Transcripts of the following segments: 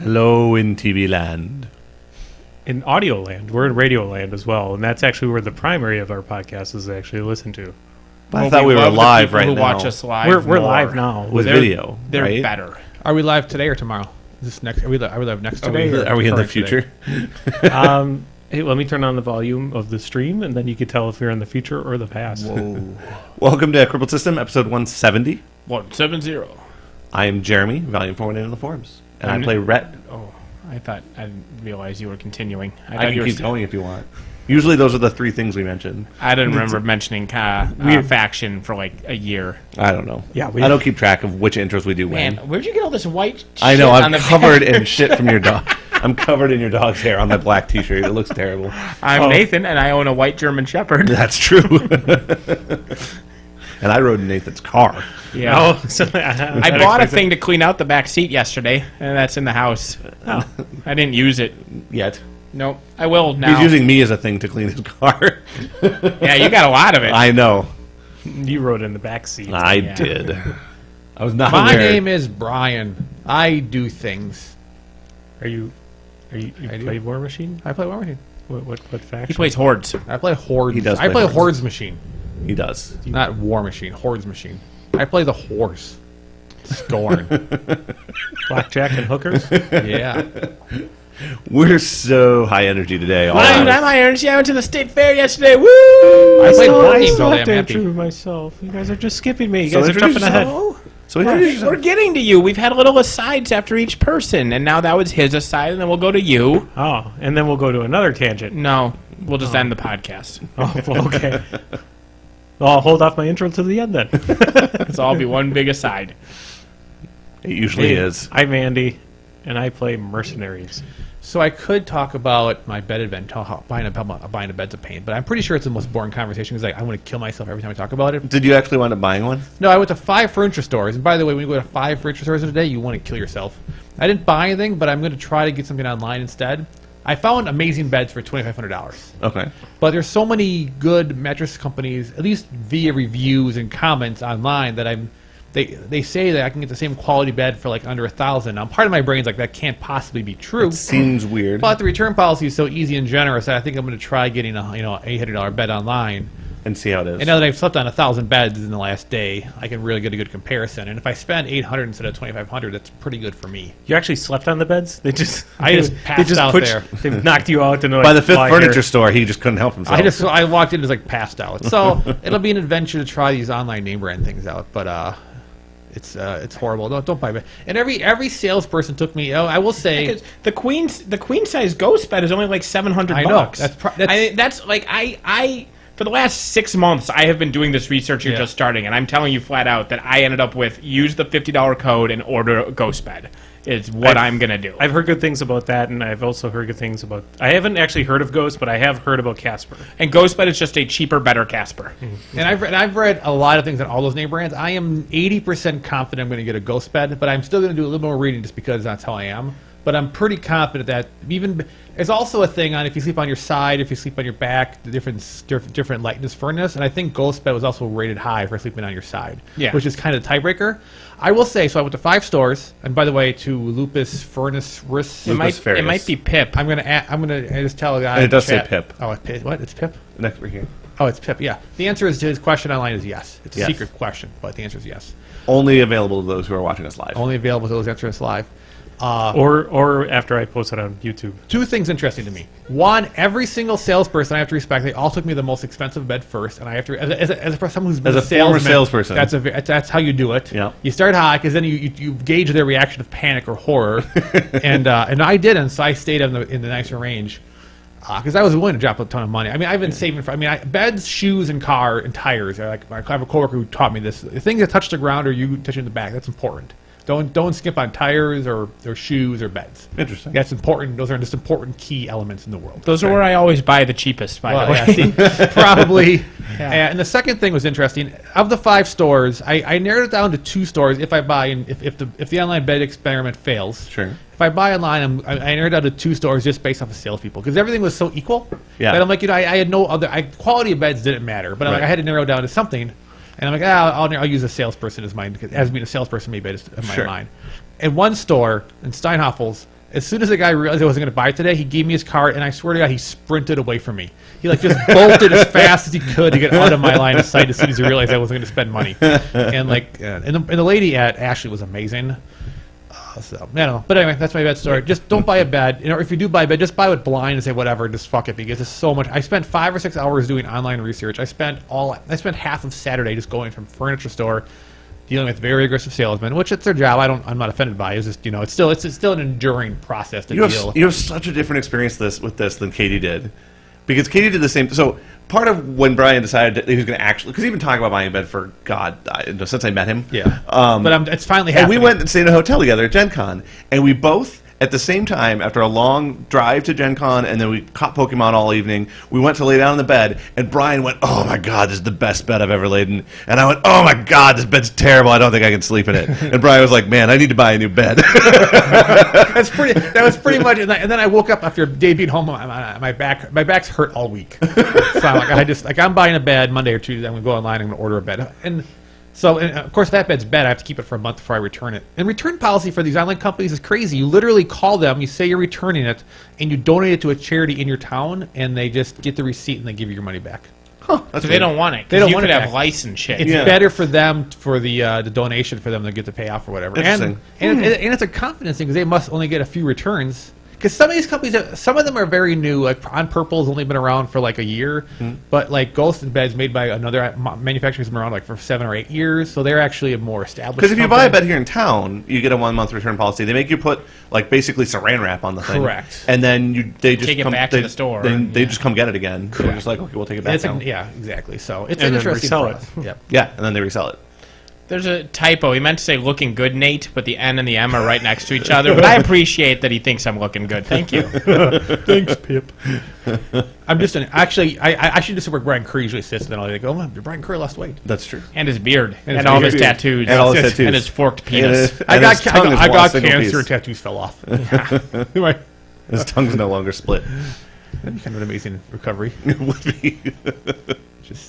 Hello in TV land. In audio land. We're in radio land as well, and that's actually where the primary of our podcast is actually listened to. I thought we were live right who now. Watch us live. We're live now with video. They're right? better. Are we live today or tomorrow? Is this next? Are we live next today? Are we in the future? Hey, let me turn on the volume of the stream, and then you can tell if you're in the future or the past. Whoa. Welcome to Crippled System, episode 170. 170. I am Jeremy, volume forward in the forums, and I play Rhett. Oh, I didn't realize you were continuing. I can keep going if you want. Usually those are the three things we mentioned. I didn't remember mentioning faction for like a year. I don't know. Yeah, I don't keep track of which intros we do Man, when. where'd you get all this white shit I know, on I'm the covered in shit from your dog. I'm covered in your dog's hair on that black t-shirt. It looks terrible. I'm Nathan, and I own a white German Shepherd. That's true. And I rode Nathan's car. Yeah. Oh, so I bought a thing to clean out the back seat yesterday, and that's in the house. Oh. I didn't use it. Yet. Nope. I will now. He's using me as a thing to clean his car. Yeah, you got a lot of it. I know. You rode in the back seat. I Yeah. did. I was not My aware. name is Brian. I do things. You play War Machine? I play War Machine. What faction? He plays Hordes. I play Hordes. He does I play play Hordes. Hordes Machine, He does. not War Machine. Hordes Machine. I play the horse. Scorn. Blackjack and hookers? Yeah. We're so high energy today. all I'm of us. my energy. I went to the state fair yesterday. Woo! I played board I games still all day. have I'm to happy. intro myself. You guys are just skipping me. You So guys are introduce jumping ahead. yourself. So introduce yourself. We're getting to you. We've had little asides after each person, and now that was his aside, and then we'll go to you. Oh, and then we'll go to another tangent. No, we'll just end the podcast. Oh, well, okay. Well, I'll hold off my intro to the end then. It's all be one big aside. It usually is. I'm Andy, and I play Mercenaries. So I could talk about my bed event, how buying a bed's a pain, but I'm pretty sure it's the most boring conversation because I want to kill myself every time I talk about it. Did you actually wind up buying one? No, I went to 5 furniture stores, and by the way, when you go to 5 furniture stores in a day, you want to kill yourself. I didn't buy anything, but I'm going to try to get something online instead. I found amazing beds for $2,500. Okay. But there's so many good mattress companies, at least via reviews and comments online, that they say that I can get the same quality bed for like under $1,000. Now, part of my brain's like that can't possibly be true. It seems weird. But the return policy is so easy and generous that I think I'm going to try getting a $800 bed online. And see how it is. And now that I've slept on 1,000 beds in the last day, I can really get a good comparison. And if I spend $800 instead of $2,500, that's pretty good for me. You actually slept on the beds? I just passed out there. They've knocked you out. And By the fifth furniture store, he just couldn't help himself. I walked in and was like passed out. So it'll be an adventure to try these online name brand things out. But it's horrible. Don't buy it. And every salesperson took me. I will say Because the queen size ghost bed is only like $700. I know. That's like I for the last 6 months I have been doing this research. You're just starting, and I'm telling you flat out that I ended up with use the $50 code and order a ghost bed. Is what I'm gonna do. I've heard good things about that, and I've also heard good things about... I haven't actually heard of Ghost, but I have heard about Casper. And ghost bed is just a cheaper, better Casper. And I've read a lot of things on all those name brands. I am 80% confident I'm going to get a ghost bed, but I'm still going to do a little more reading just because that's how I am. But I'm pretty confident that there's also a thing on if you sleep on your side, if you sleep on your back, the different lightness, firmness. And I think ghost bed was also rated high for sleeping on your side, which is kind of the tiebreaker. I will say, so I went to 5 stores, and by the way, to Lupus Furnace Riss. It might be Pip. I'm gonna just tell a guy. And it in does the say chat. Pip. Oh, it's Pip. What? It's Pip. Next we're here. Oh, it's Pip. Yeah. The answer is to his question online is yes. It's a Yes. secret question, but the answer is yes. Only available to those who are watching us live. Only available to those answering us live. Or after I post it on YouTube. 2 things interesting to me. One, every single salesperson I have to respect. They all took me the most expensive bed first, and I have to, as someone who's been As a former salesperson. That's how you do it. Yeah. You start high because then you gauge their reaction of panic or horror, and I didn't, so I stayed in the nicer range. Because I was willing to drop a ton of money. I mean, I've been saving for. Beds, shoes, and car and tires are like. I have a coworker who taught me this. The things that touch the ground or you touching the back, that's important. Don't skip on tires or shoes or beds. Interesting. That's important. Those are just important key elements in the world. Those are where I always buy the cheapest, by the way. Yeah, see, probably. And the second thing was interesting. Of the 5 stores, I narrowed it down to 2 stores. If I buy, and if the online bed experiment fails, Sure. If I buy online, I narrowed down to 2 stores just based off of salespeople because everything was so equal. Yeah. That I'm like, I had no other. Quality of beds didn't matter, but I'm like, I had to narrow down to something. And I'm like, I'll use a salesperson as mine, as being a salesperson maybe as my mind. In one store in Steinhoffel's, As soon as the guy realized I wasn't going to buy it today, he gave me his card, and I swear to God, he sprinted away from me. He like just bolted as fast as he could to get out of my line of sight as soon as he realized I wasn't going to spend money. And like, and the lady at Ashley was amazing. So I don't know, but anyway, that's my bed story. Just don't buy a bed. If you do buy a bed, just buy it blind and say whatever, just fuck it, because it's so much. I spent 5 or 6 hours doing online research. I spent half of Saturday just going from furniture store, dealing with very aggressive salesmen, which it's their job. I'm not offended by it. It's just it's still an enduring process to deal. You have such a different experience with this than Katie did, because Katie did the same. So part of when Brian decided that he was going to actually, because he's been talking about buying a bed for since I met him. Yeah. But it's finally happening. And we went and stayed in a hotel together at Gen Con, and we both, at the same time, after a long drive to Gen Con, and then we caught Pokemon all evening, we went to lay down in the bed, and Brian went, "Oh my God, this is the best bed I've ever laid in." And I went, "Oh my God, this bed's terrible. I don't think I can sleep in it." And Brian was like, "Man, I need to buy a new bed." That was pretty much. And then I woke up after a day being home. My back's hurt all week. So I'm buying a bed Monday or Tuesday. I'm gonna go online. I'm gonna order a bed. And of course, that bed's bed. I have to keep it for a month before I return it. And return policy for these online companies is crazy. You literally call them, you say you're returning it, and you donate it to a charity in your town, and they just get the receipt and they give you your money back. So they don't want it. They don't you want could it have back. license shit. It's better for them for the donation for them to get the payoff or whatever. Interesting. And it's a confidence thing because they must only get a few returns. Because some of these companies, some of them are very new. Like On Purple's only been around for like a year, but like Ghost and Bed's made by another manufacturer has been around like for 7 or 8 years, so they're actually a more established. Because if you company. buy a bed here in town, you get a 1 month return policy. They make you put like basically Saran wrap on the thing, Correct. And then they just Take it come back to the store. Then they just come get it again. They're just like, okay, we'll take it back It's now. yeah, exactly. So it's And an then interesting resell it. process. Yep. Yeah, and then they resell it. There's a typo. He meant to say "looking good, Nate," but the N and the M are right next to each other. But I appreciate that he thinks I'm looking good. Thank you. Thanks, Pip. I'm just I should just where Brian Curry usually sits, and then I'll be like, oh, Brian Curry lost weight. That's true. And his beard. And And, his all his beard. tattoos. And all his tattoos. And his forked penis. And I his tongue is one got single cancer. piece. Tattoos fell off. Anyway, His tongue's no longer split. that'd be kind of an amazing recovery. It would be.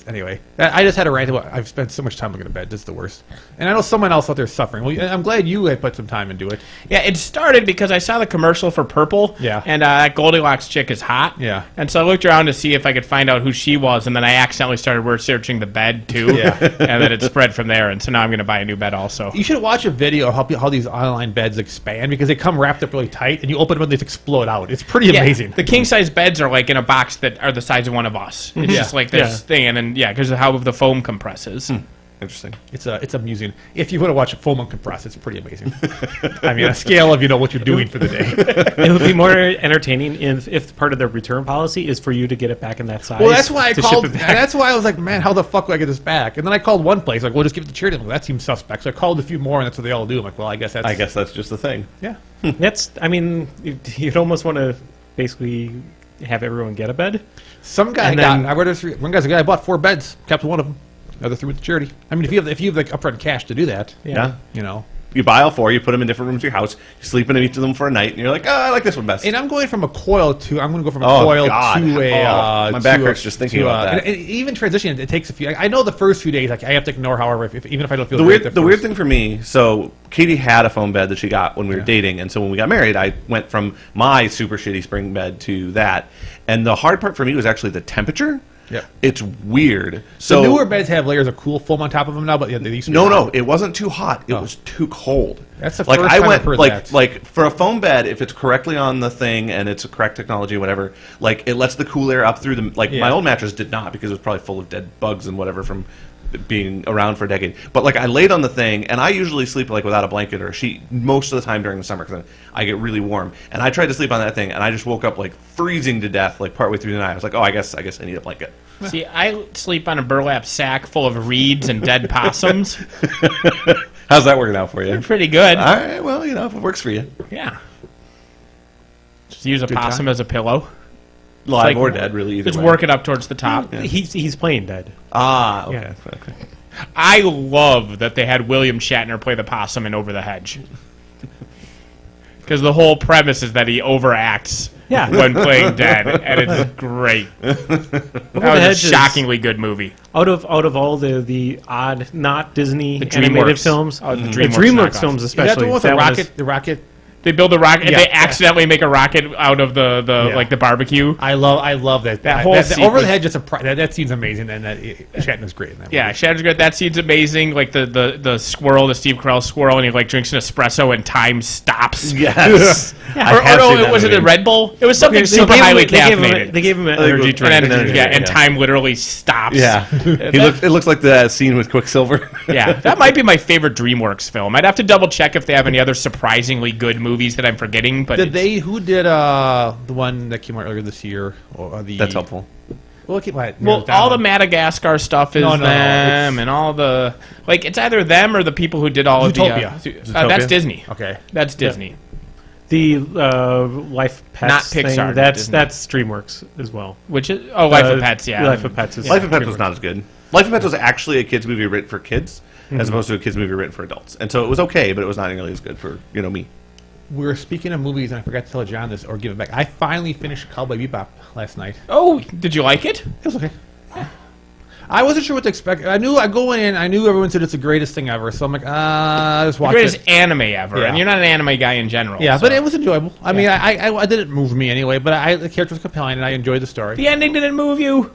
Anyway, I just had a rant about I've spent so much time looking at bed. This is the worst. And I know someone else out there is suffering. Well, I'm glad you had put some time into it. Yeah, it started because I saw the commercial for Purple. Yeah. And that Goldilocks chick is hot. Yeah. And so I looked around to see if I could find out who she was, and then I accidentally started researching the bed, too. Yeah. And then it spread from there, and so now I'm going to buy a new bed also. You should watch a video of how these online beds expand because they come wrapped up really tight, and you open them and they just explode out. It's pretty amazing. The king-size beds are like in a box that are the size of one of us. It's just like this thing, and then, because of how the foam compresses. Interesting. It's amusing. If you want to watch a foam compress, it's pretty amazing. I mean, a scale of what you're doing for the day. It would be more entertaining if part of their return policy is for you to get it back in that size. Well, that's why I to called. ship it back. That's why I was like, man, how the fuck do I get this back? And then I called one place, like, well, just give it to charity. Well, that seems suspect. So I called a few more, and that's what they all do. I'm like, well, I guess that's that's just the thing. yeah. I mean, you'd almost want to basically have everyone get a bed. Some guy And then- one guy's a guy bought 4 beds, kept one of them. The other 3 went to charity. I mean, if you have like upfront cash to do that, Yeah. you You buy all 4, you put them in different rooms of your house, you sleep in each of them for a night, and you're like, oh, I like this one best. And I'm going from a coil to I'm going to go from a Oh, coil God. to a. Oh, my back hurts just thinking about that. And even transition, it takes a few. I know the first few days, like I have to ignore. However, even if I don't feel the great, weird thing for me, so Katie had a foam bed that she got when we were dating, and so when we got married, I went from my super shitty spring bed to that. And the hard part for me was actually the temperature. Yeah. It's weird. So the newer beds have layers of cool foam on top of them now, but yeah, they used to be No, hot. it wasn't too hot. It was too cold. That's the like first I time went I've heard like that. like for a foam bed, if it's correctly on the thing and it's a correct technology, whatever, like it lets the cool air up through the my old mattress did not because it was probably full of dead bugs and whatever from being around for a decade. But like I laid on the thing, and I usually sleep like without a blanket or a sheet most of the time during the summer because I get really warm. And I tried to sleep on that thing, and I just woke up like freezing to death like partway through the night. I was like, oh, I guess I need a blanket. See, I sleep on a burlap sack full of reeds and dead possums. How's that working out for you? Pretty good. All right, well, if it works for you, Yeah. Just use a Good possum time. as a pillow. live like- or dead, really. Either Just way. work it up towards the top. He's playing dead. Ah, okay. Yeah. Okay. I love that they had William Shatner play the possum in Over the Hedge. Because the whole premise is that he overacts when playing dead, and it's great. That was a Hedge is- shockingly good movie. Out of all the odd not Disney The animated DreamWorks. films, Oh, the the DreamWorks DreamWorks knockoffs. films Is that especially. the one with that the one rocket? is- The rocket They build a rocket. Yeah, They accidentally make a rocket out of the like the barbecue. I love that. That whole over sequence. the head, just that scene's amazing, and Shatner's great in that. Yeah, movie. Shatner's good. That scene's amazing. Like the squirrel, the Steve Carell squirrel, and he like drinks an espresso and time stops. Yes. Or no, was it a Red Bull? It was something super highly caffeinated. They gave him an energy drink. And time literally stops. Yeah. It looks like the scene with Quicksilver. Yeah, that might be my favorite DreamWorks film. I'd have to double check if they have any other surprisingly good movies that I'm forgetting. But Who did the one that came out earlier this year? Or That's helpful. Well, all the Madagascar stuff is them, and all the it's either them or the people who did all Zootopia. of the. That's Disney. Okay, that's Disney. The Life of Pets Not Pixar, thing, that's DreamWorks as well. Which is Life of Pets, yeah. Life of Pets is Life of Pets was not as good. Life of Pets was actually a kids movie written for kids, as opposed to a kids movie written for adults, and so it was okay, but it was not nearly as good for me. We were speaking of movies, and I forgot to tell John this or give it back. I finally finished Cowboy Bebop last night. Oh, did you like it? It was okay. I wasn't sure what to expect. I knew everyone said it's the greatest thing ever, so I'm like, just watch Greatest it. anime ever, Yeah. and you're not an anime guy in general. Yeah, so. but it was enjoyable. I mean, I didn't move me anyway, but the character was compelling, and I enjoyed the story. The ending didn't move you.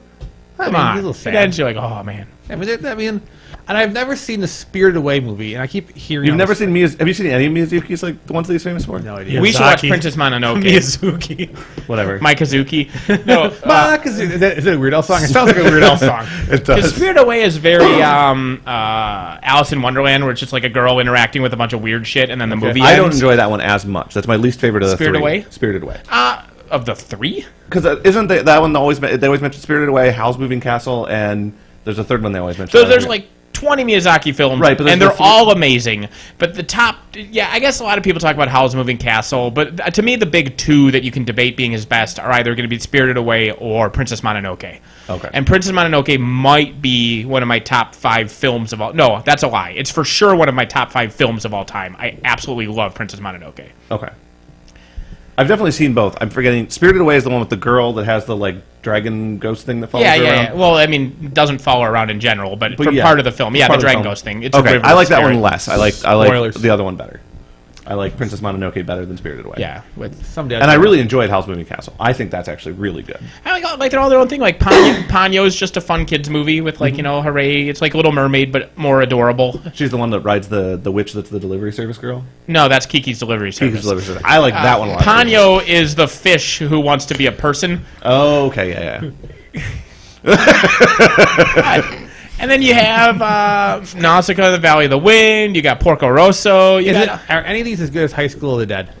Come on, a little sad. It ends, you're like, oh man. I mean, and I've never seen the Spirited Away movie, and I keep hearing. You've never seen Have you seen any of Miyazaki's the ones that he's famous for? No idea. We should watch Miyazaki. Princess Mononoke. Miyazuki. Whatever. Mike Kazuki. No, Is it a Weird Al song? It sounds like a Weird Al song. It Because does. Spirited Away is very Alice in Wonderland, where it's just like a girl interacting with a bunch of weird shit, and then the movie I ends. don't enjoy that one as much. That's my least favorite of the Spirited three. Away? Spirited Away. Of the three? Because isn't that one always? They always mention Spirited Away, Howl's Moving Castle, and there's a third one they always mention. So there's like 20 Miyazaki films, Right, but and there's they're the all amazing. But the top, I guess a lot of people talk about Howl's Moving Castle, but to me, the big two that you can debate being his best are either going to be Spirited Away or Princess Mononoke. Okay. And Princess Mononoke might be one of my top 5 films of all. No, that's a lie. It's for sure one of my top 5 films of all time. I absolutely love Princess Mononoke. Okay. I've definitely seen both. I'm forgetting. Spirited Away is the one with the girl that has the dragon ghost thing that follows her around. Yeah. Well, I mean, it doesn't follow around in general, but for yeah. part of the film, It's the part of the dragon film. ghost thing. It's a Okay, river I like that spirit. one less. I like Spoilers. the other one better. I like Princess Mononoke better than Spirited Away. Yeah, with Someday. And I really enjoyed Howl's Moving Castle. I think that's actually really good. I like they're all their own thing. Like Ponyo's just a fun kids movie with hooray! It's like Little Mermaid but more adorable. She's the one that rides the witch that's the delivery service girl. No, that's Kiki's Delivery Service. Kiki's Delivery Service. I like that one a lot. Ponyo is the fish who wants to be a person. Oh, okay, yeah. And then you have Nausicaa, the Valley of the Wind. You got Porco Rosso. Are any of these as good as High School of the Dead?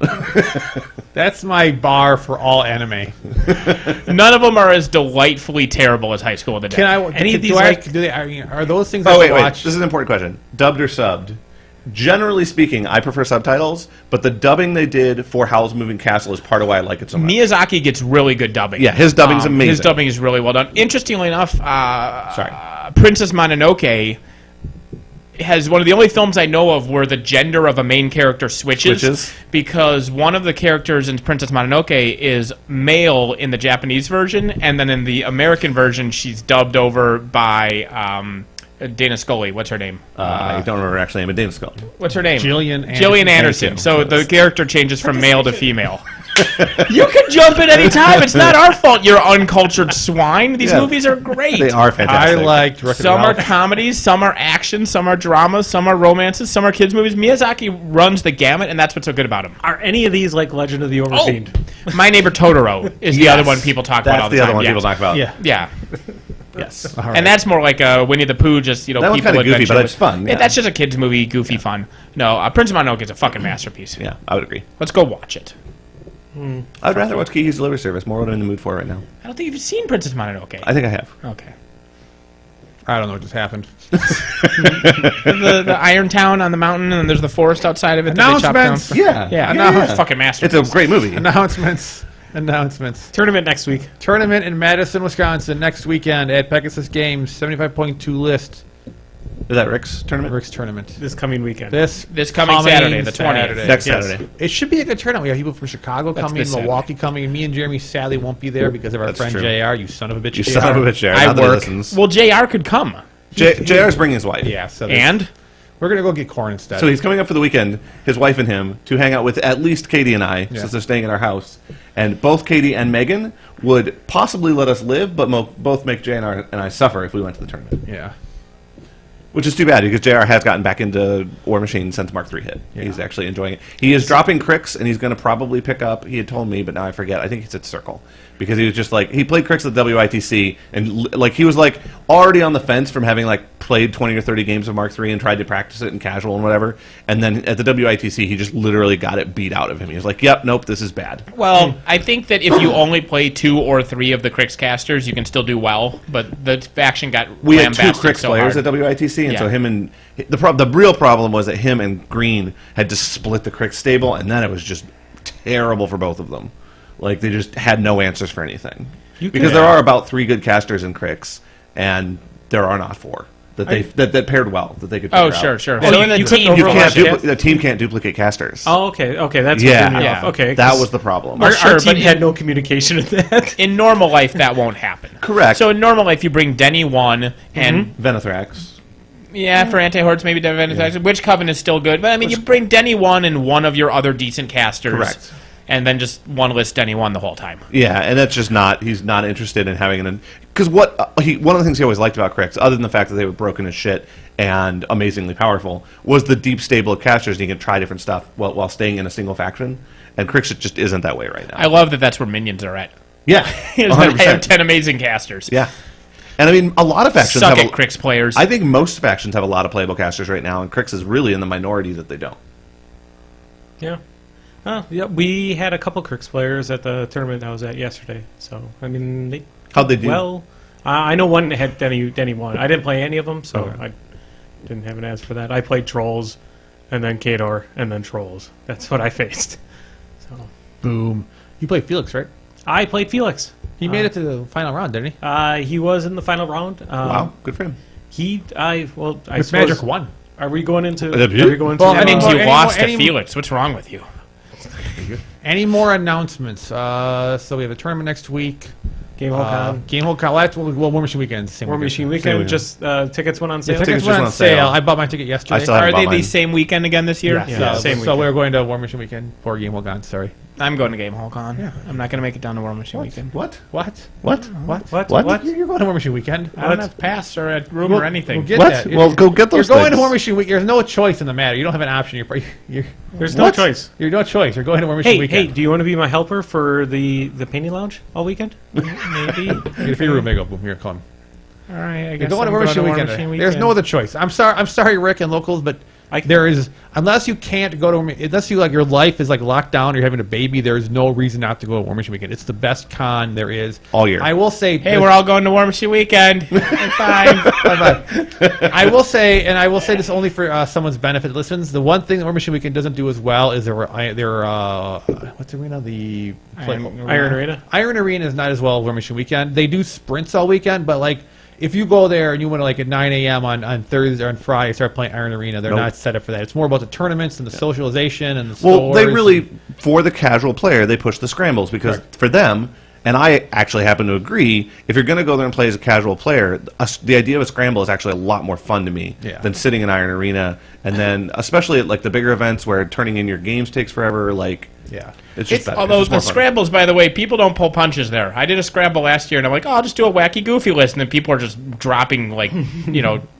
That's my bar for all anime. None of them are as delightfully terrible as High School of the Dead. Can I? Any of these, are those things? Oh, I wait. can watch? This is an important question. Dubbed or subbed? Generally speaking, I prefer subtitles, but the dubbing they did for Howl's Moving Castle is part of why I like it so much. Miyazaki gets really good dubbing. Yeah, his dubbing's amazing. His dubbing is really well done. Interestingly enough, Sorry. Princess Mononoke has one of the only films I know of where the gender of a main character switches. Because one of the characters in Princess Mononoke is male in the Japanese version, and then in the American version, she's dubbed over by Dana Scully. What's her name? I don't remember her actual name, but Dana Scully. What's her name? Gillian Anderson. Gillian Anderson. Thank you. So the character changes from male to female. You can jump at any time. It's not our fault you're uncultured swine. These Yeah. movies are great. They are I fantastic. liked Wreck-It Some are Ralph. comedies, some are action, some are dramas, some are romances, some are kids' movies. Miyazaki runs the gamut, and that's what's so good about him. Are any of these like Legend of the Overfiend? My Neighbor Totoro is the other one people talk about all That's the the time. other one yeah. people talk about. Yeah. Yeah. Yes. All right. And that's more like Winnie the Pooh, just, That one's people kinda goofy, adventure but with- it's fun, yeah. That's just a kid's movie, goofy fun. No, Prince of Mononoke is a fucking masterpiece. Yeah, I would agree. Let's go watch it. I'd rather watch Kiki's Delivery Service. More what I'm in the mood for right now. I don't think you've seen Princess Mononoke. I think I have. Okay. I don't know what just happened. the Iron Town on the mountain, and there's the forest outside of it. that they chop down. Announcements. Yeah, Yeah. it's fucking masterpiece. It's a great movie. Announcements. Tournament next week. Tournament in Madison, Wisconsin next weekend at Pegasus Games. 75.2 list. Is that Rick's tournament? Rick's tournament. This coming weekend. This coming Saturday, the 20th. Next Yes. Saturday. It should be a good tournament. We have people from Chicago That's coming, this Milwaukee coming, and me and Jeremy sadly won't be there because of our That's friend true. JR. You son of a bitch. You JR. son of a bitch, Jared. I Not that he work. listens. Well, JR could come. JR's bringing his wife. Yeah. So And We're going to go get corn instead. So he's coming up for the weekend, his wife and him, to hang out with at least Katie and I, since they're staying at our house. And both Katie and Megan would possibly let us live, but both make JR and I suffer if we went to the tournament. Yeah. Which is too bad, because JR has gotten back into War Machine since Mark III hit. Yeah. He's actually enjoying it. He is dropping Crix, and he's going to probably pick up, he had told me, but now I forget, I think he's at Circle. Because he was just like, he played Crix at the WITC, and like he was like already on the fence from having like played 20 or 30 games of Mark III and tried to practice it in casual and whatever. And then at the WITC, he just literally got it beat out of him. He was like, yep, nope, this is bad. Well, I think that if you only play 2 or 3 of the Crix casters, you can still do well, but the faction got We had 2 lambasted Crix so players hard. at WITC, and Yeah. so him and the real problem was that him and Green had to split the Crix stable, and then it was just terrible for both of them. Like they just had no answers for anything. Because there are about 3 good casters in Crix, and there are not 4 that paired well that they could. Oh, figure out. sure. Well, So in the you couldn't team, You overlap can't it. the team can't duplicate casters. Oh, okay, that's Yeah. what threw me Yeah. off. Okay, That 'cause was the problem. Our, Sure, our team but had no communication with that. in normal life, that won't happen. Correct. So in normal life, you bring Denny 1 and Venethrax. yeah, for anti-hordes, maybe Witch Coven is still good, but I mean, you bring Denny 1 and one of your other decent casters, Correct. and then just one list Denny 1 the whole time. Yeah, and that's just not. He's not interested in having an. Because one of the things he always liked about Crix, other than the fact that they were broken as shit and amazingly powerful, was the deep stable of casters, and he can try different stuff while staying in a single faction. And Crix just isn't that way right now. I love that that's where minions are at. Yeah, I 100%. have 10 amazing casters. Yeah, and I mean a lot of factions Suck have. at Crix players. I think most factions have a lot of playable casters right now, and Crix is really in the minority that they don't. Yeah. Yeah, we had a couple Crix players at the tournament I was at yesterday. So, I mean, How'd they do? well, I know one had Denny 1. I didn't play any of them, so Okay. I didn't have an answer for that. I played Trolls, and then Kador, and then Trolls. That's what I faced. So Boom. You played Felix, right? I played Felix. He made it to the final round, didn't he? He was in the final round. Wow, good for him. I With suppose, Magic 1. Are we going into? Did you? Are we going Well, to? that means you any lost more- to any- Felix. What's wrong with you? Any more announcements? So we have a tournament next week. Game Hall Con. Game Hall Con. War Machine Weekend. Same War weekend. Machine Same Weekend. weekend. Just tickets went on The sale. tickets Tickets went just on went on sale. sale. I bought my ticket yesterday. I still haven't Are they bought the mine. same weekend again this year? Yeah. So, same so weekend. we're going to War Machine Weekend for Game Hall Con. Sorry. I'm going to Game Hall Con. Yeah. I'm not going to make it down to War Machine Weekend. What? What? What? What? What? You're going to War Machine Weekend. I don't have pass or a room or anything. We'll get What? that. Well, go get those You're going to things. War Machine Weekend. There's no choice in the matter. You don't have an option. There's no choice. You're no choice. You're going to War Machine Hey, Weekend. do you want to be my helper for the painting lounge all weekend? Maybe. Get a free room. Go. Boom. Here, come. All right, I You're guess going to I'm War going Machine to War Weekend. Machine There's no other choice. I'm sorry, Rick and locals, but there is, unless you can't go to, unless you like your life is like locked down, or you're having a baby. There is no reason not to go to War Machine Weekend. It's the best con there is All year. I will say, Hey, we're all going to War Machine Weekend. High five. I will say this only for someone's benefit. Listens, the one thing that War Machine Weekend doesn't do as well is their what's arena? The Iron Arena. Iron Arena is not as well as War Machine Weekend. They do sprints all weekend, but like if you go there and you want to like at 9 a.m. on Thursday or on Friday start playing Iron Arena, they're not set up for that. It's more about the tournaments and the socialization and the stores. Well, they really, for the casual player, they push the scrambles because for them, and I actually happen to agree, if you're going to go there and play as a casual player, the idea of a scramble is actually a lot more fun to me than sitting in Iron Arena. And then, especially at like the bigger events where turning in your games takes forever, like it's just better. Although it's just the more fun. scrambles, by the way, people don't pull punches there. I did a scramble last year, and I'm like, oh, I'll just do a wacky, goofy list, and then people are just dropping like,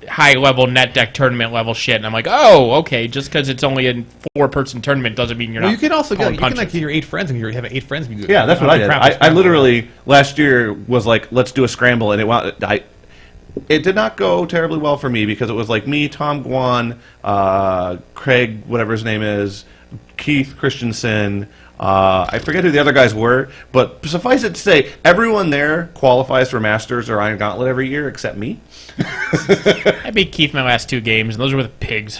high level net deck tournament level shit, and I'm like, oh, okay, just because it's only a 4-person tournament doesn't mean you're Well, not. you can also pulling get, you can punches. like get your 8 friends and you have 8 friends. Yeah, that's what I did. I literally last year was like, let's do a scramble, and it did not go terribly well for me because it was like me, Tom Guan, Craig, whatever his name is, Keith Christensen. I forget who the other guys were, but suffice it to say, everyone there qualifies for Masters or Iron Gauntlet every year except me. I beat Keith my last 2 games, and those were with pigs.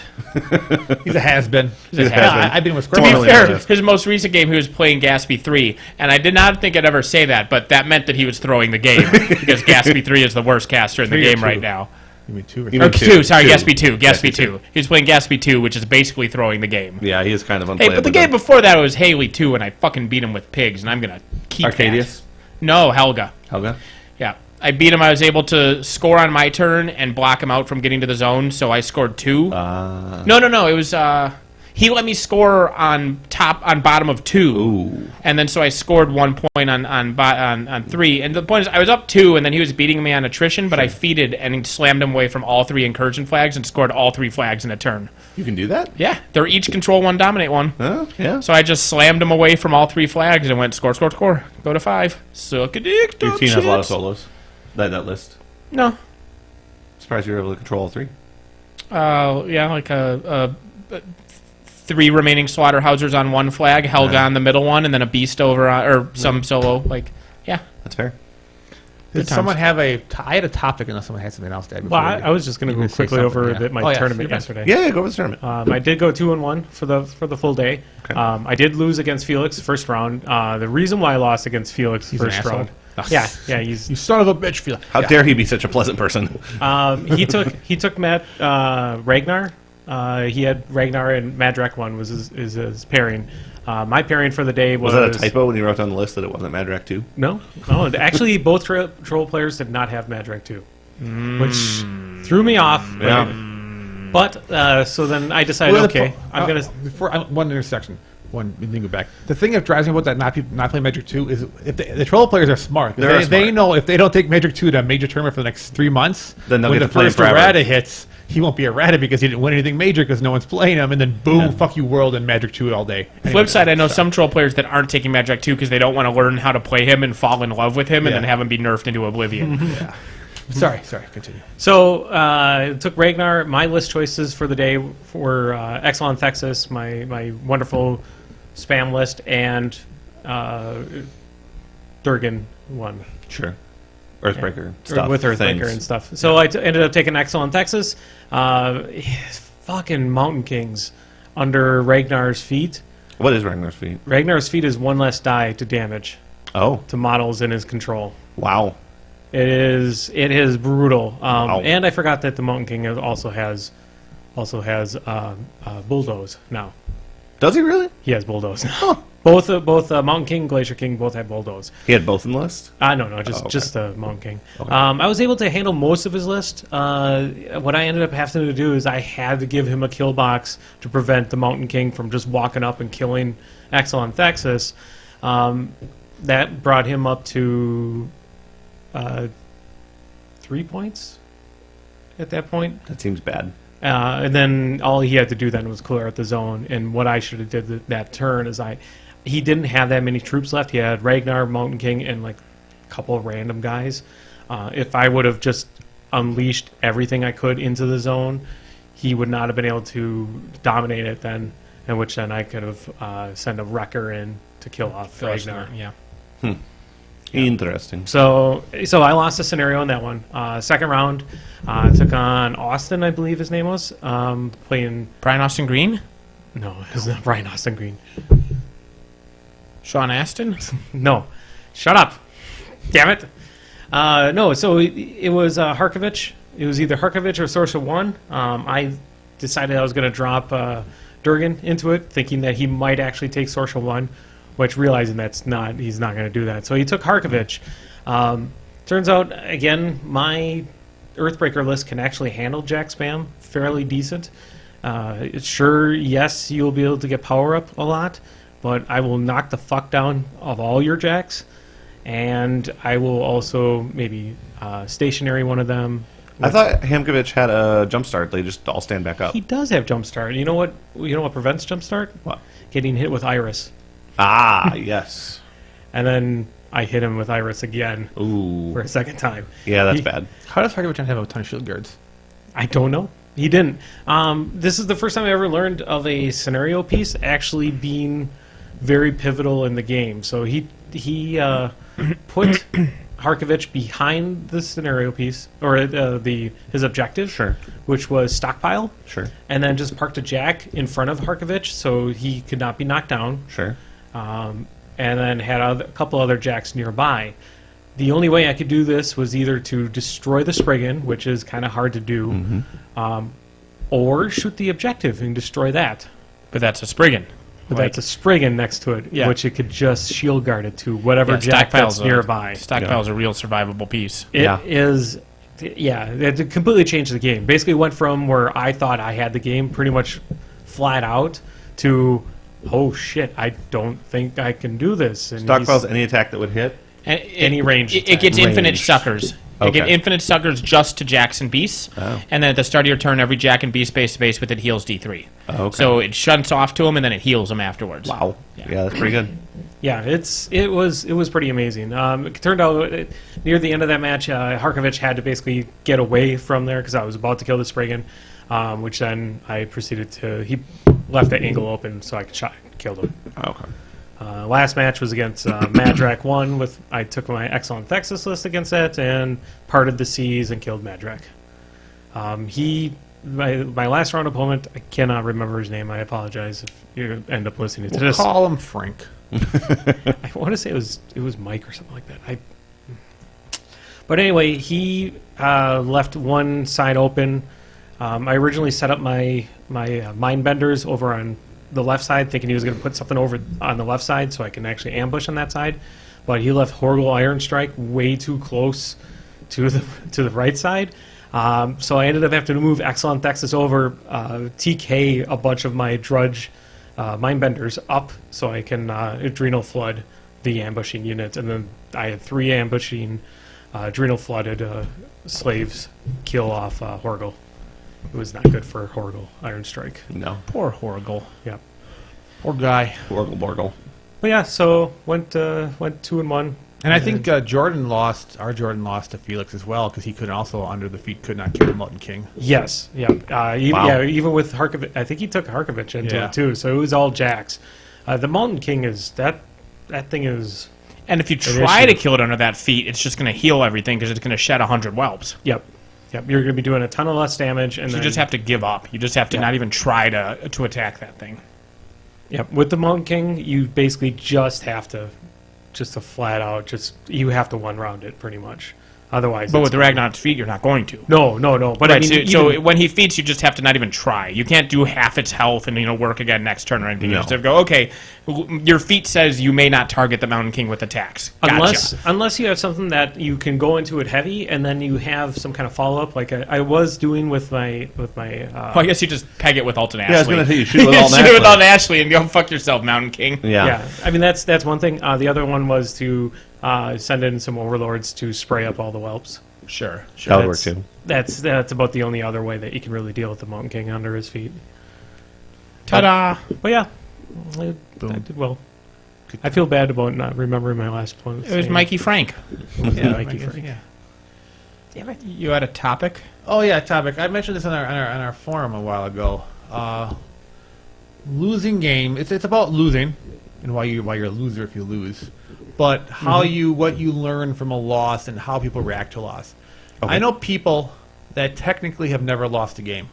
He's a has-been. He's a has-been. I've been with To be Scramble. fair, his most recent game, he was playing Gatsby 3, and I did not think I'd ever say that, but that meant that he was throwing the game, because Gatsby 3 is the worst caster in the 3 or game 2? right now. You mean 2 or You 3? mean Or 2, sorry, two. Gatsby 2. Gatsby Gatsby 2. He was playing Gatsby 2, which is basically throwing the game. Yeah, he is kind of Hey, unplayable. but the game before that was Haley 2, and I fucking beat him with pigs, and I'm going to keep Arcadius? that. No, Helga. Helga? Yeah. I beat him. I was able to score on my turn and block him out from getting to the zone, so I scored 2. No. It was he let me score on bottom of 2. Ooh. And then so I scored 1 point on 3. And the point is, I was up 2, and then he was beating me on attrition, but I feeded and slammed him away from all 3 incursion flags and scored all 3 flags in a turn. You can do that? Yeah, they're each control 1, dominate 1. Yeah. So I just slammed him away from all 3 flags and went score. Go to 5. Suck a dick. Your team has a lot of solos. That list. No. Surprised you were able to control all 3. Yeah, like a 3 remaining slaughterhousers on 1 flag, Helgon the middle one, and then a beast over or some solo. Like, yeah, that's fair. Did someone have I had a topic unless someone had something else to add. Well, I was just going to go quickly over my tournament yesterday. Yeah, go over the tournament. I did go 2-1 for the full day. Okay. I did lose against Felix first round. The reason why I lost against Felix first round. Yeah, he's you son of a bitch, Felix. How dare he be such a pleasant person? he took Matt Ragnar. He had Ragnar and Madrak one was his pairing. My pairing for the day was that a typo when you wrote down the list that it wasn't Madrak 2? No. Actually, both troll players did not have Madrak 2, which threw me off. Yeah. But so then I decided, I'm gonna. Before one intersection. One thing back. The thing that drives me about that not playing Magic 2 is if the troll players are smart. They know if they don't take Magic 2 to a major tournament for the next 3 months, then when the first errata hits, he won't be errata because he didn't win anything major because no one's playing him, and then boom, fuck you world and Magic 2 all day. Flip side, I know some troll players that aren't taking Magic 2 because they don't want to learn how to play him and fall in love with him and then have him be nerfed into oblivion. Yeah. Sorry, continue. So I took Ragnar. My list choices for the day were Exelon Thexus, my wonderful spam list, and Durgan one. Sure. Earthbreaker stuff. With Earthbreaker and stuff. So I ended up taking Exelon Texas. Fucking Mountain Kings under Ragnar's feet. What is Ragnar's feet? Ragnar's feet is 1 less die to damage. Oh. To models in his control. Wow. It is brutal. Wow. And I forgot that the Mountain King also has bulldoze now. Does he really? He has bulldoze now. Huh. Both Mountain King, Glacier King both have bulldoze. He had both in the list? No, just the Mountain King. Okay. I was able to handle most of his list. What I ended up having to do is I had to give him a kill box to prevent the Mountain King from just walking up and killing Exelon Thexus. That brought him up to 3 points at that point. That seems bad. And then all he had to do then was clear out the zone. And what I should have did that turn is he didn't have that many troops left. He had Ragnar, Mountain King, and like a couple of random guys. If I would have just unleashed everything I could into the zone, he would not have been able to dominate it then. In which then I could have sent a wrecker in to kill off Ragnar. Yeah. Interesting. So I lost the scenario in that one. Second round, took on Austin, I believe his name was, playing... Brian Austin Green? No, it was not Brian Austin Green. Sean Astin? No. Shut up. Damn it. No, so it was Harkovich. It was either Harkovich or Sorcerer 1. I decided I was going to drop Durgan into it, thinking that he might actually take Sorcerer 1. Which realizing he's not going to do that. So he took Harkovich. Turns out, again, my Earthbreaker list can actually handle Jack spam fairly decent. Sure, yes, you'll be able to get power up a lot, but I will knock the fuck down of all your Jacks, and I will also maybe stationary one of them. I thought Hamkovich had a jump start. They just all stand back up. He does have jump start. You know what? You know what prevents jump start? What? Getting hit with Iris. Ah, yes. And then I hit him with Iris again. Ooh. For a second time. Yeah, that's bad. How does Harkovich have a ton of shield guards? I don't know. He didn't. This is the first time I ever learned of a scenario piece actually being very pivotal in the game. So he put Harkovich behind the scenario piece, or his objective, Sure. which was stockpile. Sure. And then just parked a Jack in front of Harkovich so he could not be knocked down. Sure. And then had a couple other Jacks nearby. The only way I could do this was either to destroy the Spriggan, which is kind of hard to do, or shoot the objective and destroy that. But that's a Spriggan. But that's a Spriggan next to it, which it could just shield guard it to whatever jack that's nearby. Stockpile's a real survivable piece. It is, it completely changed the game. Basically went from where I thought I had the game pretty much flat out to, oh shit, I don't think I can do this. And Stockpile's any attack that would hit? Any range. It gets infinite suckers. Okay. It gets infinite suckers just to jacks and beasts. Oh. And then at the start of your turn, every jack and beast base to base with it heals D3. Oh, okay. So it shunts off to them and then it heals them afterwards. Wow. Yeah, that's pretty good. Yeah, it was pretty amazing. It turned out near the end of that match, Harkovich had to basically get away from there because I was about to kill the Spriggan, which then I proceeded to. He left the angle open so I could killed him. Okay. Last match was against Madrak 1. I took my Excellent Thexus list against it and parted the seas and killed Madrak. My last round opponent, I cannot remember his name. I apologize if you end up listening to this. Call him Frank. I want to say it was Mike or something like that. But anyway, he left one side open. I originally set up my mind benders over on the left side, thinking he was going to put something over on the left side so I can actually ambush on that side. But he left Horgle Iron Strike way too close to the right side. So I ended up having to move Excellent Thexus over, TK a bunch of my Drudge Mindbenders up so I can Adrenal Flood the ambushing unit. And then I had 3 ambushing Adrenal Flooded slaves kill off Horgle. It was not good for Horgle Iron Strike. No. Poor Horgle. Yeah. Poor guy. Borgle. But yeah, so went 2-1. And I think our Jordan lost to Felix as well because he couldn't also under the feet could not kill the Mountain King. Yes, yeah, even with Harkovich, I think he took Harkovich into it too. So it was all jacks. The Mountain King is that thing is. And if you try to kill it under that feat, it's just going to heal everything because it's going to shed 100 whelps. Yep. You're going to be doing a ton of less damage, and you just have to give up. You just have to not even try to attack that thing. Yep. With the Mountain King, you basically just have to flat out you have to one round it pretty much. Otherwise, but with the Ragnarok's feat, you're not going to. No. But right, I mean, so when he feats, you just have to not even try. You can't do half its health and work again next turn or anything. You just have to go, okay, your feat says you may not target the Mountain King with attacks. Gotcha. Unless you have something that you can go into it heavy, and then you have some kind of follow up, like I was doing with my. Well, I guess you just peg it with Alton Ashley. Yeah, I was going to say you shoot with Shoot it with Alton Ashley and go fuck yourself, Mountain King. Yeah. I mean that's one thing. The other one was to send in some overlords to spray up all the whelps. Sure. That would work too. That's about the only other way that you can really deal with the Mountain King under his feet. Ta-da! But yeah, I did well. I feel bad about not remembering my last opponent. It was Mikey Frank. Yeah, Mikey Frank. Yeah. Damn it. You had a topic? Oh yeah, topic. I mentioned this on our forum a while ago. Losing game. It's about losing, and why you're a loser if you lose. But what you learn from a loss and how people react to a loss. Okay. I know people that technically have never lost a game.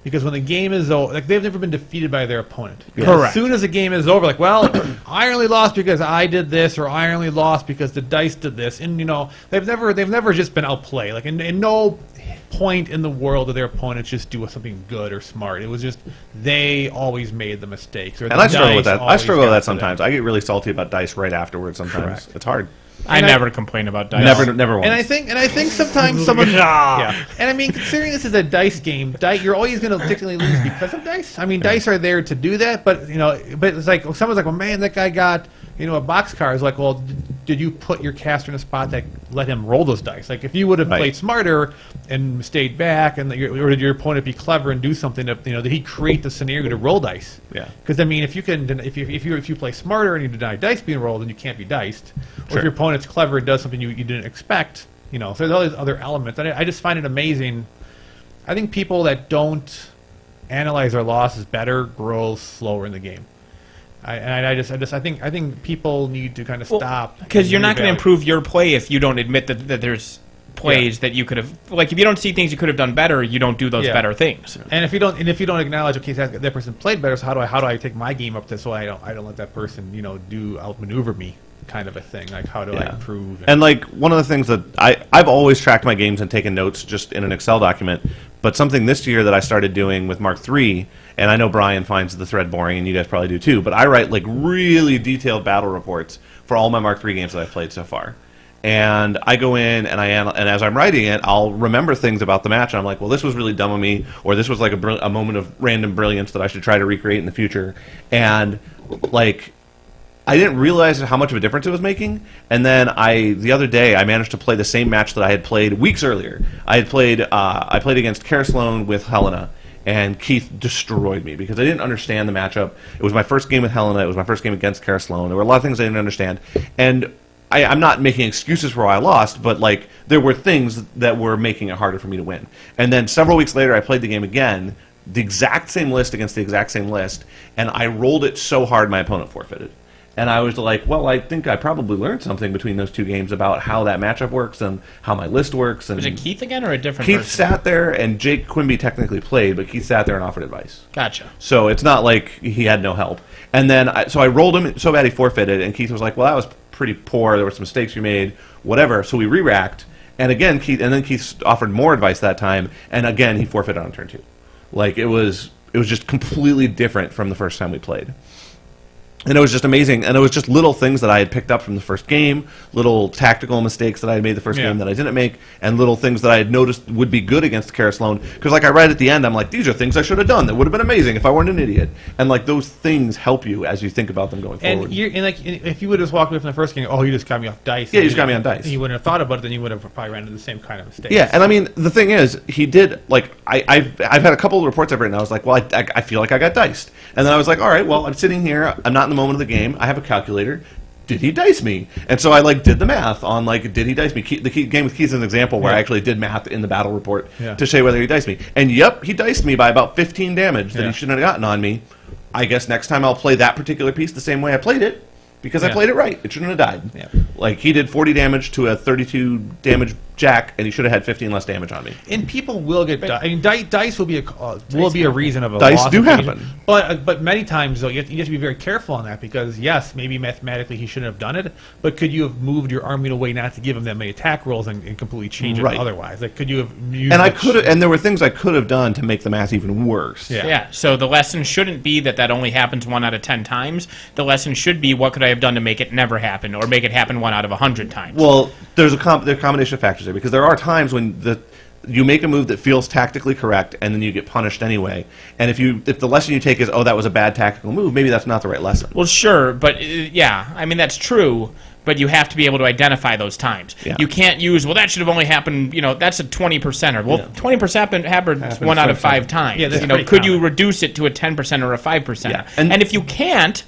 Because when the game is over, like they've never been defeated by their opponent. Yes. Correct. As soon as the game is over, like, well, I only lost because I did this, or I only lost because the dice did this, and they've never just been outplayed. Like in no point in the world did their opponents just do something good or smart. It was just they always made the mistakes. And I struggle with that. I struggle with that sometimes. I get really salty about dice right afterwards. Sometimes Correct. It's hard. I never complain about dice. Never once. And I think sometimes someone. Yeah. And I mean, considering this is a dice game, you're always going to technically lose because of dice. I mean, dice are there to do that, but it's like someone's like, well, man, that guy got a boxcar. It's like, well, did you put your caster in a spot that let him roll those dice? Like, if you would have played smarter and stayed back, or did your opponent be clever and do something that did he create the scenario to roll dice? Yeah. Because I mean, if you play smarter and you deny dice being rolled, then you can't be diced. Or if your opponent's clever and does something you didn't expect, so there's all these other elements. And I just find it amazing. I think people that don't analyze their losses better grow slower in the game. I think people need to kind of stop, because you're not going to improve your play if you don't admit that there's plays that you could have, like, if you don't see things you could have done better, you don't do those better things. And if you don't acknowledge, okay, that person played better, so how do I take my game up to so I don't let that person outmaneuver me. kind of a thing. Like, how do I improve? And like one of the things that I've always tracked my games and taken notes just in an Excel document. But something this year that I started doing with Mark III, and I know Brian finds the thread boring, and you guys probably do too. But I write like really detailed battle reports for all my Mark III games that I've played so far. And I go in and and as I'm writing it, I'll remember things about the match. And I'm like, well, this was really dumb of me, or this was like a moment of random brilliance that I should try to recreate in the future. And like, I didn't realize how much of a difference it was making. And then the other day, I managed to play the same match that I had played weeks earlier. I played against Kara Sloan with Helena, and Keith destroyed me because I didn't understand the matchup. It was my first game with Helena. It was my first game against Kara Sloan. There were a lot of things I didn't understand, and I'm not making excuses for why I lost, but like there were things that were making it harder for me to win. And then several weeks later, I played the game again, the exact same list against the exact same list, and I rolled it so hard my opponent forfeited. And I was like, well, I think I probably learned something between those two games about how that matchup works and how my list works. And was it Keith again or a different Keith person? sat there, and Jake Quimby technically played, but Keith sat there and offered advice. Gotcha. So it's not like he had no help. And then so I rolled him so bad he forfeited, and Keith was like, well, that was pretty poor. There were some mistakes you made, whatever. So we re-racked, and again, Keith offered more advice that time, and again, he forfeited on turn 2. Like it was just completely different from the first time we played. And it was just amazing. And it was just little things that I had picked up from the first game, little tactical mistakes that I had made the first game that I didn't make, and little things that I had noticed would be good against Kara Sloan. Because like I read at the end, I'm like, these are things I should have done that would have been amazing if I weren't an idiot. And like those things help you as you think about them going forward. And like if you would have just walked away from the first game, oh, you just got me off dice. Yeah, you just got me on dice. You wouldn't have thought about it, then you would have probably ran into the same kind of mistake. Yeah, and I mean, the thing is, he did, like, I've had a couple of reports I've written, and I was like, well, I feel like I got diced. And then I was like, all right, well, I'm sitting here, I'm not in the moment of the game, I have a calculator, did he dice me? And so I, like, did the math on, like, did he dice me? The game with Keith is an example where I actually did math in the battle report to show whether he diced me. And yep, he diced me by about 15 damage that he shouldn't have gotten on me. I guess next time I'll play that particular piece the same way I played it, because I played it right. It shouldn't have died. Yeah. Like, he did 40 damage to a 32 damage Jack, and he should have had 15 less damage on me. And people will get I mean, dice will be a reason of a Dice loss. do happen. But many times, though, you have to be very careful on that because, yes, maybe mathematically he shouldn't have done it, but could you have moved your army in a way not to give him that many attack rolls and completely change it otherwise? Like, could you have used And I could have, and there were things I could have done to make the math even worse. Yeah, so the lesson shouldn't be that only happens 1 out of 10 times. The lesson should be, what could I have done to make it never happen, or make it happen 1 out of 100 times? Well, there's a combination of factors there, because there are times when you make a move that feels tactically correct, and then you get punished anyway. And if the lesson you take is, oh, that was a bad tactical move, maybe that's not the right lesson. Well, sure, but yeah, I mean, that's true, but you have to be able to identify those times. Yeah. You can't use, well, that should have only happened, that's a 20%er. Well, 20% happens 1 out of 5 times. Yeah, that's could common. you reduce it to a 10% or a 5%? Yeah. And if you can't,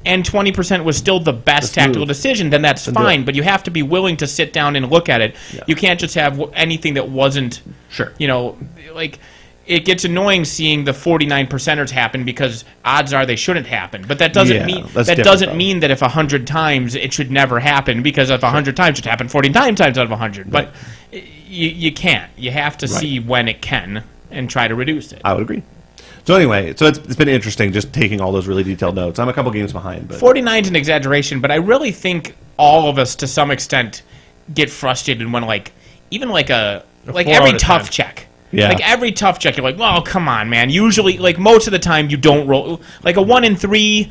and 20% was still the best tactical decision, then that's fine, but you have to be willing to sit down and look at it. Yeah. You can't just have anything that wasn't, like... It gets annoying seeing the 49%ers happen because odds are they shouldn't happen. But that doesn't mean that if 100 times it should never happen, because if 100 times it should happen 49 times out of 100. But you can't. You have to see when it can and try to reduce it. I would agree. So anyway, it's been interesting just taking all those really detailed notes. I'm a couple games behind. But 49 is an exaggeration, but I really think all of us to some extent get frustrated when every tough check. Yeah. Like every tough check, you're like, "Oh, come on, man." Usually, like most of the time, you don't roll. Like a 1 in 3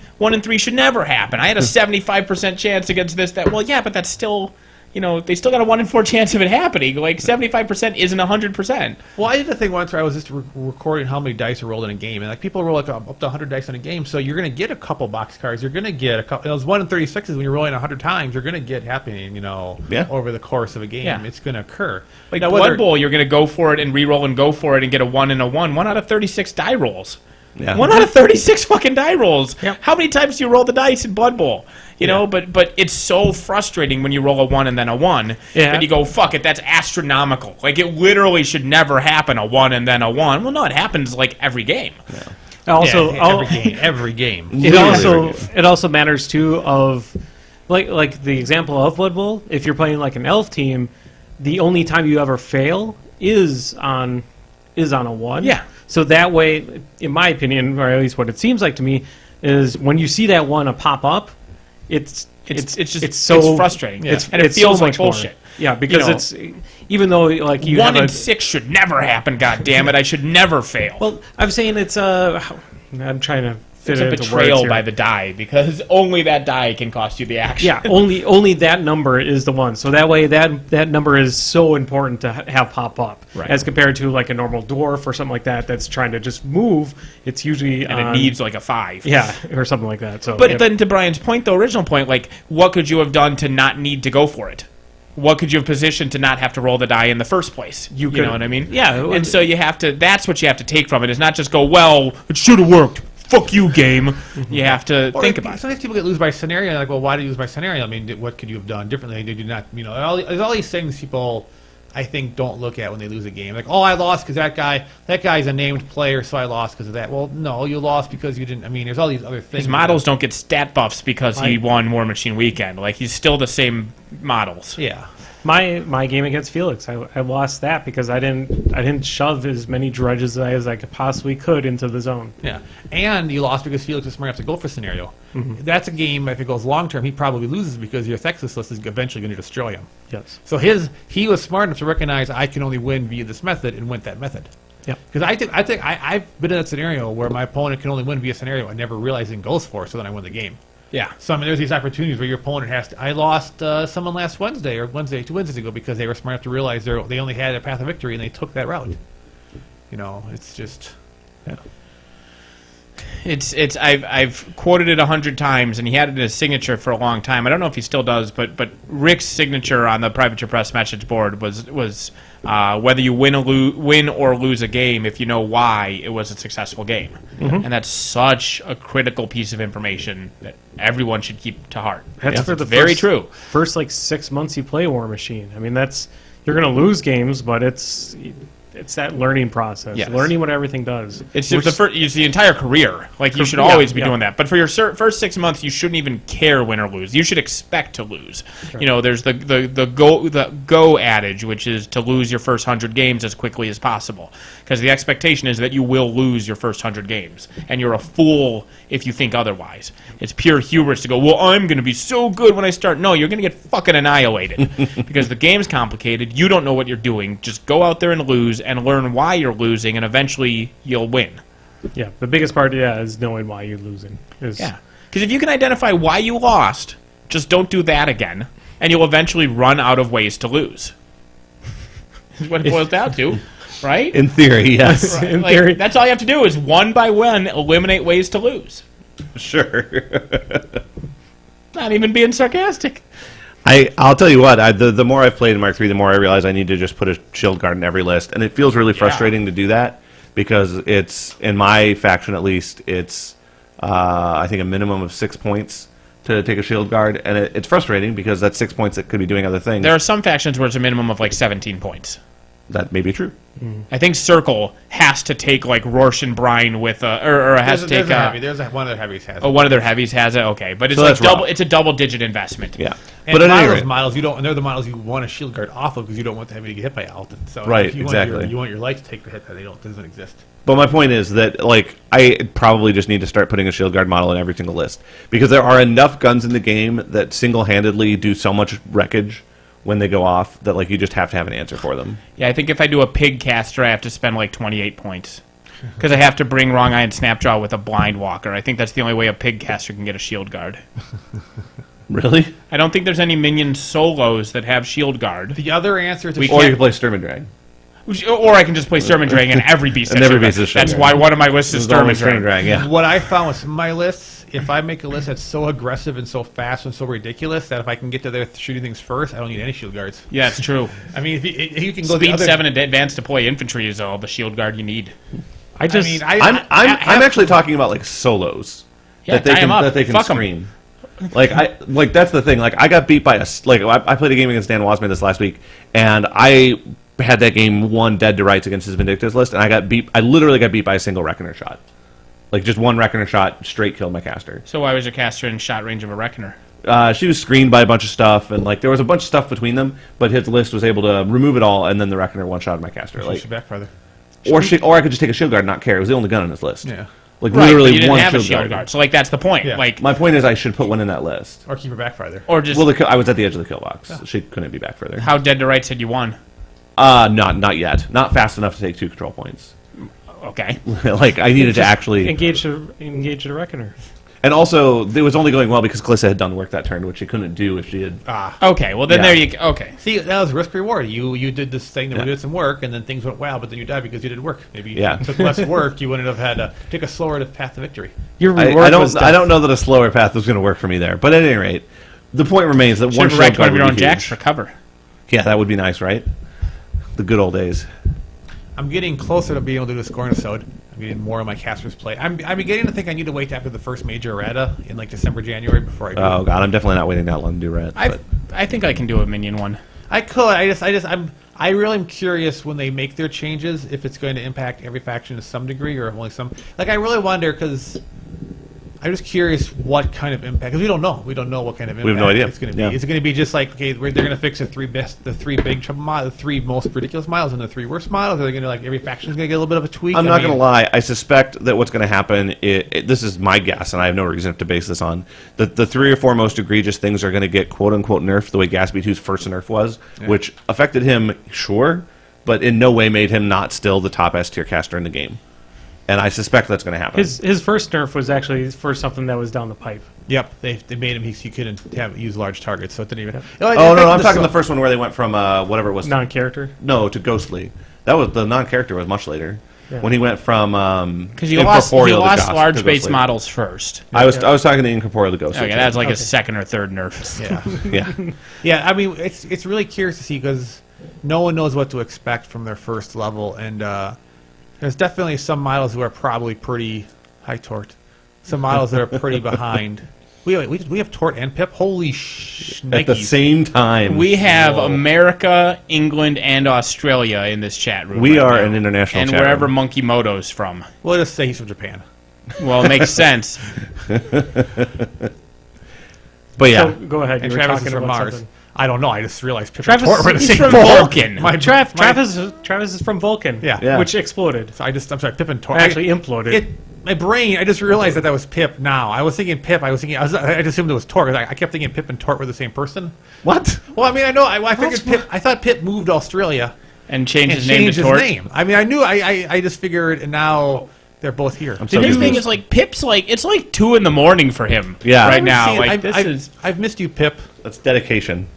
should never happen. I had a 75% chance against this. Well, yeah, but that's still, they still got a 1 in 4 chance of it happening. Like 75% isn't 100%. Well, I did a thing once where I was just recording how many dice are rolled in a game, and like people roll like up to 100 dice in a game, so you're going to get a couple box cards. You're going to get a couple. Those 1 in 36s when you're rolling 100 times, you're going to get happening. Over the course of a game, it's going to occur. Like now, Blood Bowl, you're going to go for it and re-roll and go for it and get a 1 and a 1. 1 out of 36 die rolls. Yeah. 1 out of 36 fucking die rolls. Yep. How many times do you roll the dice in Blood Bowl? But it's so frustrating when you roll a 1 and then a 1. Yeah. And you go, fuck it, that's astronomical. Like, it literally should never happen, a 1 and then a 1. Well, no, it happens, like, every game. Yeah. Also, every game. It also matters, too, of, like the example of Blood Bowl, if you're playing, like, an elf team, the only time you ever fail is on a 1. Yeah. So that way, in my opinion, or at least what it seems like to me, is when you see that 1 pop up, it's it's frustrating. Yeah. And it it's feels so like much more. bullshit. Yeah, because know, it's even though like you 1 have in 6 should never happen. God damn it! I should never fail. well, I'm saying it's I'm trying to fit it's it a into betrayal words here. by the die because only that die can cost you the action. Yeah, only that number is the one. So that way, that number is so important to have pop up, Right. as compared to like a normal dwarf or something like that that's trying to just move. It's usually and it needs like a 5. yeah, or something like that. So, But yeah. then to Brian's point, the original point, like, what could you have done to not need to go for it? What could you have positioned to not have to roll the die in the first place? You could- know what I mean? yeah, And so you have to. That's what you have to take from it. Is not just go, well, it should have worked. Fuck you, game. You have to think about it. Sometimes people get lose by scenario. Like, well, why did you lose by senior? I mean, what could you have done differently? Did you not? You know, there's all these things people, I think, don't look at when they lose a game. Like, oh, I lost because that guy's a named player, so I lost because of that. Well, no, you lost because you didn't. I mean, there's all these other things. His models don't get stat buffs because he won War Machine Weekend. Like, he's still the same models. Yeah. my game against Felix, I lost that because I didn't shove as many drudges as I could possibly could into the zone. Yeah, and you lost because Felix was smart enough to go for scenario. That's a game. If it goes long term, he probably loses because your Thexus list is eventually going to destroy him. Yes. So he was smart enough to recognize I can only win via this method and went that method. Yeah. Because I've been in that scenario where my opponent can only win via scenario and never realizing goes for it, so then I win the game. Yeah. So I mean, there's these opportunities where your opponent has to. I lost someone last Wednesday or 2 Wednesdays ago because they were smart enough to realize they only had a path of victory and they took that route. You know, it's just. Yeah. I've quoted it 100 times, and he had it in his signature for a long time. I don't know if he still does, but Rick's signature on the Private Your Press message board was whether you win or lose a game, if you know why it was a successful game, and that's such a critical piece of information that everyone should keep to heart. That's for It's the very first, true. First like 6 months you play War Machine. I mean, you're going to lose games, but it's that learning process, Yes. learning what everything does. It's the entire career. Like, you should always be doing that. But for your first 6 months, you shouldn't even care win or lose. You should expect to lose. Sure. You know, there's the go adage, which is to lose your first 100 games as quickly as possible, because the expectation is that you will lose your first 100 games, and you're a fool if you think otherwise. It's pure hubris to go, well, I'm going to be so good when I start. No, you're going to get fucking annihilated because the game's complicated. You don't know what you're doing. Just go out there and lose and learn why you're losing, and eventually you'll win. Yeah, the biggest part, is knowing why you're losing. Yeah, because if you can identify why you lost, just don't do that again, and you'll eventually run out of ways to lose. Is what it boils down to, right? In theory, yes. Right. In Like, theory. that's all you have to do is one by one eliminate ways to lose. Sure. Not even being sarcastic. I'll tell you what, the more I've played in Mark III, the more I realize I need to just put a shield guard in every list. And it feels really frustrating to do that because it's, in my faction at least, it's, I think, a minimum of 6 points to take a shield guard. And it's frustrating because that's 6 points that could be doing other things. There are some factions where it's a minimum of like 17 points. That may be true. I think Circle has to take like Rorsch and Brine with or has to take There's one of their heavies has. one of their heavies has it. Okay, but it's So like that's rough. it's a double-digit investment. Yeah. And But a at lot any of those rate, models and they're the models you want a shield guard off of because you don't want the heavy to get hit by Alton. So Right, if you exactly. You want your light to take the hit that doesn't exist. but my point is that, like, I probably just need to start putting a shield guard model in every single list because there are enough guns in the game that single-handedly do so much wreckage when they go off that, like, you just have to have an answer for them. Yeah, I think if I do a pig caster, I have to spend like 28 points because I have to bring Wrong Eye and Snapjaw with a blind walker. I think that's the only way a pig caster can get a shield guard. Really? I don't think there's any minion solos that have shield guard. The other answer to Or you can play Sturm and Drag. Or I can just play Sturm and Drag and every beast. And has every shield beast guard. is shield That's guard. why one of my lists is Sturm and Sturm and Drag. Drag, yeah. What I found with some of my lists, if I make a list that's so aggressive and so fast and so ridiculous that if I can get to there shooting things first, I don't need any shield guards. Yeah, it's true. I mean, if you can go the Speed other, 7 and advanced deploy infantry is all the shield guard you need. I'm actually talking about like solos Yeah, that they tie 'em can up. that they can Fuck 'em. scream. Like that's the thing. Like I got beat by I played a game against Dan Wasman this last week, and I had that game won dead to rights against his Vindictus list, and I literally got beat by a single Reckoner shot. Like just one Reckoner shot straight killed my caster. So why was your caster in shot range of a Reckoner? She was screened by a bunch of stuff, and like there was a bunch of stuff between them, but his list was able to remove it all, and then the Reckoner one shot my caster. Like, back further. or I could just take a shield guard and not care. It was the only gun on his list. Yeah. Like Right, literally but you didn't one have a shield shield guard. So like that's the point. Yeah. Like My point is, I should put one in that list. Or keep her back farther. or just Well, I was at the edge of the kill box. She couldn't be back further. how Dead to Rights had you won. Not yet. Not fast enough to take 2 control points. Okay. Like I needed to actually, Engage the Reckoner. and also it was only going well because Kalissa had done work that turn, which she couldn't do if she had. Okay. Well then Yeah. there you go. Okay. See, that was risk reward. You did this thing that Yeah. we did some work, and then things went well, but then you died because you did work. Maybe Yeah. if you took less work, you wouldn't have had to take a slower path to victory. Your I reward was don't. I don't know that a slower path was going to work for me there. But at any rate, the point remains that one Should have shield racked one guard of your would own be jacks huge. for cover. Yeah, that would be nice, right? The good old days. I'm getting closer to being able to do a scoring episode. I'm getting more of my casters play. I'm beginning to think I need to wait after the first major errata in like December, January before I do. Oh god, I'm definitely not waiting that long to do red. I think I can do a minion one. I could. I really am curious when they make their changes if it's going to impact every faction to some degree or only some. Like I really wonder because I'm just curious what kind of impact because we don't know. We don't know what kind of impact We have no idea. it's going to be. Yeah. Is it going to be just like okay, they're going to fix the three big trouble models, the 3 most ridiculous models, and the 3 worst models? Are they going to like every faction's going to get a little bit of a tweak? I'm I not mean, going to lie. I suspect that what's going to happen. This is my guess, and I have no reason to base this on. The 3 or 4 most egregious things are going to get quote unquote nerfed the way Gatsby 2's first nerf was, which affected him, sure, but in no way made him not still the top S tier caster in the game. And I suspect that's going to happen. his first nerf was actually for something that was down the pipe. Yep, they made him. He couldn't use large targets, so it didn't even. Oh no, I'm talking the first one where they went from whatever it was. Non-character. No, to Ghostly. That was the non-character was much later. Yeah. When he went from Because you lost incorporeal to large base Ghostly. models first. I was talking the incorporeal to Ghostly. Okay, that's like a second or third nerf. Yeah. yeah. Yeah, I mean, it's really curious to see because no one knows what to expect from their first level, and there's definitely some models who are probably pretty high tort. Some models that are pretty behind. We have Tort and Pip. Holy At the same time, We have America, England, and Australia in this chat room. We right are now. an international and chat wherever room. Monkey Moto's from. We'll just say he's from Japan. Well, it makes sense. But yeah, So, go ahead. And You were Travis talking is from about Mars. something. I don't know. I just realized Pip Travis- and Tort were the he's same from form. Vulcan. Travis is from Vulcan. Yeah. Yeah. Which exploded. So I'm sorry, Pip and Tort. Actually imploded. My brain, I just realized that was Pip now. I was thinking Pip. I just assumed it was Tort. 'Cause I kept thinking Pip and Tort were the same person. what? Well, I mean, I know. I figured Pip. I thought Pip moved to Australia And changed and his name changed to his Tort. name. I mean, I knew. I just figured, and now they're both here. I'm The so new thing confused. is like Pip's it's like 2 in the morning for him. Yeah. Right now. See, Like this I've missed you, Pip. That's dedication.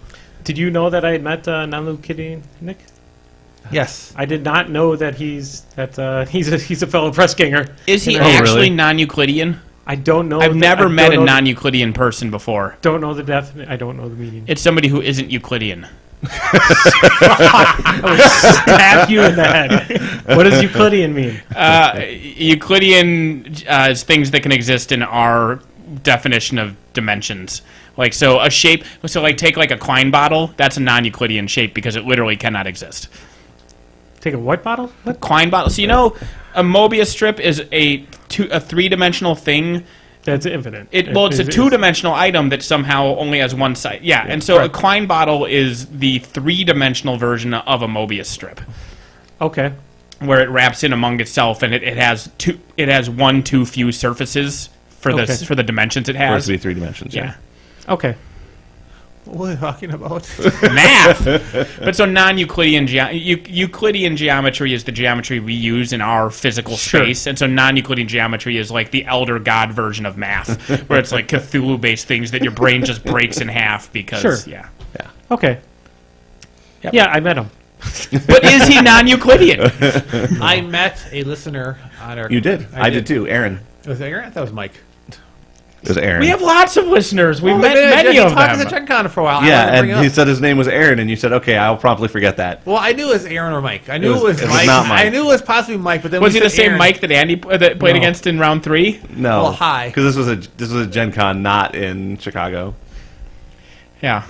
Did you know that I had met Nanu Kitty Nick? Yes. I did not know that he's a fellow press ganger. Is he You know, actually really? non-Euclidean? I don't know. I've never I met don't a know non-Euclidean person before. Don't know the depth. I don't know the meaning. It's somebody who isn't Euclidean. Stab you in the head. What does Euclidean mean? Euclidean is things that can exist in our definition of dimensions. Like, so a shape, so like take like a Quine bottle, that's a non-Euclidean shape because it literally cannot exist. Take a what bottle? What? Quine bottle, so you know a Mobius strip is a 3-dimensional thing. That's infinite. It's a 2-dimensional item that somehow only has one side. Yeah, and so a Quine bottle is the 3-dimensional version of a Mobius strip. Okay. Where it wraps in among itself, and it has one too few surfaces for the dimensions it For it has. to be 3 dimensions. Yeah, Okay. What are you talking about? math. But so non-Euclidean Euclidean geometry is the geometry we use in our physical space, and so non-Euclidean geometry is like the elder god version of math, where it's like Cthulhu-based things that your brain just breaks in half because. Sure. Yeah. Okay. Yep. Yeah, I met him. But is he non-Euclidean? I met a listener on our. You did. I did too. Aaron. Was it Aaron? I thought it was Mike. It was Aaron. We have lots of listeners. We've met He many of talked at them. the Gen Con for a while. I Yeah, wanted to bring it and he up. said his name was Aaron, and you said, "Okay, I'll promptly forget that." Well, I knew it was Aaron or Mike. I knew it was it was Mike. not Mike. I knew it was possibly Mike, but then Was we he the said same Aaron. Mike that Andy that played No. against in round 3? No, Well, hi. because this was a Gen Con, not in Chicago. Yeah.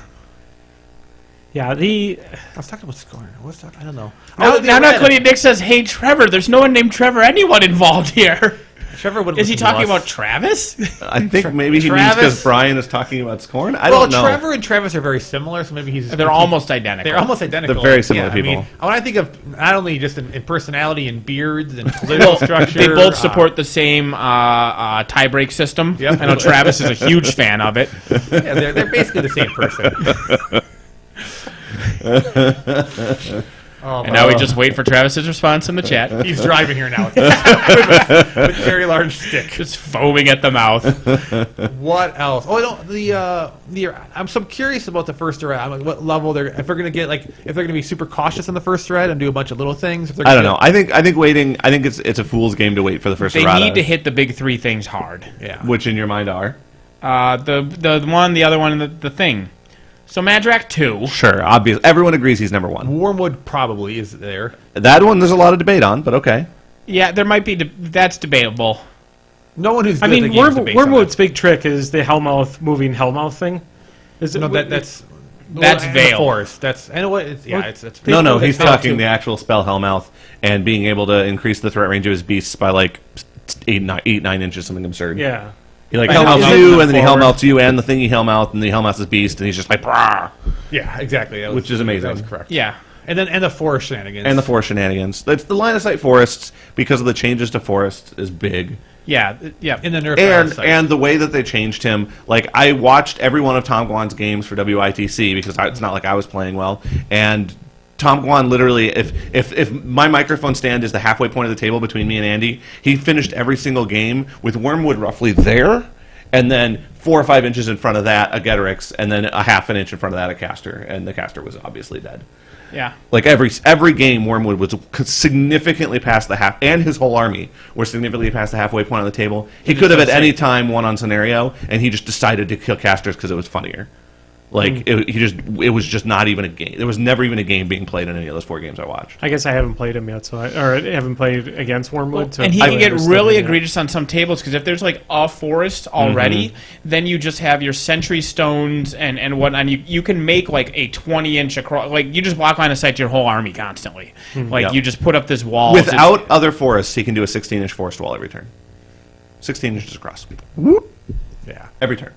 Yeah, I was talking about scoring. What was I don't know. Now the errata. Euclidean Nick says, "Hey, Trevor, there's no one named Trevor anyone involved here." Trevor would. Is he talking about Travis? I think maybe he means Travis- because Brian is talking about Scorn. I Well, don't know. Trevor and Travis are very similar, so maybe he's. They're almost identical. They're almost identical. They're very similar I people. mean, when I think of not only just in personality and beards and political structure, They both support the same tie-break system. Yep. I know Travis is a huge fan of it. Yeah, they're basically the same person. And now we just wait for Travis's response in the chat. He's driving here now with a very large stick. Just foaming at the mouth. What else? Oh, I don't. I'm so curious about the first thread. I'm like, what level they're if they're gonna get if they're gonna be super cautious on the first thread and do a bunch of little things. If they're I gonna don't know. I think waiting. I think it's a fool's game to wait for the first They errata. need to hit the big three things hard. Yeah. Which in your mind are? The one, the other one, and the thing. So Madrak 2. Sure, obvious. Everyone agrees he's number one. Wormwood probably is there. That one, there's a lot of debate on, but okay. Yeah, there might be. That's debatable. No one who's. Good I mean, at the game's debates on Wormwood's big trick is the Hellmouth moving Hellmouth thing. Is it? that. No, that's That's Veil. Forest. That's I know what. It's, yeah, it's No, It's he's Veil talking too. the actual spell Hellmouth and being able to increase the threat range of his beasts by like 9 inches, something absurd. Yeah. He like Right, Hellmouths Hellmouth you, and and then he forward. Hellmouths you, and the thing he Hellmouth, and the Hellmouths his beast, and he's just like, "Brah," Yeah, exactly. which is amazing. That was correct. Yeah. And the forest shenanigans. And the forest shenanigans. That's the line of sight forests because of the changes to forests is big. Yeah. Yeah. in the nerf And the way that they changed him, like I watched every one of Tom Guan's games for WITC because it's not like I was playing well, and Tom Guan literally, if my microphone stand is the halfway point of the table between me and Andy, he finished every single game with Wormwood roughly there, and then 4 or 5 inches in front of that a Getorix, and then a half an inch in front of that a Caster, and the Caster was obviously dead. Yeah. Like every game, Wormwood was significantly past the half, and his whole army were significantly past the halfway point on the table. He could have at any time won on scenario, and he just decided to kill casters because it was funnier. Like it was just not even a game. There was never even a game being played in any of those 4 games I watched. I guess I haven't played him yet, or I haven't played against Wormwood. So And he I can don't get understand really it yet. egregious on some tables because if there's like a forest already, then you just have your sentry stones and whatnot. And you can make like a 20-inch across. Like you just block line of sight to your whole army constantly. Like Yep. you just put up this wall Without other forests, he can do a 16-inch forest wall every turn. 16 inches across. yeah. Every turn.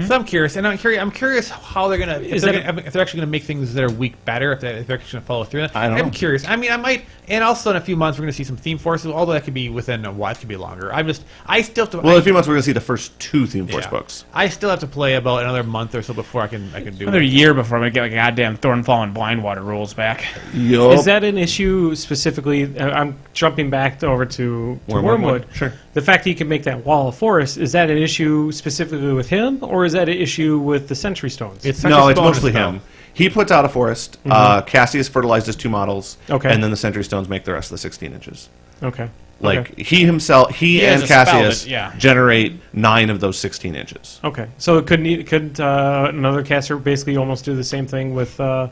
So I'm curious, and I'm curious how they're gonna if they're actually gonna make things that are weak better. If they're actually gonna follow through. I don't know. I'm curious. I mean, I might, and also in a few months we're gonna see some theme forces. Although that could be within a while, it could be longer. I still have to. Well, in a few months, we're going to see the first 2 Theme Force Yeah. books. I still have to play about another month or so before I can do another it. year before I'm gonna get like goddamn Thornfall and Blindwater rules back. Is that an issue specifically? I'm jumping back over to Wormwood. Sure. The fact that he can make that wall of forest, is that an issue specifically with him, or is that an issue with the Sentry Stones? It's such No, a it's bonus, mostly though. him. He puts out a forest. Cassius fertilizes 2 models. Okay. And then the Sentry Stones make the rest of the 16 inches. Okay. Like, Okay. he himself, he has and a spell Cassius that- yeah. generate 9 of those 16 inches. Okay. So couldn't another caster basically almost do the same thing with the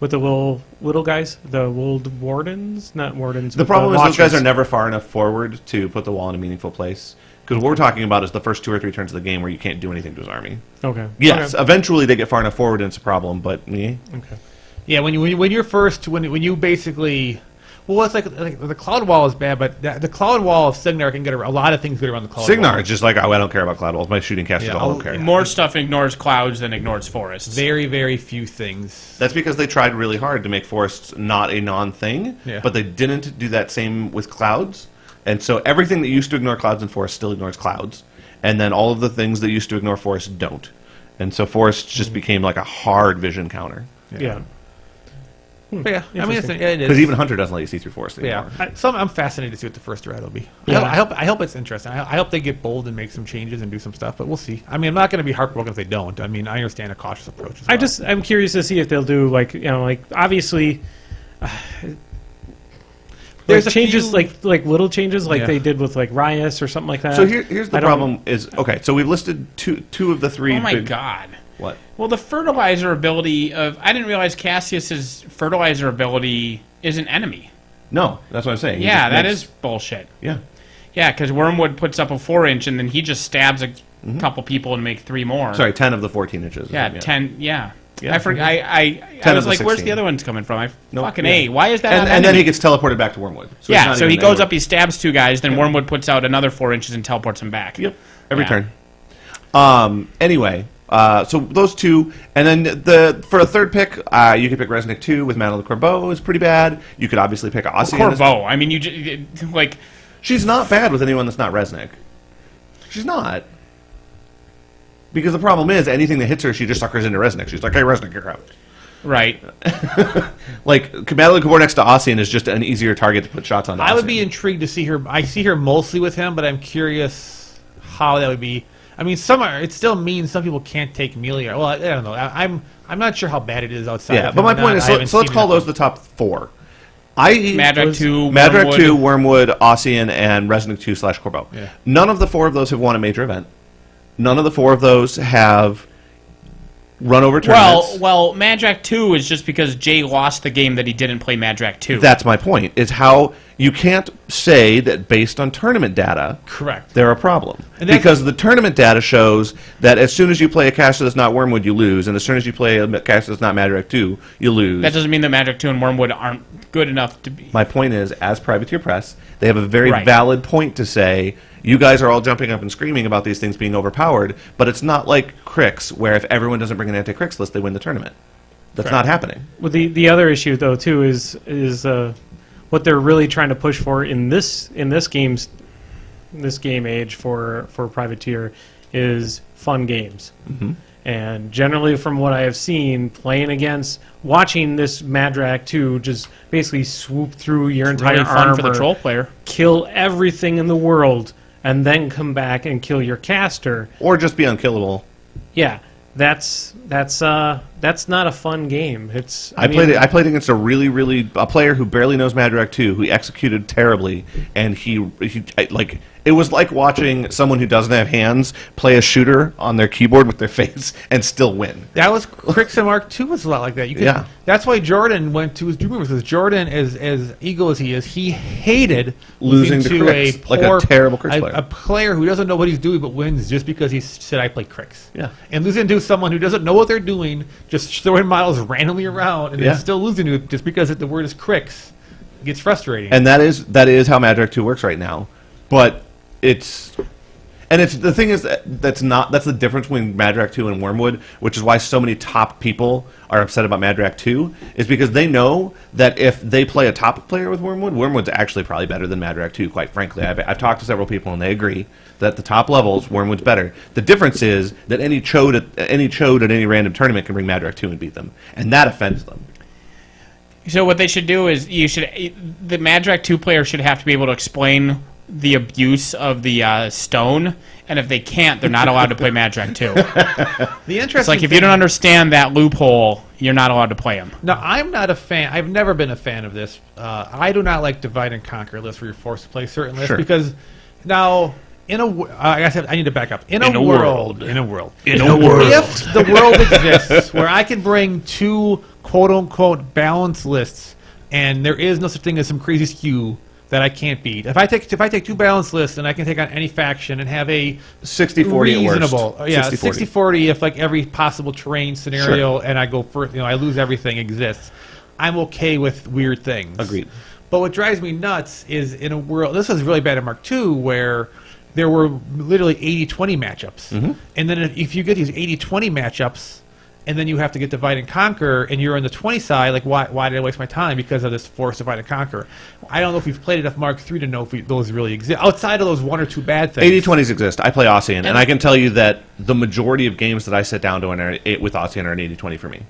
little guys, the Wold Wardens, not Wardens. The but problem is those guys Watchers. are never far enough forward to put the wall in a meaningful place. Because what we're talking about is the first 2 or 3 turns of the game where you can't do anything to his army. Okay. Yes, Okay. eventually they get far enough forward and it's a problem, but Okay. Yeah, when you're first when you basically. Well, it's like the cloud wall is bad, but the cloud wall of Signar can get a lot of things good around the cloud wall. Signar is just like, oh, I don't care about cloud walls. My shooting casters Yeah, all don't care. More stuff ignores clouds than ignores forests. Very, very few things. That's because they tried really hard to make forests not a non-thing, Yeah. but they didn't do that same with clouds. And so everything that used to ignore clouds in forests still ignores clouds. And then all of the things that used to ignore forests don't. And so forests just became like a hard vision counter. Yeah. But yeah, I mean, Interesting. it Because is. even Hunter doesn't let you see through forests anymore. Yeah, so I'm fascinated to see what the first thread will be. Yeah. I hope it's interesting. I hope they get bold and make some changes and do some stuff, but we'll see. I mean, I'm not going to be heartbroken if they don't. I mean, I understand a cautious approach. As well. I'm curious to see if they'll do obviously. There's There's a changes few- like little changes like Yeah. they did with like Rias or something like that. So here's the I don't- problem is, okay, so we've listed two of the 3 Oh my big... god. What? Well, the fertilizer ability of I didn't realize Cassius's fertilizer ability is an enemy. No, that's what I'm saying. He Yeah, just that makes- is bullshit. Yeah. Yeah, because Wormwood puts up a 4-inch and then he just stabs a couple people and make 3 more. Sorry, 10 of the 14 inches. Yeah, 10. Yeah. I forgot. I 10 was of the like, where's 16. the other ones coming from? Fucking yeah. A. Why is that? And, not and then enemy? he gets teleported back to Wormwood. So yeah, so he goes up, he stabs 2 guys, then Wormwood puts out another 4 inches and teleports him back. Yep. Every Yeah. turn. Anyway, so those 2, and then for a third pick, you could pick Resnick 2 with Mantle of Corbeau is pretty bad. You could obviously pick Aussie. Corbeau. I mean, you just, like... She's not bad with anyone that's not Resnick. She's not. Because the problem is, anything that hits her, she just suckers into Resnick. She's like, hey, Resnick, you're out. Right. Like, Mantle of Corbeau next to Ossian is just an easier target to put shots on. I would be intrigued to see her. I see her mostly with him, but I'm curious how that would be. I mean, it still means some people can't take melee. Well, I don't know. I'm not sure how bad it is outside. Yeah, of but him my or point not. is, so let's call those the top 4. Madrak 2, Madrak Wormwood. 2, Wormwood, Ossian, and Resnick 2 / Corbeau. Yeah. None of the 4 of those have won a major event. None of the 4 of those have run over tournaments. Well, Madrak 2 is just because Jay lost the game that he didn't play Madrak 2. That's my point, is how you can't say that based on tournament data Correct. they're a problem. And that's- Because the tournament data shows that as soon as you play a caster that's not Wormwood, you lose, and as soon as you play a caster that's not Madrak 2, you lose. That doesn't mean that Madrak 2 and Wormwood aren't good enough to be... My point is, as Privateer Press, they have a very Right. valid point to say, you guys are all jumping up and screaming about these things being overpowered, but it's not like Crix, where if everyone doesn't bring an anti-Crix list, they win the tournament. That's not happening. Well, the other issue though too is what they're really trying to push for in this game age for Privateer is fun games. Mm-hmm. And generally, from what I have seen, watching this Madrak 2 just basically swoop through your entire really fun armor, for the troll player. kill everything in the world, and then come back and kill your caster. Or just be unkillable. Yeah, that's not a fun game. I played against a player who barely knows Madrak 2, who executed terribly, and it was like watching someone who doesn't have hands play a shooter on their keyboard with their face and still win. That was Crix and Mark II was a lot like that. Yeah. That's why Jordan went to his Dream because Jordan, as ego as he is, he hated Losing to Crix, like a terrible Crix player. A player who doesn't know what he's doing but wins just because he said, I play Crix. Yeah. And losing to someone who doesn't know what they're doing, just throwing models randomly around, and then still losing to it just because the word is Crix gets frustrating. And that is how Madrak 2 works right now. But the thing is that's the difference between Madrak 2 and Wormwood, which is why so many top people are upset about Madrak 2, is because they know that if they play a top player with Wormwood, Wormwood's actually probably better than Madrak 2, quite frankly. I've talked to several people and they agree that the top levels, Wormwood's better. The difference is that any chode at any random tournament can bring Madrak 2 and beat them, and that offends them. So what they should do is the Madrak 2 player should have to be able to explain the abuse of the stone, and if they can't, they're not allowed to play Madrak 2. The interesting It's like if you don't understand that loophole, you're not allowed to play them. Now, I'm not a fan. I've never been a fan of this. I do not like divide and conquer lists where you're forced to play certain lists because now, I said I need to back up. In a world, if the world exists where I can bring 2 quote unquote balanced lists, and there is no such thing as some crazy skew that I can't beat. If I take 2 balanced lists and I can take on any faction and have a 60-40 reasonable, at worst. yeah, 60-40 if like every possible terrain scenario and I go first, I lose everything exists. I'm okay with weird things. Agreed. But what drives me nuts is in a world. This was really bad in Mark II where there were literally 80-20 matchups, and then if you get these 80-20 matchups. And then you have to get divide and conquer, and you're on the 20 side. Like, why did I waste my time because of this forced divide and conquer? I don't know if we've played enough Mark III to know if those really exist outside of those 1 or 2 bad things. 80-20s exist. I play Ossian, and I can tell you that the majority of games that I sit down to with Ossian are an 80-20 for me.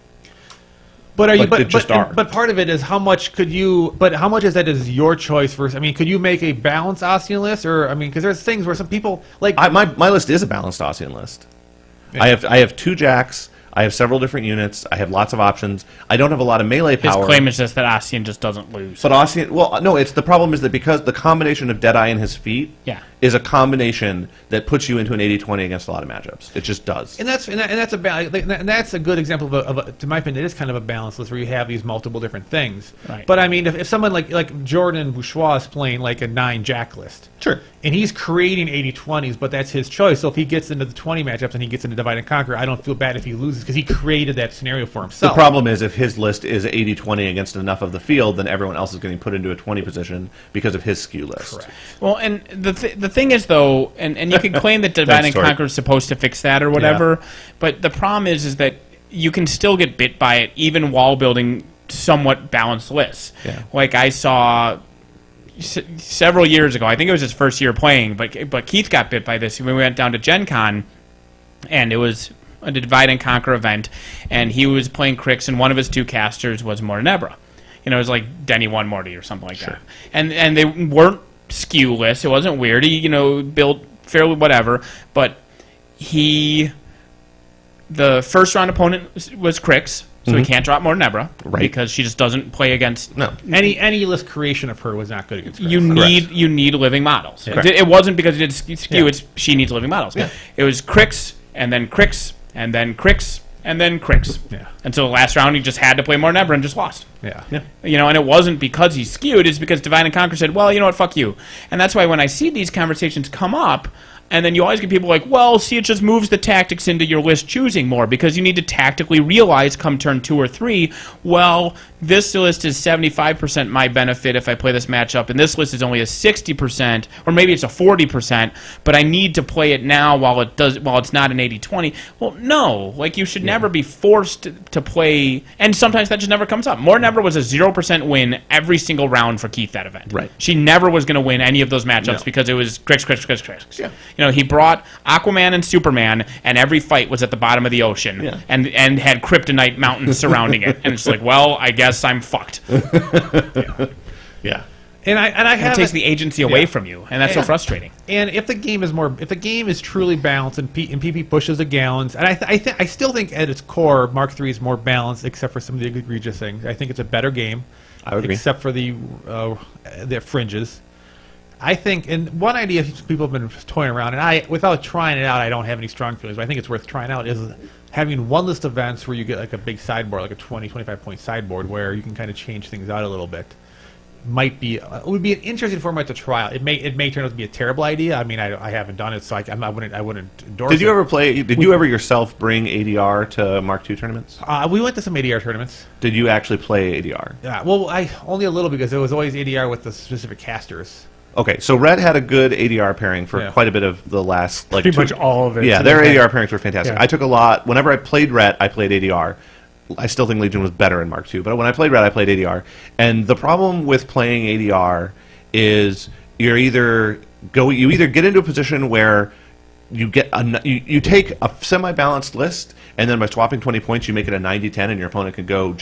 But are you? But But part of it is how much could you? But how much is that is your choice versus? I mean, could you make a balanced Ossian list, or I mean, because there's things where some people like my list is a balanced Ossian list. Yeah. I have 2 jacks. I have several different units. I have lots of options. I don't have a lot of melee power. His claim is just that Ossian just doesn't lose. But Ossian, the problem is that because the combination of Deadeye and his feet, is a combination that puts you into an 80-20 against a lot of matchups. It just does. And that's a good example to my opinion, it is kind of a balance list where you have these multiple different things. Right. But I mean, if someone like Jordan Bourgeois is playing like a 9 jack list, Sure. and he's creating 80-20s, but that's his choice. So if he gets into the 20 matchups and he gets into Divide and Conquer, I don't feel bad if he loses because he created that scenario for The himself. problem is if his list is 80-20 against enough of the field, then everyone else is getting put into a 20 position because of his skew list. Correct. Well, and the thing is, though, and you can claim that Divide and Sorry. Conquer is supposed to fix that or whatever, but the problem is that you can still get bit by it even while building somewhat balanced lists. Yeah. Like I saw several years ago, I think it was his first year playing, but Keith got bit by this when we went down to Gen Con, and it was a Divide and Conquer event, and he was playing Crix, and one of his 2 casters was Mortenebra. You know, it was like Denny 1 Morty or something like that. And they weren't skew lists. It wasn't weird. He, built fairly whatever, but the first round opponent was Crix, so he can't drop Mortenebra, Right. because she just doesn't play against. No. Any list creation of her was not good against Chris. You need living models. Correct. It wasn't because it did skew. Yeah. It's she needs living models. Yeah. It was Crix and then Crix and then Crix and then Crix. Yeah. Until the last round, he just had to play Mortenebra and just lost. Yeah. And it wasn't because he skewed. It's because Divide and Conquer said, well, you know what, fuck you. And that's why when I see these conversations come up, and then you always get people like, well, see, it just moves the tactics into your list choosing more because you need to tactically realize come turn 2 or 3, well, this list is 75% my benefit if I play this matchup, and this list is only a 60%, or maybe it's a 40%, but I need to play it now while it's not an 80-20. Well, no. Like, you should never be forced to play, and sometimes that just never comes up. Mortenebra was a 0% win every single round for Keith that event. Right. She never was going to win any of those matchups No. because it was Crix. Yeah. He brought Aquaman and Superman, and every fight was at the bottom of the ocean, Yeah. and had kryptonite mountains surrounding it. And it's like, well, I guess I'm fucked. Yeah. And I have It takes the agency away from you, and that's so Yeah. frustrating. And if the game is truly balanced and PP pushes the gallons, and I still think at its core Mark III is more balanced, except for some of the egregious things. I think it's a better game, I would agree. except for the fringes. I think, and one idea people have been toying around, and without trying it out, I don't have any strong feelings, but I think it's worth trying out, is having one list events where you get like a big sideboard, like a 20, 25-point sideboard, where you can kind of change things out a little bit. It would be an interesting format to try out. It may turn out to be a terrible idea. I mean, I haven't done it, so I wouldn't endorse it. Did you ever play? Did you ever yourself bring ADR to Mark II tournaments? We went to some ADR tournaments. Did you actually play ADR? Yeah, well, I only a little because it was always ADR with the specific casters. Okay, so Red had a good ADR pairing for Yeah. quite a bit of the last Pretty two- much all of it. Yeah, So their they- ADR pairings were fantastic. Yeah. I took a lot. Whenever I played Red, I played ADR. I still think Legion was better in Mark II, but when I played Red, I played ADR. And the problem with playing ADR is you either get into a position where you take a semi-balanced list, and then by swapping 20 points, you make it a 90-10, and your opponent can go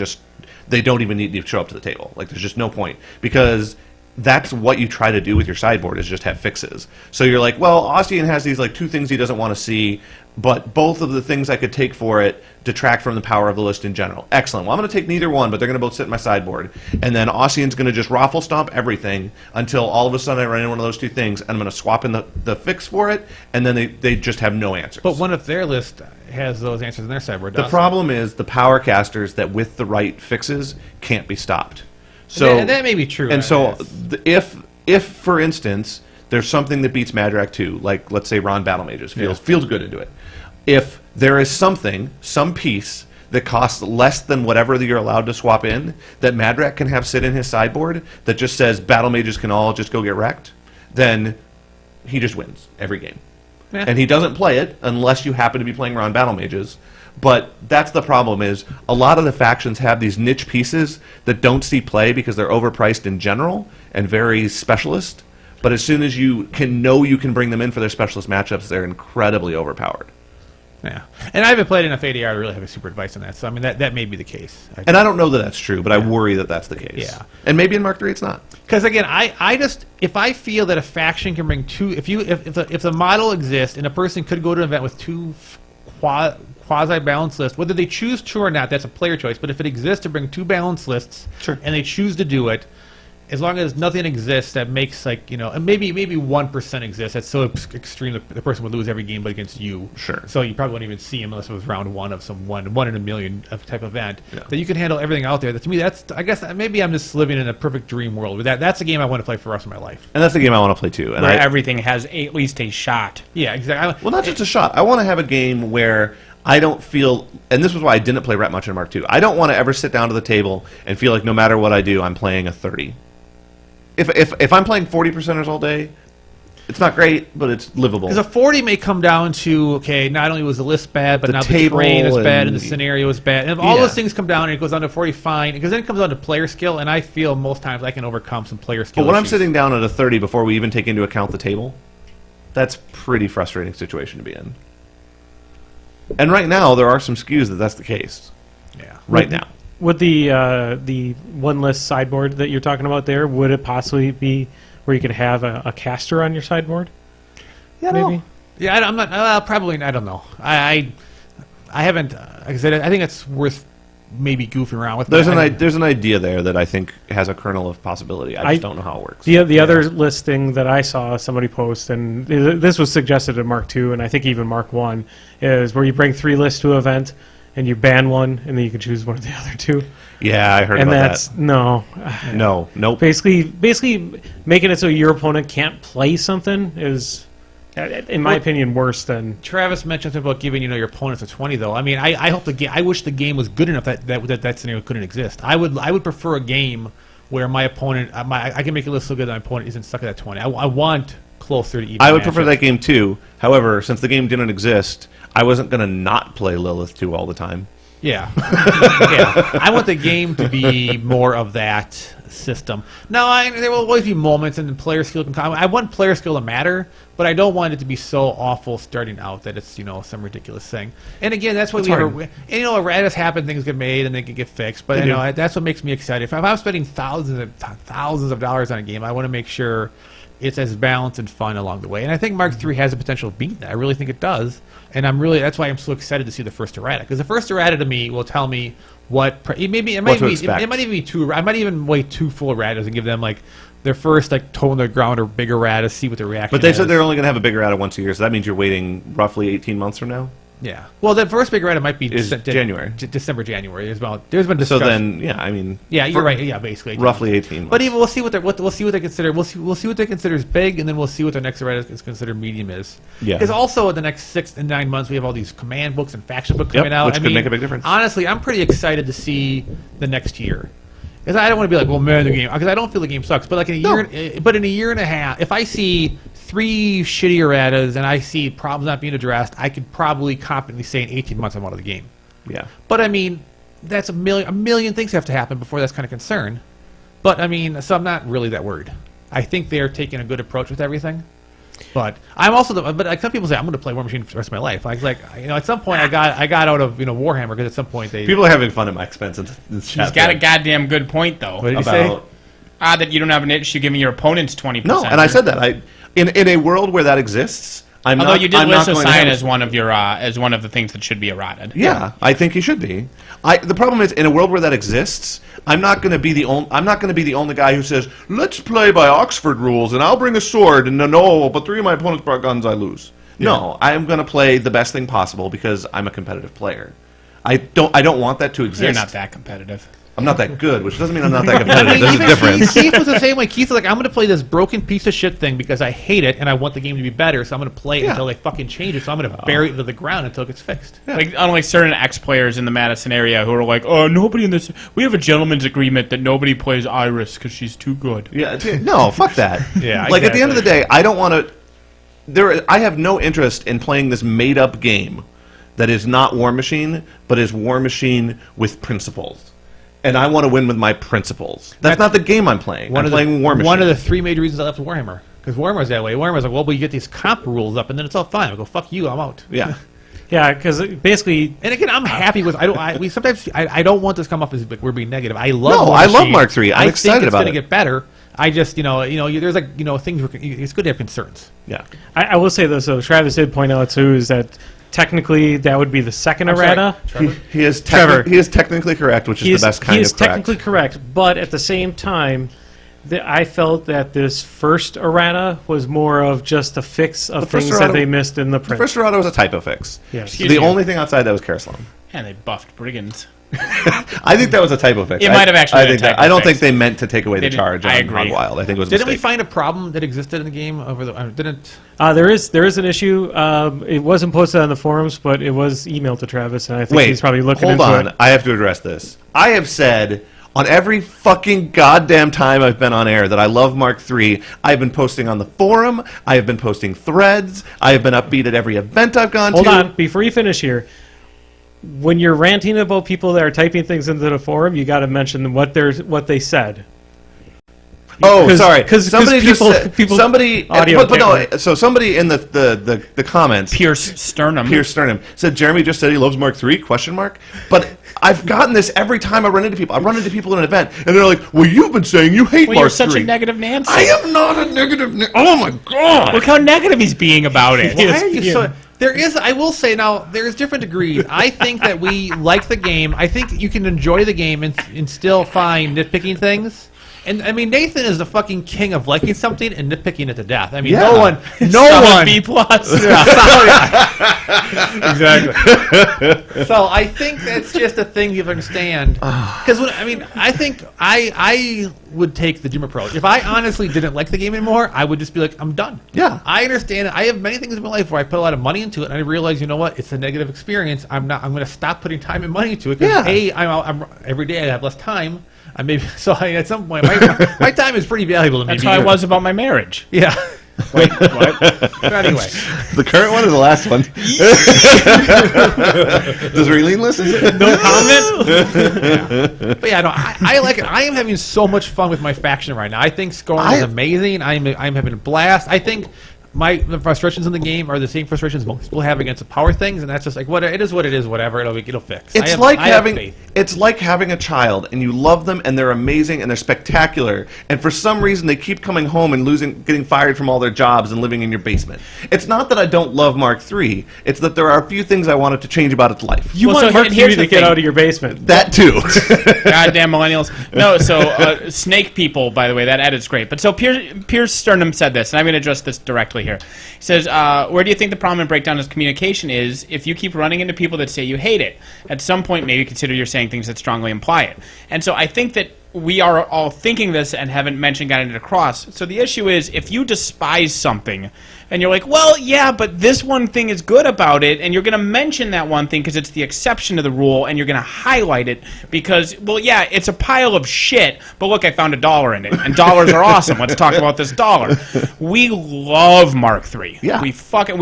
they don't even need to show up to the table. Like, there's just no point. Because that's what you try to do with your sideboard, is just have fixes. So you're like, well, Ossian has these like 2 things he doesn't want to see, but both of the things I could take for it detract from the power of the list in general. Excellent. Well, I'm going to take neither one, but they're going to both sit in my sideboard. And then Ossian's going to just raffle stomp everything until all of a sudden I run into one of those 2 things, and I'm going to swap in the fix for it, and then they just have no answers. But what if their list has those answers in their sideboard? The problem is the power casters that with the right fixes can't be stopped. So that may be true. And so if for instance there's something that beats Madrak 2, like let's say Ron Battle Mages feels good into it. If there is some piece that costs less than whatever that you're allowed to swap in, that Madrak can have sit in his sideboard that just says Battle Mages can all just go get wrecked, then he just wins every game. Yeah. And he doesn't play it unless you happen to be playing Ron Battle Mages. But that's the problem, is a lot of the factions have these niche pieces that don't see play because they're overpriced in general and very specialist. But as soon as you can bring them in for their specialist matchups, they're incredibly overpowered. Yeah, and I haven't played enough ADR to really have a super advice on that. So I mean, that may be the case. And I don't know that that's true, but I worry that that's the case. Yeah. And maybe in Mark III it's not. Because again, I just, if I feel that a faction can bring 2, if the model exists and a person could go to an event with 2 quasi-balanced lists, whether they choose to or not, that's a player choice. But if it exists to bring 2 balanced lists, Sure. and they choose to do it, as long as nothing exists that makes and maybe 1% exists, that's so extreme that the person would lose every game but against you. Sure. So you probably wouldn't even see him unless it was round one of some one in a million of type event. Yeah. That you can handle everything out there. That to me, I guess maybe I'm just living in a perfect dream world. But that's a game I want to play for the rest of my life. And that's the game I want to play too. And Where everything has at least a shot. Yeah, exactly. Well, not just a shot. I want to have a game where I don't feel, and this was why I didn't play Rat Much in Mark II. I don't want to ever sit down to the table and feel like no matter what I do, I'm playing a 30. If I'm playing 40%ers all day, it's not great, but it's livable. Because a 40 may come down to, okay, not only was the list bad, but The now the table terrain is bad and and the scenario is bad. And if all Yeah. those things come down and it goes down to 40, fine. Because then it comes down to player skill, and I feel most times I can overcome some player skill But when I'm issues. sitting down at a 30 before we even take into account the table, that's a pretty frustrating situation to be in. And right now, there are some skews that's the case. Yeah. Right now. Would the one list sideboard that you're talking about there, would it possibly be where you could have a caster on your sideboard? Yeah, Maybe. Yeah, I'm not. Probably. I don't know. I haven't. Like I said, I think it's worth maybe goofing around with. There's an idea there that I think has a kernel of possibility. I just don't know how it works. The other listing that I saw somebody post, and this was suggested in Mark II, and I think even Mark I, is where you bring 3 lists to an event, and you ban one, and then you can choose one of the other 2. Yeah, I heard And about that's that. no. Nope. Basically making it so your opponent can't play something is, in my opinion, worse than. Travis mentioned something about giving your opponents a 20 though. I mean, I hope I wish the game was good enough that scenario couldn't exist. I would prefer a game where my opponent, I can make a list so good that my opponent isn't stuck at that 20. I want closer to even. I would prefer matchups. that game too. However, since the game didn't exist, I wasn't going to not play Lilith 2 all the time. Yeah. Yeah. I want the game to be more of that system. Now, there will always be moments and the player skill can come. I want player skill to matter, but I don't want it to be so awful starting out that it's, some ridiculous thing. And again, that's what as happen, things get made and they can get fixed. But that's what makes me excited. If I'm spending thousands of dollars on a game, I want to make sure it's as balanced and fun along the way. And I think Mark III has the potential of being that. I really think it does. And that's why I'm so excited to see the first errata. Because the first errata to me will tell me it might even be 2. I might even wait 2 full erratas and give them their first toe on the ground or big errata, see what the reaction is. But they said they're only going to have a big errata once a year, so that means you're waiting roughly 18 months from now? Yeah. Well, the first big errata might be January. December, January. There's been discussion. So then, yeah, I mean... Yeah, you're right. Yeah, basically. Roughly 18 months. But even we'll see what they consider. We'll see what they consider is big, and then we'll see what their next errata is considered medium is. Yeah. Because also in the next 6 and 9 months we have all these command books and faction books coming out. Which could make a big difference. Honestly, I'm pretty excited to see the next year. Because I don't want to be like, well, man, the game. Because I don't feel the game sucks. But in a year and a half, if I see 3 shitty erratas and I see problems not being addressed, I could probably confidently say in 18 months I'm out of the game. Yeah. But I mean, that's a million things have to happen before that's kind of concern. But I mean, so I'm not really that worried. I think they're taking a good approach with everything. But I'm also, some people say I'm going to play War Machine for the rest of my life. At some point I got out of Warhammer because at some point people are having fun at my expense. He's got a goddamn good point though. What did you say? That you don't have an issue giving your opponents 20%. No, and I said that. In a world where that exists, although you did list Assign as one of your as one of the things that should be errated. Yeah, I think he should be. The problem is, in a world where that exists, I'm not going to be the only guy who says, "Let's play by Oxford rules, and I'll bring a sword." And no, but 3 of my opponents brought guns, I lose. Yeah. No, I'm going to play the best thing possible because I'm a competitive player. I don't want that to exist. You're not that competitive. I'm not that good, which doesn't mean I'm not that competitive. There's a difference. Keith was the same way. Keith was like, I'm going to play this broken piece of shit thing because I hate it and I want the game to be better, so I'm going to play it until they fucking change it, so I'm going to bury it into the ground until it gets fixed. Yeah. Unlike certain ex-players in the Madison area who are like, oh, nobody in this... We have a gentleman's agreement that nobody plays Iris because she's too good. Yeah, no, fuck that. Yeah, exactly. At the end of the day, I don't want to... I have no interest in playing this made-up game that is not War Machine, but is War Machine with principles. And I want to win with my principles. That's not the game I'm playing. I'm playing War Machine. One of the 3 major reasons I left Warhammer. Because Warhammer's that way. Warhammer's like, well, but you get these comp rules up, and then it's all fine. I go, fuck you, I'm out. Yeah. Yeah, because basically... And again, I'm happy with... I don't want this to come off as like we're being negative. I love No, War I Machine. love Mark III. I'm excited about it. I think it's going to get better. I just, there's things... It's good to have concerns. Yeah. I will say, though, so Travis did point out, too, is that technically that would be the second errata. He is technically correct, which is the best kind of correct. He is technically correct, but at the same time, I felt that this first errata was more of just a fix of first things that errata- they missed in the The print. first errata was a typo fix. Yes. The only thing outside that was Carousel. And they buffed brigands. I think that was a typo fix. It might have actually I been a think that- typo I don't fix. think they meant to take away the They didn't- charge I on agree. Hog Wild. I think it was a Didn't we mistake. find a problem that existed in the game over the? Didn't? There is an issue. It wasn't posted on the forums, but it was emailed to Travis, and I think Wait, he's probably looking hold into on. it. I have to address this. I have said on every fucking goddamn time I've been on air that I love Mark III. I've been posting on the forum. I have been posting threads. I have been upbeat at every event I've gone Hold to. on, before you finish here. When you're ranting about people that are typing things into the forum, you got to mention what they said. Oh, 'Cause- sorry. 'cause Somebody just people- said, people's somebody. audio But can't no. work. So somebody in the comments. Pierce Sternum. Pierce Sternum said Jeremy just said he loves Mark III? Question mark. But I've gotten this every time I run into people. I run into people in an event, and they're like, "Well, you've been saying you hate Well, Mark you're such III." a negative Nancy. I am not a negative. Oh my god! Look how negative he's being about it. Why are you so? There is. I will say now. There's different degrees. I think that we like the game. I think you can enjoy the game and still find nitpicking things. And I mean, Nathan is the fucking king of liking something and nitpicking it to death. I mean, Yeah. no one. B plus. Exactly. So I think that's just a thing you understand. Because I think I would take the Doom approach. If I honestly didn't like the game anymore, I would just be like, I'm done. Yeah. I understand. I have many things in my life where I put a lot of money into it, and I realize, you know what? It's a negative experience. I'm going to stop putting time and money into it. Because I'm every day I have less time. At some point, my time is pretty valuable to me. That's how I was about my marriage. Yeah. Wait, what? But anyway, The current one or the last one? Does Raylene listen? No comment? but yeah, no, I like it. I am having so much fun with my faction right now. I think scoring is amazing. I'm having a blast. I think the frustrations in the game are the same frustrations most people have against the power things, and that's just like it is what it is. Whatever, it'll fix. It's like having a child, and you love them, and they're amazing, and they're spectacular, and for some reason they keep coming home and getting fired from all their jobs and living in your basement. It's not that I don't love Mark III. It's that there are a few things I wanted to change about its life. You Well, want so Mark here's III the to get thing. out of your basement. That too. Goddamn millennials. No, so Snake People, by the way, that edit's great. But so Pierce Sternum said this, and I'm going to address this directly here. He says, where do you think the problem and breakdown of communication is if you keep running into people that say you hate it? At some point, maybe consider you're saying things that strongly imply it. And so I think that we are all thinking this and haven't gotten it across. So the issue is, if you despise something and you're like, well, yeah, but this one thing is good about it, and you're going to mention that one thing because it's the exception to the rule, and you're going to highlight it because, well, yeah, it's a pile of shit, but look, I found $1 in it, and dollars are awesome. Let's talk about this dollar. We love Mark III. Yeah. We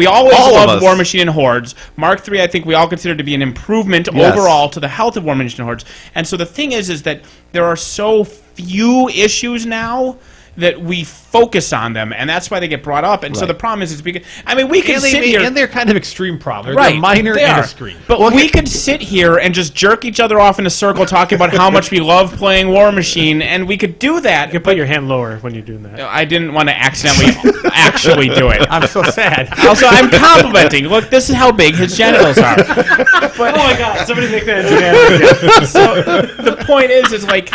always All of loved us. War Machine and Hordes. Mark III, I think we all consider to be an improvement Yes. overall to the health of War Machine and Hordes. And so the thing is that there are so few issues now that we focus on them, and that's why they get brought up. And so the problem is because we can sit here, and they're kind of extreme problems. right? They're minor they and are. extreme. But we could sit here and just jerk each other off in a circle, talking about how much we love playing War Machine, and we could do that. You can put your hand lower when you're doing that. I didn't want to accidentally actually do it. I'm so sad. Also, I'm complimenting. Look, this is how big his genitals are. Oh my god, somebody make that into So the point is like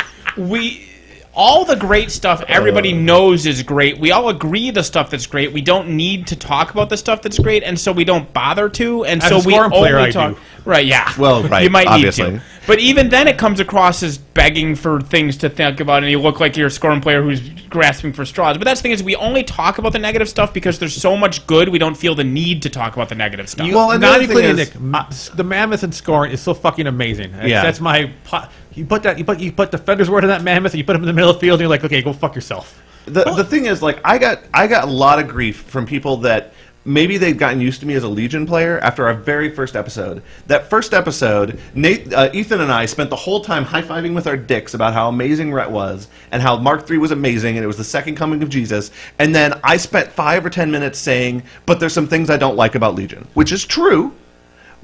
all the great stuff everybody knows is great. We all agree the stuff that's great. We don't need to talk about the stuff that's great, and so we don't bother to. And As so a we Scorn player, only I talk. do. Right? Yeah. Well, right, You might obviously. need to. But even then, it comes across as begging for things to think about, and you look like you're a Scorn player who's grasping for straws. But that's the thing is, we only talk about the negative stuff because there's so much good. We don't feel the need to talk about the negative stuff. Well, and the Not other thing including is- Nick, the Mammoth and Scorn is so fucking amazing. Yeah. That's my. You put the Fender's word in that Mammoth, and you put him in the middle of the field, and you're like, okay, go fuck yourself. The thing is, like, I got a lot of grief from people that maybe they've gotten used to me as a Legion player after our very first episode. That first episode, Ethan and I spent the whole time high-fiving with our dicks about how amazing Rhett was and how Mark III was amazing and it was the second coming of Jesus. And then I spent 5 or 10 minutes saying, but there's some things I don't like about Legion, which is true.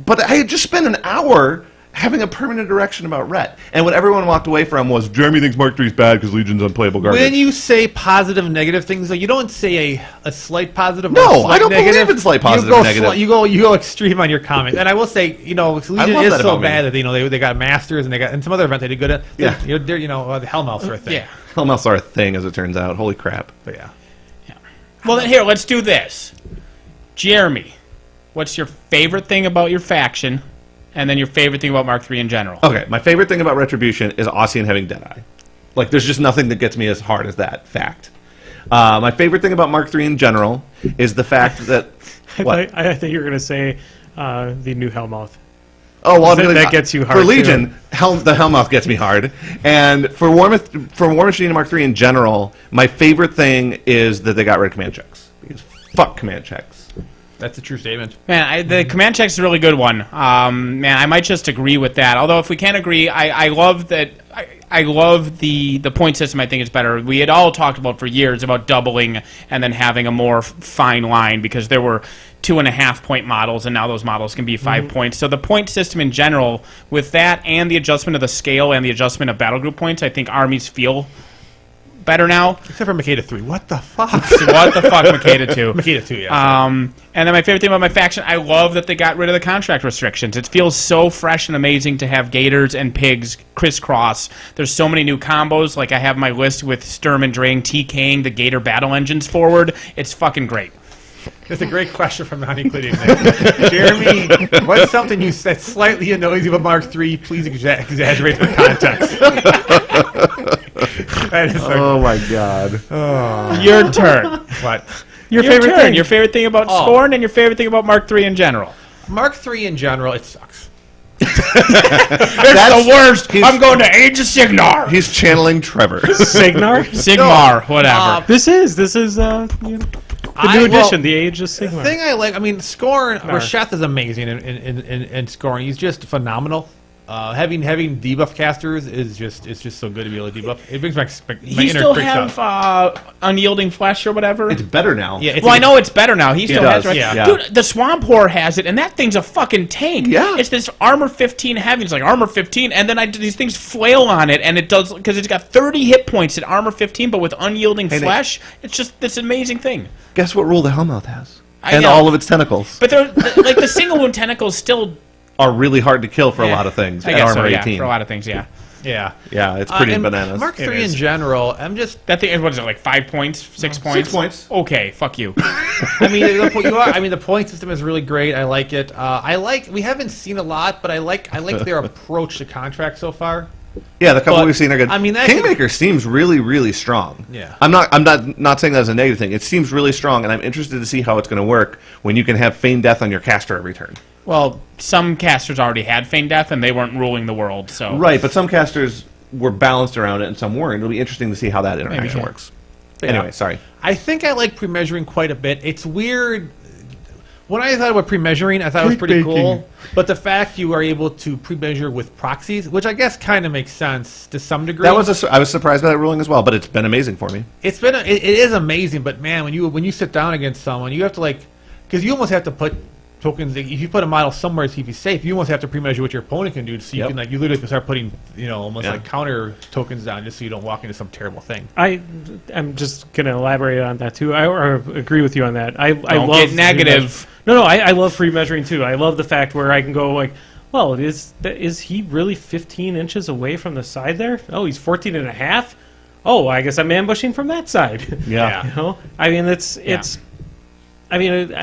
But I had just spent an hour having a permanent erection about Rhett. And what everyone walked away from was, Jeremy thinks Mark III is bad because Legion's unplayable garbage. When you say positive and negative things, though, you don't say a slight positive. No, or a slight I don't believe negative. in slight positive you go or negative. You go extreme on your comment, and I will say, Legion love is that so about me. bad that they got Masters and they got some other event they did good at. Yeah. The Hellmouths are a thing. Yeah. Hellmouths are a thing, as it turns out. Holy crap. But yeah. Well, then here, let's do this. Jeremy, what's your favorite thing about your faction, and then your favorite thing about Mark III in general? Okay, my favorite thing about Retribution is Ossian having Deadeye. Like, there's just nothing that gets me as hard as that fact. My favorite thing about Mark III in general is the fact that... What? I think you're going to say the new Hellmouth. Oh, well, That gets you hard, for Legion. The Hellmouth gets me hard, and for War Machine and Mark III in general, my favorite thing is that they got rid of command checks, because fuck command checks. That's a true statement. Man, the command check's a really good one. Man, I might just agree with that. Although if we can't agree, I love that. I love the point system. I think is better. We had all talked about for years about doubling and then having a more fine line, because there were 2.5 point models, and now those models can be 5 points. So the point system in general, with that and the adjustment of the scale and the adjustment of battle group points, I think armies feel better now. Except for Makeda 3. What the fuck? What the fuck, Makeda 2? Makeda 2, yeah. And then my favorite thing about my faction, I love that they got rid of the contract restrictions. It feels so fresh and amazing to have Gators and Pigs crisscross. There's so many new combos. Like, I have my list with Sturm and Drang TKing the Gator battle engines forward. It's fucking great. That's a great question from non-Euclidean. Jeremy, what's something that slightly annoys you about Mark III? Please exaggerate the context. That is Oh my god. Your turn. What? Your favorite thing. Your favorite thing about Scorn, and your favorite thing about Mark III in general. Mark III in general, it sucks. It's the worst. I'm going to Age of Signar. He's channeling Trevor. Signar? Sigmar, whatever. This is the new edition, the Age of Sigmar. The thing I like, I mean, Scorn, Rasheth is amazing in Scorn. He's just phenomenal. Having debuff casters is just so good to be able to debuff. It brings my He inner still pricks have up. Unyielding Flesh or whatever? It's better now. Yeah, Well, I know it's better now. He still has, does, right? yeah. Dude, the Swamp Whore has it, and that thing's a fucking tank. Yeah. It's this armor 15 heavy. It's like armor 15, and then these things flail on it, and it does, because it's got 30 hit points at armor 15, but with Unyielding Flesh, it's just this amazing thing. Guess what rule the Hellmouth has? I And know. all of its tentacles But they're, like, the single wound tentacles still... are really hard to kill for a lot of things. I at guess armor so, yeah, 18. for a lot of things, yeah. Yeah. Yeah, it's pretty and bananas. Mark It III in is. general, I'm just... That thing, what is it, like 5 points? 6 points? 6 points. Okay, fuck you. I mean, the point system is really great. I like it. We haven't seen a lot, but I like their approach to contract so far. Yeah, the couple But, we've seen are good. I mean, that Kingmaker seems really, really strong. Yeah. I'm not saying that as a negative thing. It seems really strong, and I'm interested to see how it's going to work when you can have feign death on your caster every turn. Well, some casters already had Feign Death, and they weren't ruling the world, so... Right, but some casters were balanced around it, and some weren't. It'll be interesting to see how that interaction yeah. works. Yeah. Anyway, sorry. I think I like pre-measuring quite a bit. It's weird. When I thought about pre-measuring, I thought it was pretty cool. But the fact you are able to pre-measure with proxies, which I guess kind of makes sense to some degree. I was surprised by that ruling as well, but it's been amazing for me. It is amazing, but man, when you sit down against someone, you have to because you almost have to put tokens. If you put a model somewhere to keep you safe, you almost have to pre-measure what your opponent can do, so you can you literally can start putting almost like counter tokens down just so you don't walk into some terrible thing. I'm just going to elaborate on that too. I agree with you on that. I Don't love get negative. I love pre-measuring too. I love the fact where I can go like, well, is he really 15 inches away from the side there? Oh, he's 14 and a half? Oh, I guess I'm ambushing from that side. Yeah. I mean,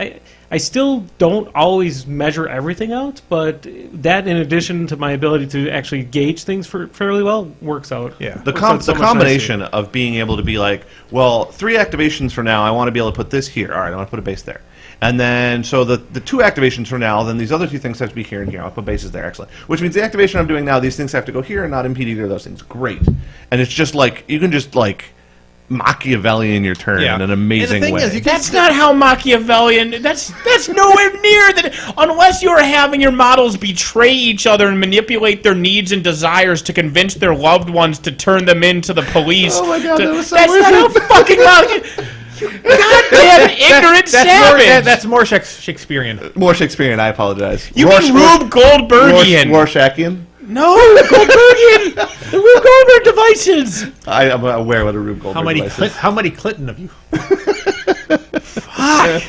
I still don't always measure everything out, but that, in addition to my ability to actually gauge things fairly well, works out. Yeah. The Works out so much combination nicer. of being able to be like, well, 3 activations from now, I want to be able to put this here. All right, I want to put a base there. And then, so the 2 activations from now, then these other 2 things have to be here and here. I'll put bases there. Excellent. Which means the activation I'm doing now, these things have to go here and not impede either of those things. Great. And it's just like, you can just like Machiavellian your turn in an amazing way. That's not how Machiavellian. That's nowhere near that. Unless you're having your models betray each other and manipulate their needs and desires to convince their loved ones to turn them into the police. Oh my God, that was so that's weird. not how fucking Machiavellian. Goddamn ignorant savage. That's more Shakespearean. More Shakespearean, I apologize. You mean Rube Goldbergian? Rorschachian? No, Goldbergian. The Rube Goldberg devices. I am aware what a Rube Goldberg device is. How many Clinton have you? Fuck.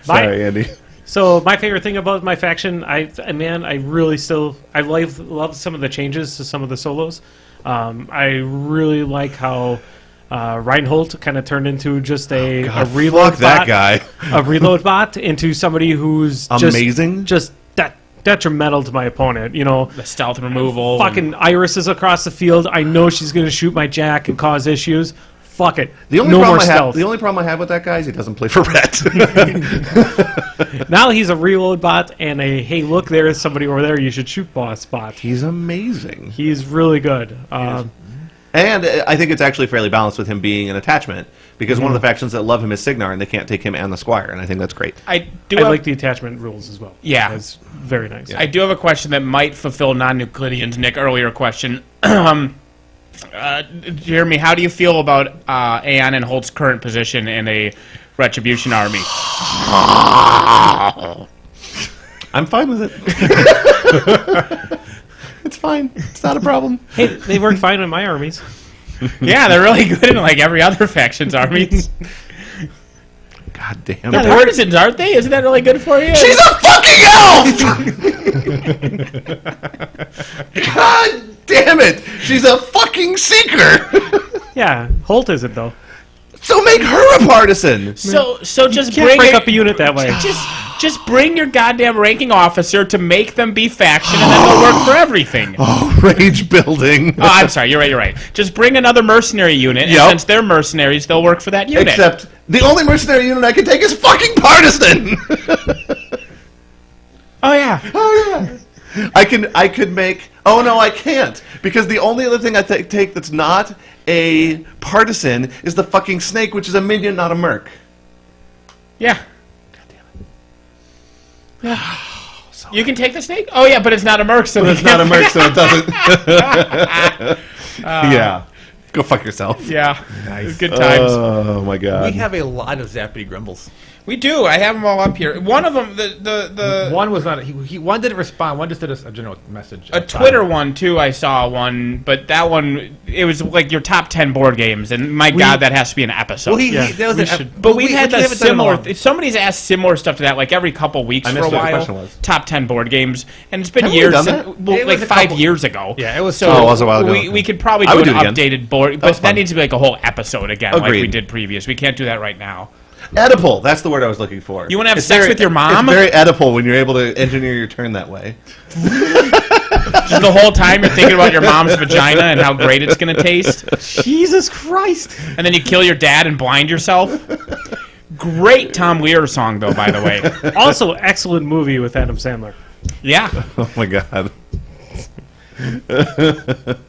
Sorry, Andy. So my favorite thing about my faction, I really love some of the changes to some of the solos. I really like how Reinhold kind of turned into just a reload fuck that bot, guy. a reload bot into somebody who's Amazing. just detrimental to my opponent. You know, The stealth removal. fucking Iris is across the field. I know she's going to shoot my jack and cause issues. Fuck it. The only no problem more I have, stealth. the only problem I have with that guy is he doesn't play for red. Now he's a reload bot and a hey, look, there is somebody over there. You should shoot boss bot. He's amazing. He's really good. And I think it's actually fairly balanced with him being an attachment, because one of the factions that love him is Signar, and they can't take him and the Squire, and I think that's great. I like the attachment rules as well. Yeah. It's very nice. I do have a question that might fulfill non-Euclidean's Nick earlier question. Jeremy, how do you feel about Aeon and Holt's current position in a Retribution army? I'm fine with it. It's fine. It's not a problem. Hey, they work fine in my armies. Yeah, they're really good in like every other faction's armies. God damn They're it. partisans, aren't they? Isn't that really good for you? She's a fucking elf! God damn it! She's a fucking seeker! Yeah, Holt isn't though. So make her a partisan! So just Can't bring break it, up a unit that way. just bring your goddamn ranking officer to make them be faction, and then they'll work for everything. Oh, rage building. Oh, I'm sorry. You're right. Just bring another mercenary unit, and Yep. since they're mercenaries, they'll work for that unit. Except the only mercenary unit I can take is fucking partisan! Oh yeah. Oh yeah. I could make. Oh no, I can't, because the only other thing I take that's not a partisan is the fucking snake, which is a minion, not a merc. Yeah. Yeah. You can take the snake? Oh yeah, but it's not a merc, so It's not a merc, so it doesn't. Yeah. Go fuck yourself. Yeah. Nice. Good times. Oh my god. We have a lot of Zappity Grumbles. We do. I have them all up here. One of them, the One was not. One didn't respond. One just did a general message. a Twitter one too. I saw one, but that one it was like your top 10 board games, and my God, that has to be an episode. Well, Yeah, that was we a- should- But we've had we the haven't done it similar. long. Somebody's asked similar stuff to that, like every couple weeks I for a missed what the while. question was. Top 10 board games, and it's been Haven't we years. done Since, that? well, It like was a 5 couple- years ago. Yeah, it was So Oh, it was a while ago. We could probably I do would an do it again. updated board, was but that fun. needs to be like a whole episode again, like we Agreed. did previous. We can't do that right now. Oedipal. That's the word I was looking for. You want to have It's sex with your mom? It's very Oedipal when you're able to engineer your turn that way. Just the whole time you're thinking about your mom's vagina and how great it's going to taste, Jesus Christ! and then you kill your dad and blind yourself. Great Tom Lear song, though, by the way. Also, excellent movie with Adam Sandler. Yeah. Oh my god.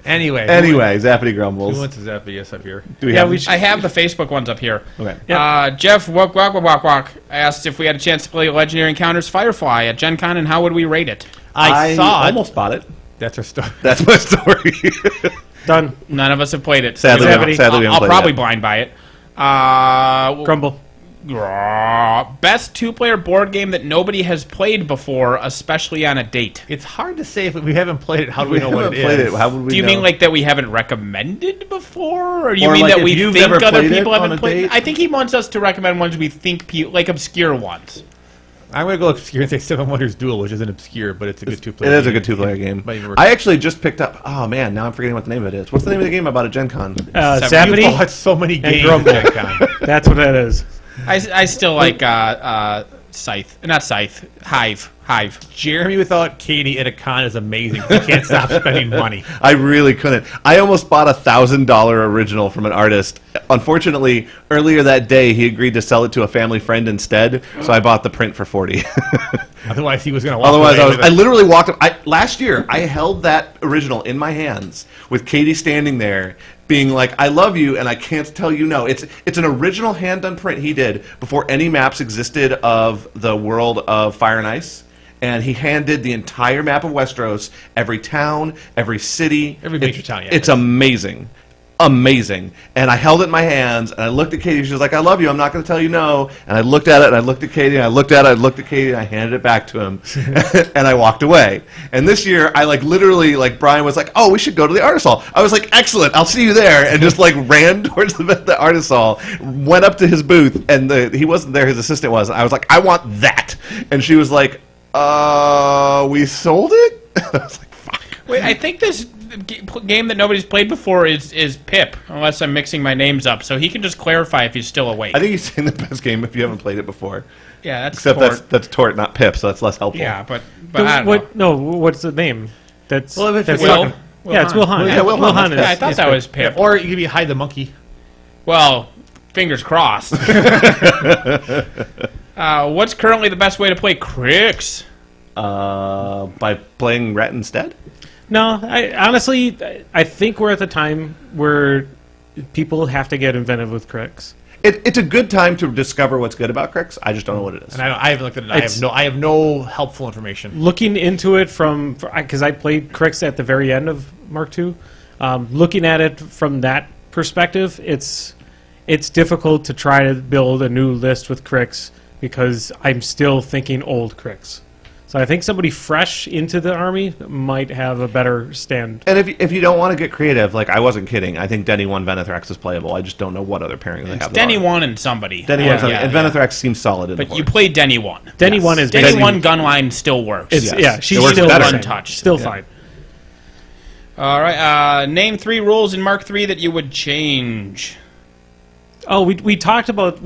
Anyway. Anyway, Zappity We Grumbles. went to Zappity. Yes, up here. Do we Yeah, have we them? should. I have the Facebook ones up here. Okay. Yep. Jeff Walk asked if we had a chance to play Legendary Encounters Firefly at Gen Con, and how would we rate it? I saw it. almost bought it. That's our story. That's my story. Done. None of us have played it. Sadly, Zappity. we haven't I'll played probably it. blind buy it. Grumble. Best two-player board game that nobody has played before, especially on a date. It's hard to say if we haven't played it. How do we know what haven't it played is? it. How would we Do you know? mean like that we haven't recommended before, or do you Or mean like that if we you've think never other played it people on haven't a played? date? I think he wants us to recommend ones we think like obscure ones. I'm going to go obscure and say Seven Wonders Duel, which isn't obscure, but it's a good two-player It is a game. good two-player game. Might even work. I actually just picked up. Oh man, now I'm forgetting what the name of it is. What's the name of the game I bought at Gen Con? You Zappity. bought so many games. Grumble. Gen Con. That's what that is. I still like Scythe, not Scythe, Hive. Jeremy without Katie at a con is amazing. He can't stop spending money. I really couldn't. I almost bought a $1,000 original from an artist. Unfortunately, earlier that day, he agreed to sell it to a family friend instead, so I bought the print for $40. Otherwise, he was going to walk Otherwise, away with I it. literally walked up. Last year, I held that original in my hands with Katie standing there, being like, "I love you, and I can't tell you no." It's an original hand-done print he did before any maps existed of the world of Fire and Ice. And he hand-did the entire map of Westeros, every town, every city. Every major town, yeah. It's amazing. amazing. And I held it in my hands, and I looked at Katie. She was like, I love you. I'm not going to tell you no. And I looked at it, and I looked at Katie, and I looked at it, I looked at Katie, and I handed it back to him. And I walked away. And this year, I literally, Brian was like, oh, we should go to the artist hall. I was like, excellent, I'll see you there. And just ran towards the artist hall, went up to his booth, and he wasn't there, his assistant was. I was like, I want that. And she was like, we sold it? I was like, fuck. Wait, I think this game that nobody's played before is Pip, unless I'm mixing my names up. So he can just clarify if he's still awake. I think he's saying the best game if you haven't played it before. Yeah, that's Except Tort. that's Tort, not Pip, so that's less helpful. Yeah, but I don't know. No, what's the name? That's Well, if it's Will? yeah, it's Will Hunt. Yeah, Will Hunt. Yeah, I thought is that Pip. was Pip. Or you could be Hide the Monkey. Well, fingers crossed. What's currently the best way to play Crix? By playing Ret instead? No, honestly, I think we're at the time where people have to get inventive with Crix. It's a good time to discover what's good about Crix. I just don't know what it is. And I haven't looked at it. I have no helpful information. Looking into it because I played Crix at the very end of Mark II, looking at it from that perspective, it's difficult to try to build a new list with Crix because I'm still thinking old Crix. So I think somebody fresh into the army might have a better stand. And if you don't want to get creative, I wasn't kidding. I think Denny 1 Venethrax is playable. I just don't know what other pairing they have. Denny 1 and somebody. Denny 1 and Venethrax seems solid in the But board. you played Denny 1. Denny 1 is Denny basically 1 gun line still works. It's, Yes. Yeah, It she's works still better. untouched. Still fine. All right. Name 3 rules in Mark III that you would change. Oh, we talked about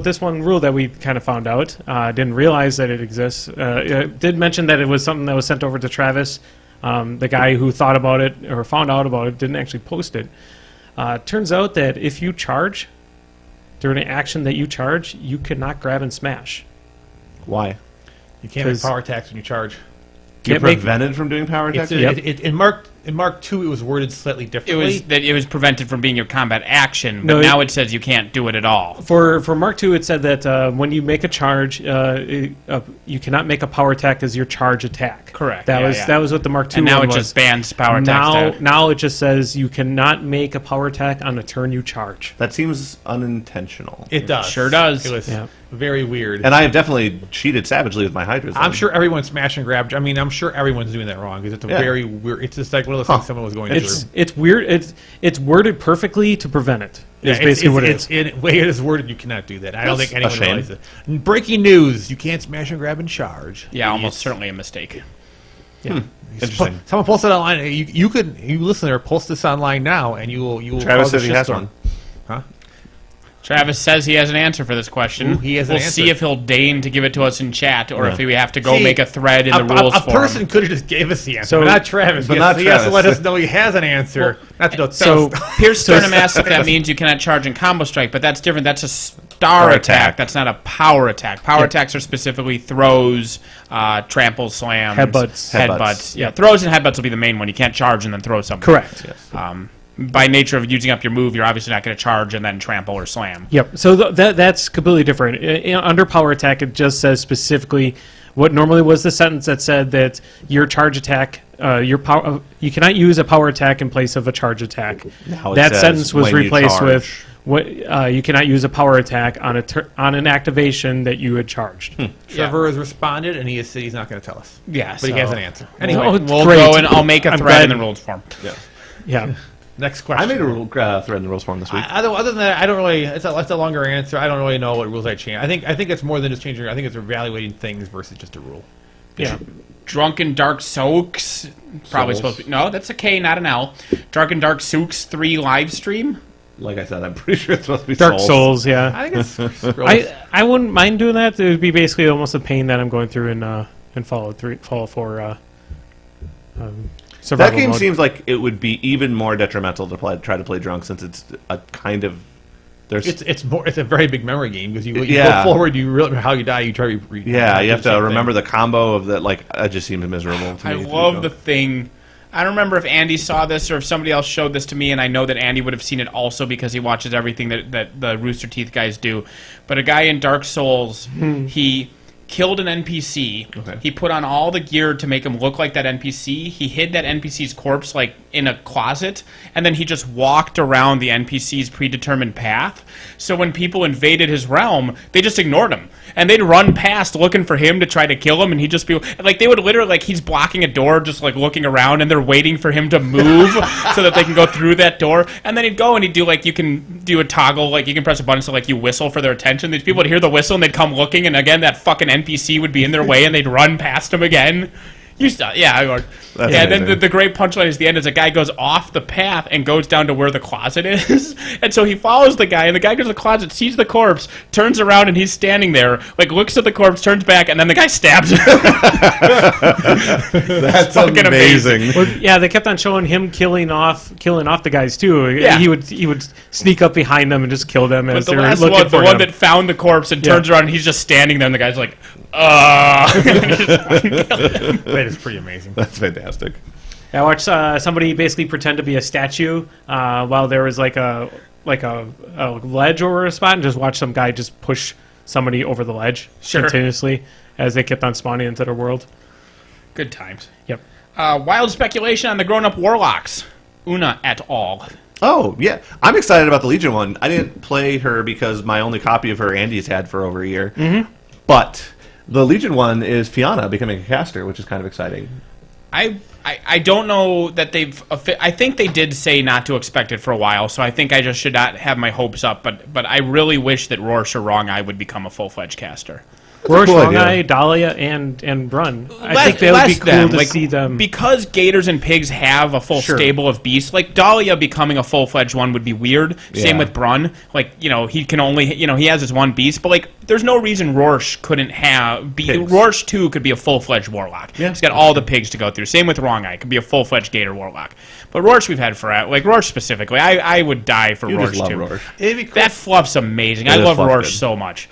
this one rule that we kind of found out. Didn't realize that it exists. Did mention that it was something that was sent over to Travis. The guy who thought about it or found out about it didn't actually post it. Turns out that if you charge during an action that you charge, you cannot grab and smash. Why? You can't make power attacks when you charge. You're Can't make- prevented from doing power attacks? In Mark II, it was worded slightly It differently. was that it was prevented from being your combat action, but No, now it says you can't do it at all. For Mark II, it said that when you make a charge, you cannot make a power attack as your charge attack. Correct. That Yeah, was what the Mark II And now one it was. just bans power attacks. Now it just says you cannot make a power attack on a turn you charge. That seems unintentional. It does. Sure does. It was Yeah. very weird. And I have definitely cheated savagely with my Hydras. I'm sure everyone's smash and grab. I mean, I'm sure everyone's doing that wrong because it's a very weird. It's just like one of those things someone was going through. It's weird. It's worded perfectly to prevent it. Is Yeah, basically what it is. The way it is worded, you cannot do that. I don't That's think anyone a shame. realizes it. Breaking news: you can't smash and grab and charge. Yeah, almost certainly a mistake. Interesting. Someone posted online. You listener, post this online now, and you will. Travis cause a says he has shitstorm. one. Huh? Travis says he has an answer for this question. Ooh, he has an We'll see answer. if he'll deign to give it to us in chat, or if we have to go See, make a thread in the A rules forum. person could have just gave us the answer, So- but not Travis. but He not has- He has to Travis. let us know he has an answer. Not to So Pierce Sternum asks if that means you cannot charge and combo strike, but that's different. That's a star attack. attack. That's not a power attack. Power attacks are specifically throws, trample slams, Headbutts. Yeah, throws and headbutts will be the main one. You can't charge and then throw something. Correct. By nature of using up your move, you're obviously not going to charge and then trample or slam. Yep. So that's completely different. Under power attack, it just says specifically what normally was the sentence that said that your charge attack, you cannot use a power attack in place of a charge attack. Now it That says sentence was when you replaced with charge. what you cannot use a power attack on on an activation that you had charged. Trevor has responded, and he has said he's not going to tell us. Yeah, But he has an answer. Anyway, Oh, we'll great. go and I'll make a I'm thread in glad- the rules form. Yeah. next question. I made a rule, thread in the rules form this week. Other than that, I don't really. It's a longer answer. I don't really know what rules I change. I think it's more than just changing. I think it's evaluating things versus just a rule. Yeah. Drunken Dark Soaks. Probably Souls. supposed to be. No, that's a K, not an L. Drunken Dark Soaks 3 live stream. Like I said, I'm pretty sure it's supposed to be Dark Souls, yeah. I think it's really, I wouldn't mind doing that. It would be basically almost a pain that I'm going through in Fallout 4 survival That game mode. seems like it would be even more detrimental to try to play drunk, since it's a kind of there's it's a very big memory game because you Yeah. go forward, you realize how you die, you try to yeah, you have do the to same remember thing. the combo of that. Like, it just seems miserable to I me. love the thing. I don't remember if Andy saw this or if somebody else showed this to me, and I know that Andy would have seen it also because he watches everything that the Rooster Teeth guys do. But a guy in Dark Souls, he killed an NPC. Okay. He put on all the gear to make him look like that NPC. He hid that NPC's corpse like in a closet, and then he just walked around the NPC's predetermined path. So when people invaded his realm, they just ignored him, and they'd run past looking for him to try to kill him, and he'd just be like, they would literally like he's blocking a door, just like looking around, and they're waiting for him to move so that they can go through that door, and then he'd go and he'd do like you can do a toggle, like you can press a button so like you whistle for their attention. These people would hear the whistle and they'd come looking, and again that fucking NPC would be in their way, and they'd run past him again. And then the great punchline is the end is a guy goes off the path and goes down to where the closet is, and so he follows the guy, and the guy goes to the closet, sees the corpse, turns around, and he's standing there, like looks at the corpse, turns back, and then the guy stabs him. That's amazing. Well, yeah, they kept on showing him killing off the guys too. Yeah. He would sneak up behind them and just kill them as But they the were last looking one, for the one him. that found the corpse and turns around, and he's just standing there, and the guy's like, That is pretty amazing. That's fantastic. I watched somebody basically pretend to be a statue while there was like a ledge over a spot, and just watch some guy just push somebody over the ledge continuously as they kept on spawning into their world. Good times. Yep. Wild speculation on the grown-up warlocks. Una et al. Oh, yeah. I'm excited about the Legion one. I didn't play her because my only copy of her Andy's had for over a year. Mm-hmm. But the Legion one is Fianna becoming a caster, which is kind of exciting. I don't know that they've... I think they did say not to expect it for a while, so I think I just should not have my hopes up. But I really wish that Rorsch or Wrong Eye would become a full-fledged caster. Rorsch, cool Wrong idea. Eye, Dahlia, and Brun. I think that would be cool to see them. Because Gators and Pigs have a full stable of beasts, like Dahlia becoming a full-fledged one would be weird. Same with Brun. Like, he can only... he has his one beast, but, like, there's no reason Rorsch couldn't have... Rorsch, too, could be a full-fledged warlock. Yeah. He's got all the pigs to go through. Same with Wrong Eye. Could be a full-fledged Gator warlock. But Rorsch we've had forever. Like, Rorsch specifically. I would die for You Rorsch, just love too. Rorsch. That fluff's amazing. I is love fluff Rorsch good. so much.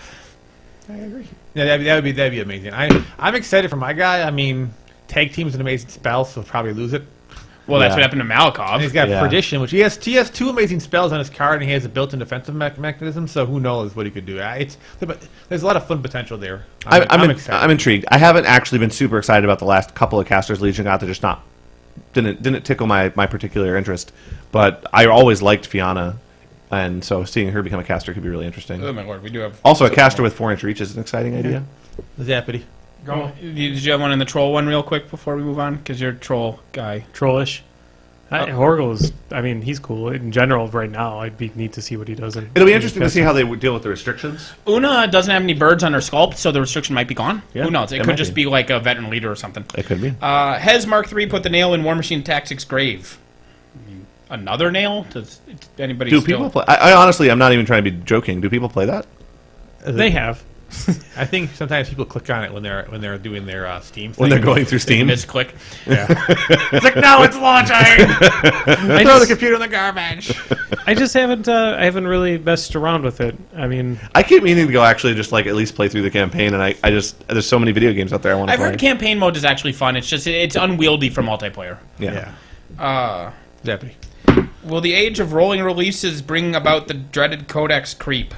I agree. Yeah, that'd be amazing. I'm excited for my guy. I mean, tag team's an amazing spell, so he'll probably lose it. Well, that's what happened to Malakov. And he's got Perdition, which he has 2 amazing spells on his card, and he has a built-in defensive mechanism. So who knows what he could do? There's a lot of fun potential there. I'm excited. I'm intrigued. I haven't actually been super excited about the last couple of casters Legion got. They're just not didn't tickle my particular interest. But I always liked Fianna. And so seeing her become a caster could be really interesting. Oh my lord, we do have... Also, a caster with 4-inch reach is an exciting idea. Zappity. Did you have one in the troll one real quick before we move on? Because you're a troll guy. Trollish. Horgle's, he's cool. In general, right now, I'd be neat to see what he does. It'll be interesting to see how they would deal with the restrictions. Una doesn't have any birds on her sculpt, so the restriction might be gone. Yeah, Who knows? It could just be like a veteran leader or something. It could be. Hez Mark III put the nail in War Machine Tactics' grave. Another nail? Does anybody Do still... people play? I honestly, I'm not even trying to be joking. Do people play that? They have. I think sometimes people click on it when they're doing their Steam thing. When they're going through Steam? Misclick. Yeah. It's like, no, it's launching! Throw the computer in the garbage. I just haven't really messed around with it. I keep meaning to go actually just like at least play through the campaign, and I just there's so many video games out there I want to play. I've heard campaign mode is actually fun. It's just it's unwieldy for multiplayer. Yeah. Zappity. Will the age of rolling releases bring about the dreaded Codex creep?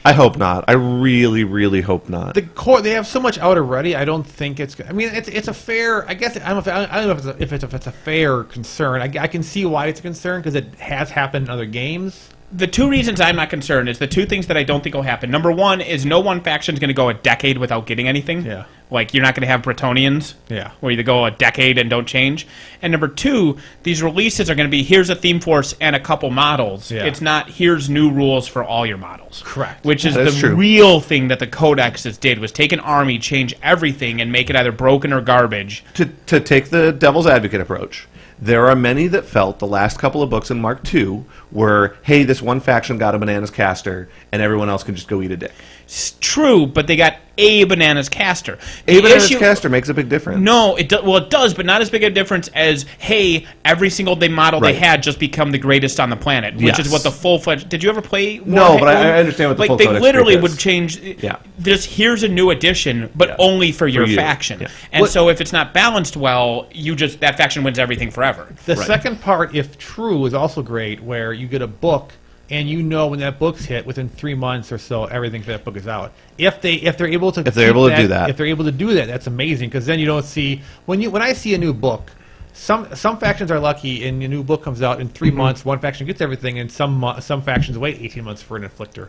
I hope not. I really, really hope not. The core, they have so much out already. I don't think it's. I mean, it's a fair. I guess I don't know if it's a fair concern. I can see why it's a concern because it has happened in other games. The two reasons I'm not concerned is the two things that I don't think will happen. Number one is no one faction is going to go a decade without getting anything. Yeah. Like, you're not going to have Bretonians. Yeah. Where you go a decade and don't change. And number two, these releases are going to be, here's a theme force and a couple models. Yeah. It's not, here's new rules for all your models. Correct. Which is That's the true. real thing that the Codexes did, was take an army, change everything, and make it either broken or garbage. To take the devil's advocate approach, there are many that felt the last couple of books in Mark II were, hey, this one faction got a bananas caster, and everyone else can just go eat a dick. It's true, but they got a bananas caster. A bananas caster makes a big difference. No, it does, but not as big a difference as, hey, every single day model they had just become the greatest on the planet, which is what the full-fledged... Did you ever play... No, but I understand what the full Like, they Codex literally is. would change... Yeah. Just, here's a new addition, but only for your you. faction. Yeah. And so if it's not balanced well, that faction wins everything forever. The second part, if true, is also great, where you get a book and you know when that book's hit within 3 months or so, everything for that book is out. If they're able to If they're able to do that. if they're able to do that, that's amazing. Because then you don't see when I see a new book. Some factions are lucky, and a new book comes out in 3 months. One faction gets everything, and some factions wait 18 months for an inflictor.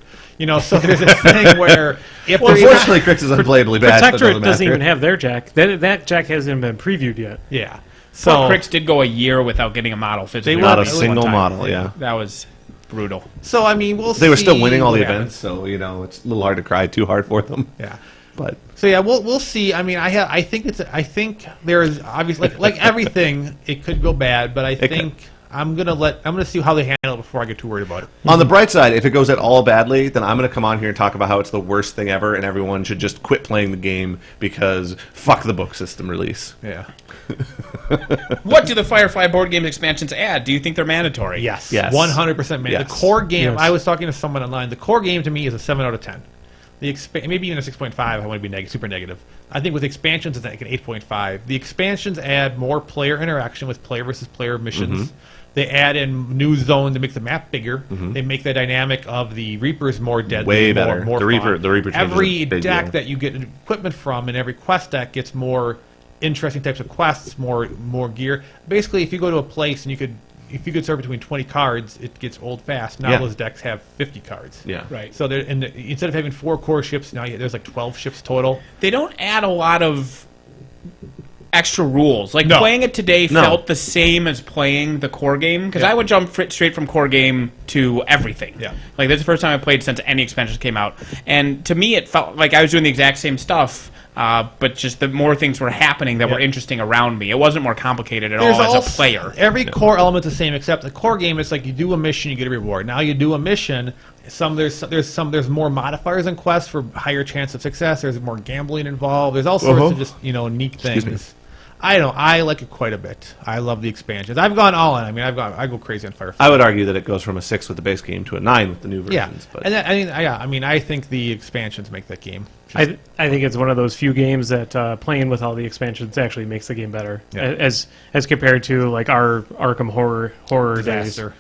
So there's this thing where if Well, they're unfortunately, Crix is unplayably bad. so it Protectorate doesn't matter. even have their Jack. That Jack hasn't been previewed yet. yeah. So So Crix did go a year without getting a model physically. Not a released one single time. model, yeah. That was brutal. so I mean we'll. They were still see winning all the what events, so it's a little hard to cry too hard for them. happens. Yeah. But So yeah, we'll see. I mean, I think there's obviously like everything, it could go bad, but I think I'm gonna see how they handle it before I get too worried about it. on the bright side, if it goes at all badly, then I'm going to come on here and talk about how it's the worst thing ever, and everyone should just quit playing the game because fuck the book system release. Yeah. What do the Firefly board game expansions add? Do you think they're mandatory? Yes. Yes. 100%. Man. Yes. The core game. Yes. I was talking to someone online. The core game to me is a 7 out of 10. Maybe even a 6.5. I want to be super negative. I think with expansions, it's like an 8.5. The expansions add more player interaction with player versus player missions. They add in new zones to make the map bigger. They make the dynamic of the Reapers more deadly. Way more, better. More The fun. Reaper change is Every a big deck deal. that you get equipment from and every quest deck gets more interesting types of quests, more gear. Basically, if you go to a place and if you could serve between 20 cards, it gets old fast. Now Yeah. those decks have 50 cards. Yeah. Right. So instead of having 4 core ships, now there's like 12 ships total. They don't add a lot of extra rules. Like No. playing it today No. felt the same as playing the core game because Yeah. I would jump straight from core game to everything. Yeah. Like this is the first time I played since any expansions came out, and to me it felt like I was doing the exact same stuff. But just the more things were happening that were interesting around me. It wasn't more complicated at all as a player. Every core element's the same, except the core game is like you do a mission, you get a reward. Now you do a mission. There's more modifiers in quests for higher chance of success. There's more gambling involved. There's all sorts of just neat things. me. I like it quite a bit. I love the expansions. I've gone all in. I mean, I go crazy on Firefly. I would argue that it goes from a 6 with the base game to a 9 with the new Yeah, versions. But and I think the expansions make that game. I think it's one of those few games that playing with all the expansions actually makes the game better, Yeah. as compared to like our Arkham horror days, Disaster.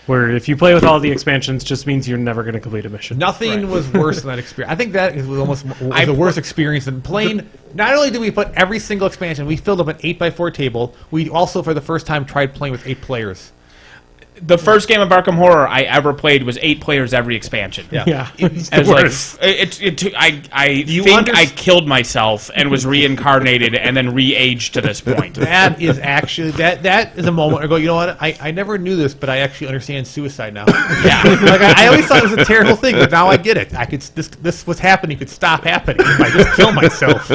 where if you play with all the expansions, just means you're never going to complete a mission. Nothing was worse than that experience. I think that was almost the worst experience than playing. Not only did we put every single expansion, we filled up an 8x4 table. We also, for the first time, tried playing with 8 players. The first game of Arkham Horror I ever played was 8 players every expansion. Yeah. It's And the it's worst. I think I killed myself and was reincarnated and then re-aged to this point. That is actually that is a moment where I go, you know what? I never knew this, but I actually understand suicide now. Yeah. Like I always thought it was a terrible thing, but now I get it. This was happening could stop happening if I just kill myself.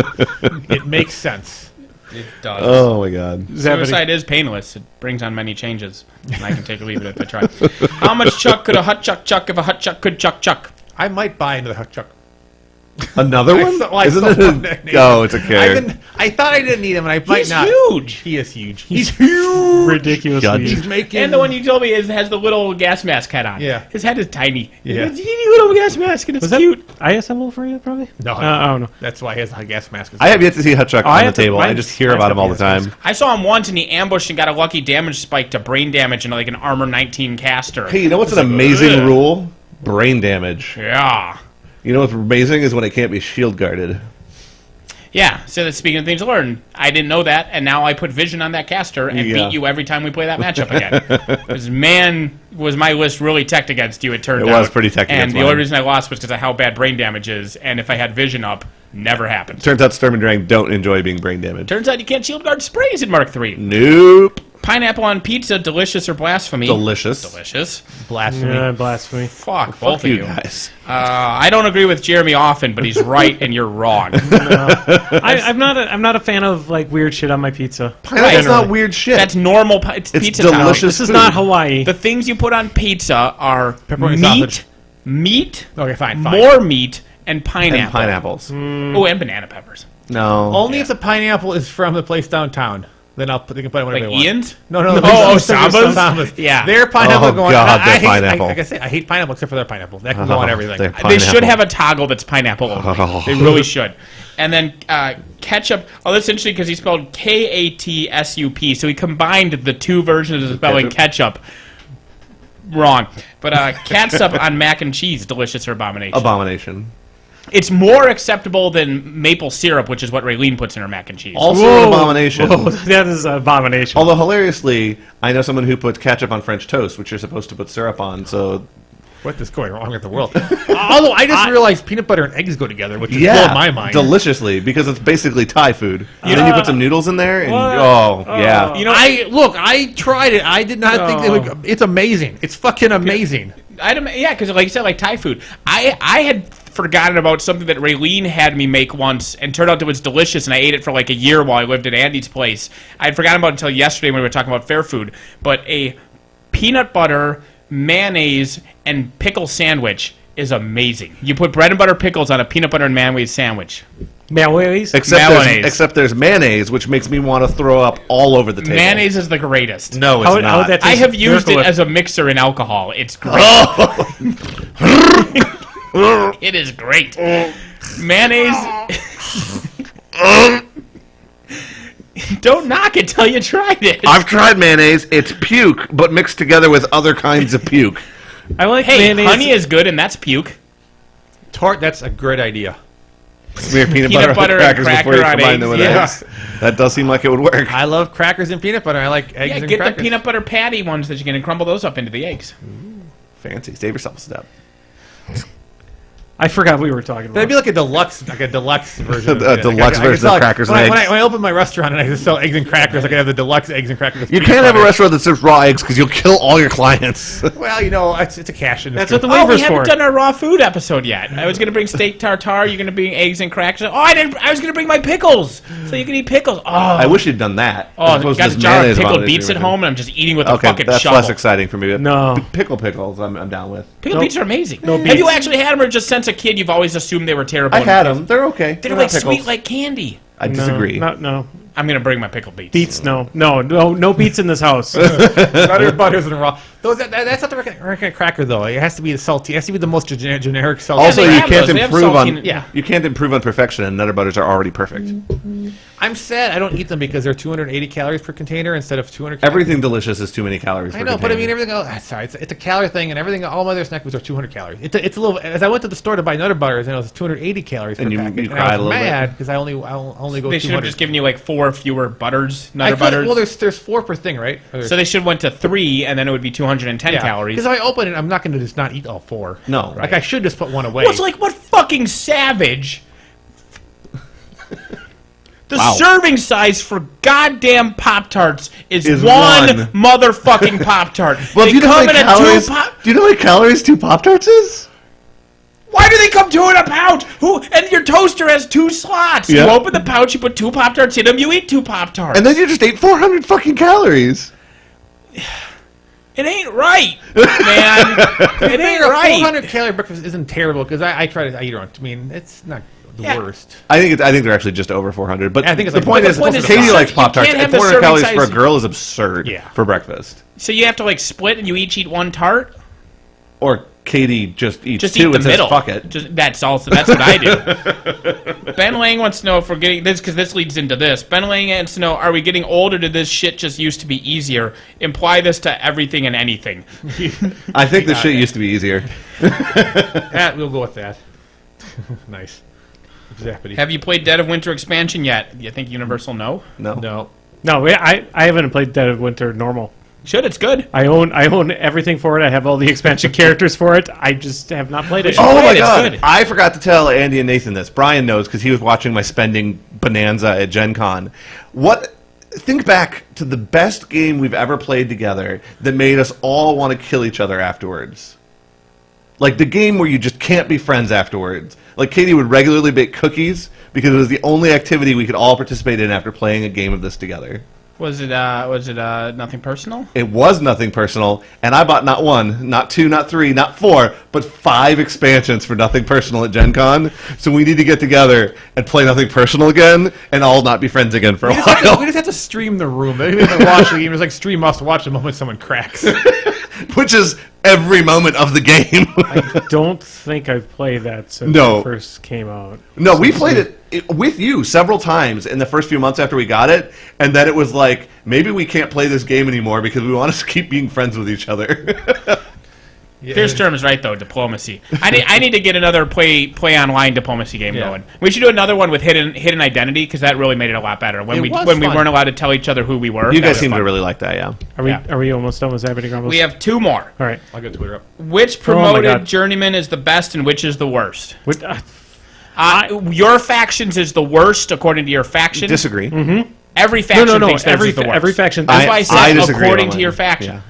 It makes sense. It does. oh my god. Suicide is painless. It brings on many changes. And I can take or leave it if I try. How much chuck could a hut chuck chuck if a hut chuck could chuck chuck? I might buy into the Huck Chuck. Another one? I Isn't saw it? that name. Oh, it's a kid. I thought I didn't need him, and I might He's not. huge. He is huge. He's huge. Ridiculously. Judge. huge. He's making. And the one you told me has the little gas mask head on. Yeah. His head is tiny. Yeah. It's a teeny little gas mask and it's Was that cute. ISML for you, probably? No. I don't know. That's why he has a gas mask. I have yet to see Hutchuck I on the have to- table. I mine's- just hear mine's about him all the gotta be time. I saw him once and he ambushed and got a lucky damage spike to brain damage into like an armor 19 caster. Hey, you know what's an amazing rule? Brain damage. Yeah. You know what's amazing is when it can't be shield guarded. Yeah, so that's speaking of things to learn. I didn't know that, and now I put vision on that caster and Yeah. beat you every time we play that matchup again. Because, man, was my list really teched against you, it turned out. It was pretty teched And against the only mine. reason I lost was because of how bad brain damage is, and if I had vision up, never happened. Turns out Sturm and Drang don't enjoy being brain damaged. Turns out you can't shield guard sprays in Mark III. Nope. Pineapple on pizza, delicious or blasphemy? Delicious. Delicious. blasphemy. Blasphemy. Fuck, both Fuck of you you. guys. I don't agree with Jeremy often, but he's right and you're wrong. I'm not a fan of like weird shit on my pizza. Pineapple's not weird shit. That's normal. It's It's pizza delicious. town. This is not Hawaii. The things you put on pizza are Pepperoni meat, sausage. Okay, fine. more meat, and pineapple. and pineapples. Oh, and banana peppers. No. Only if the pineapple is from the place downtown. Then they can put it whatever Like they want. Ian's? No. Oh, there's Sambas? Sambas. Yeah. Their pineapple Oh, going. God, I their hate, pineapple. Like I say, I hate pineapple except for their pineapple. That can go on everything. their They should pineapple. have a toggle that's pineapple only. Oh. They really should. And then ketchup. Oh, that's interesting because he spelled KATSUP. So he combined the two versions of spelling ketchup. Wrong. But catsup on mac and cheese, delicious or abomination? Abomination. It's more acceptable than maple syrup, which is what Raylene puts in her mac and cheese. Also an abomination. Whoa, that is an abomination. Although hilariously, I know someone who puts ketchup on French toast, which you're supposed to put syrup on. So What is going wrong with the world? Although I just realized peanut butter and eggs go together, which is blowing my mind. Deliciously, because it's basically Thai food. And then you put some noodles in there, and yeah. You know, I tried it. I did not think it's amazing. It's fucking amazing. Because like you said, like Thai food. I had forgotten about something that Raylene had me make once, and turned out it was delicious, and I ate it for like a year while I lived at Andy's place. I had forgotten about it until yesterday when we were talking about fair food. But a peanut butter, mayonnaise, and pickle sandwich is amazing. You put bread and butter pickles on a peanut butter and mayonnaise sandwich. Mayonnaise? Except there's mayonnaise, which makes me want to throw up all over the table. Mayonnaise is the greatest. No, it's not. I have used it as a mixer in alcohol. It's great. It is great. Mayonnaise. Don't knock it till you tried it. I've tried mayonnaise. It's puke, but mixed together with other kinds of puke. I like Hey, mayonnaise. honey is good, and that's puke. Tart, that's a great idea. Smear peanut Peanut butter butter on and crackers before you cracker on combine them with eggs. eggs. That does seem like it would work. I love crackers and peanut butter. I like eggs Yeah, and get crackers. the peanut butter patty ones that you can crumble those up into the eggs. Fancy. Save yourself a step. I forgot we were talking about. That'd be like a deluxe version. A deluxe version of crackers and when eggs. I open my restaurant and I just sell eggs and crackers, I could have the deluxe eggs and crackers. You can't have a restaurant that serves raw eggs because you'll kill all your clients. Well, you know, it's a cash industry. That's what the Oh, we waiver's haven't for. done our raw food episode yet. I was going to bring steak tartare. You're going to bring eggs and crackers. Oh, I didn't. I was going to bring my pickles, so you can eat pickles. Oh, I wish you'd done that. Oh, as I opposed got to a jar of mayonnaise pickled abomination beets at or home, and I'm just eating with a Okay, fucking that's shovel. less exciting for me. No. Pickles, I'm down with. Pickled beets are amazing. No Have you beets. actually had them, or just since a kid you've always assumed they were terrible? I had them. They're okay. They're not like pickles. sweet like candy. I disagree. No. I'm going to bring my pickled beets. Beets, no beets in this house. butter, butters, and raw. That's not the regular cracker, though. It has to be the salty. It has to be the most generic salty. Also, they you have can't those. They have improve on saltine- you can't improve on perfection, and Nutter Butters are already perfect. I'm sad I don't eat them because they're 280 calories per container instead of 200 calories. Everything delicious is too many calories. I per know, but I mean, container. everything else. Sorry, it's a calorie thing, and everything. All my other snack foods are 200 calories. It's a little. As I went to the store to buy Nutter Butters, and it was 280 calories And per you packet. cried and a I little was bit. mad because I only go They should have 200. just given you like 4 fewer butters, I Nutter could- Butters. Well, there's 4 per thing, right? So they should have went to 3, and then it would be 210 calories. Because if I open it, I'm not going to just not eat all 4. No. Like I should just put one away. Well, it's like, what fucking savage? The Wow. serving size for goddamn Pop-Tarts is Is one one. motherfucking Pop-Tart. Well, They do you know how come many in a calories? 2 pop. Do you know how many calories 2 Pop-Tarts is? Why do they come 2 in a pouch? And your toaster has 2 slots. Yeah. You open the pouch, you put 2 Pop-Tarts in them, you eat 2 Pop-Tarts. And then you just ate 400 fucking calories. It ain't right, man. It ain't a right. 400 calorie breakfast isn't terrible because I try to eat around. I mean, it's not the Yeah. worst. I think they're actually just over 400. But I think it's the like- point but is, the point is Katie you likes can't Pop-Tarts. have And the 400 serving calories for a size- girl is absurd Yeah. for breakfast. So you have to like split and you each eat 1 tart? Or Katie just eats Just 2 eat the and says, middle. fuck it. That's what I do. Ben Lang wants to know if we're getting this, because this leads into this. Ben Lang wants to know: are we getting older? Did this shit just used to be easier? Imply this to everything and anything. I think this shit used to be easier. We'll go with that. Nice. Zappity. Have you played Dead of Winter expansion yet? Do you think Universal no? No. No. I haven't played Dead of Winter normal. Should, it's good. I own everything for it. I have all the expansion characters for it. I just have not played it. Oh play my it, it's god! good. I forgot to tell Andy and Nathan this. Brian knows because he was watching my spending bonanza at Gen Con. Think back to the best game we've ever played together that made us all want to kill each other afterwards. Like the game where you just can't be friends afterwards. Like Katie would regularly bake cookies because it was the only activity we could all participate in after playing a game of this together. Was it nothing personal? It was nothing personal, and I bought not 1, not 2, not 3, not 4, but 5 expansions for Nothing Personal at Gen Con. So we need to get together and play Nothing Personal again, and all not be friends again for a We while. just have to stream the room. They didn't even watch the game. It was like stream us to watch the moment someone cracks. Which is every moment of the game. I don't think I've played that since No. it first came out. No, we played it with you several times in the first few months after we got it, and then it was like, maybe we can't play this game anymore because we want to keep being friends with each other. Pierce is right though. Diplomacy. I need to get another play online diplomacy game going. We should do another one with hidden identity because that really made it a lot better. When we weren't allowed to tell each other who we were. You guys seem to really like that, yeah. Are we almost done with Zappity Grumbles? We have 2 more. All right. I'll get Twitter up. Which promoted journeyman is the best and which is the worst? Your factions is the worst according to your faction. Disagree. Every faction thinks theirs is the worst. Every faction. That's why I said disagree according to your faction. Yeah.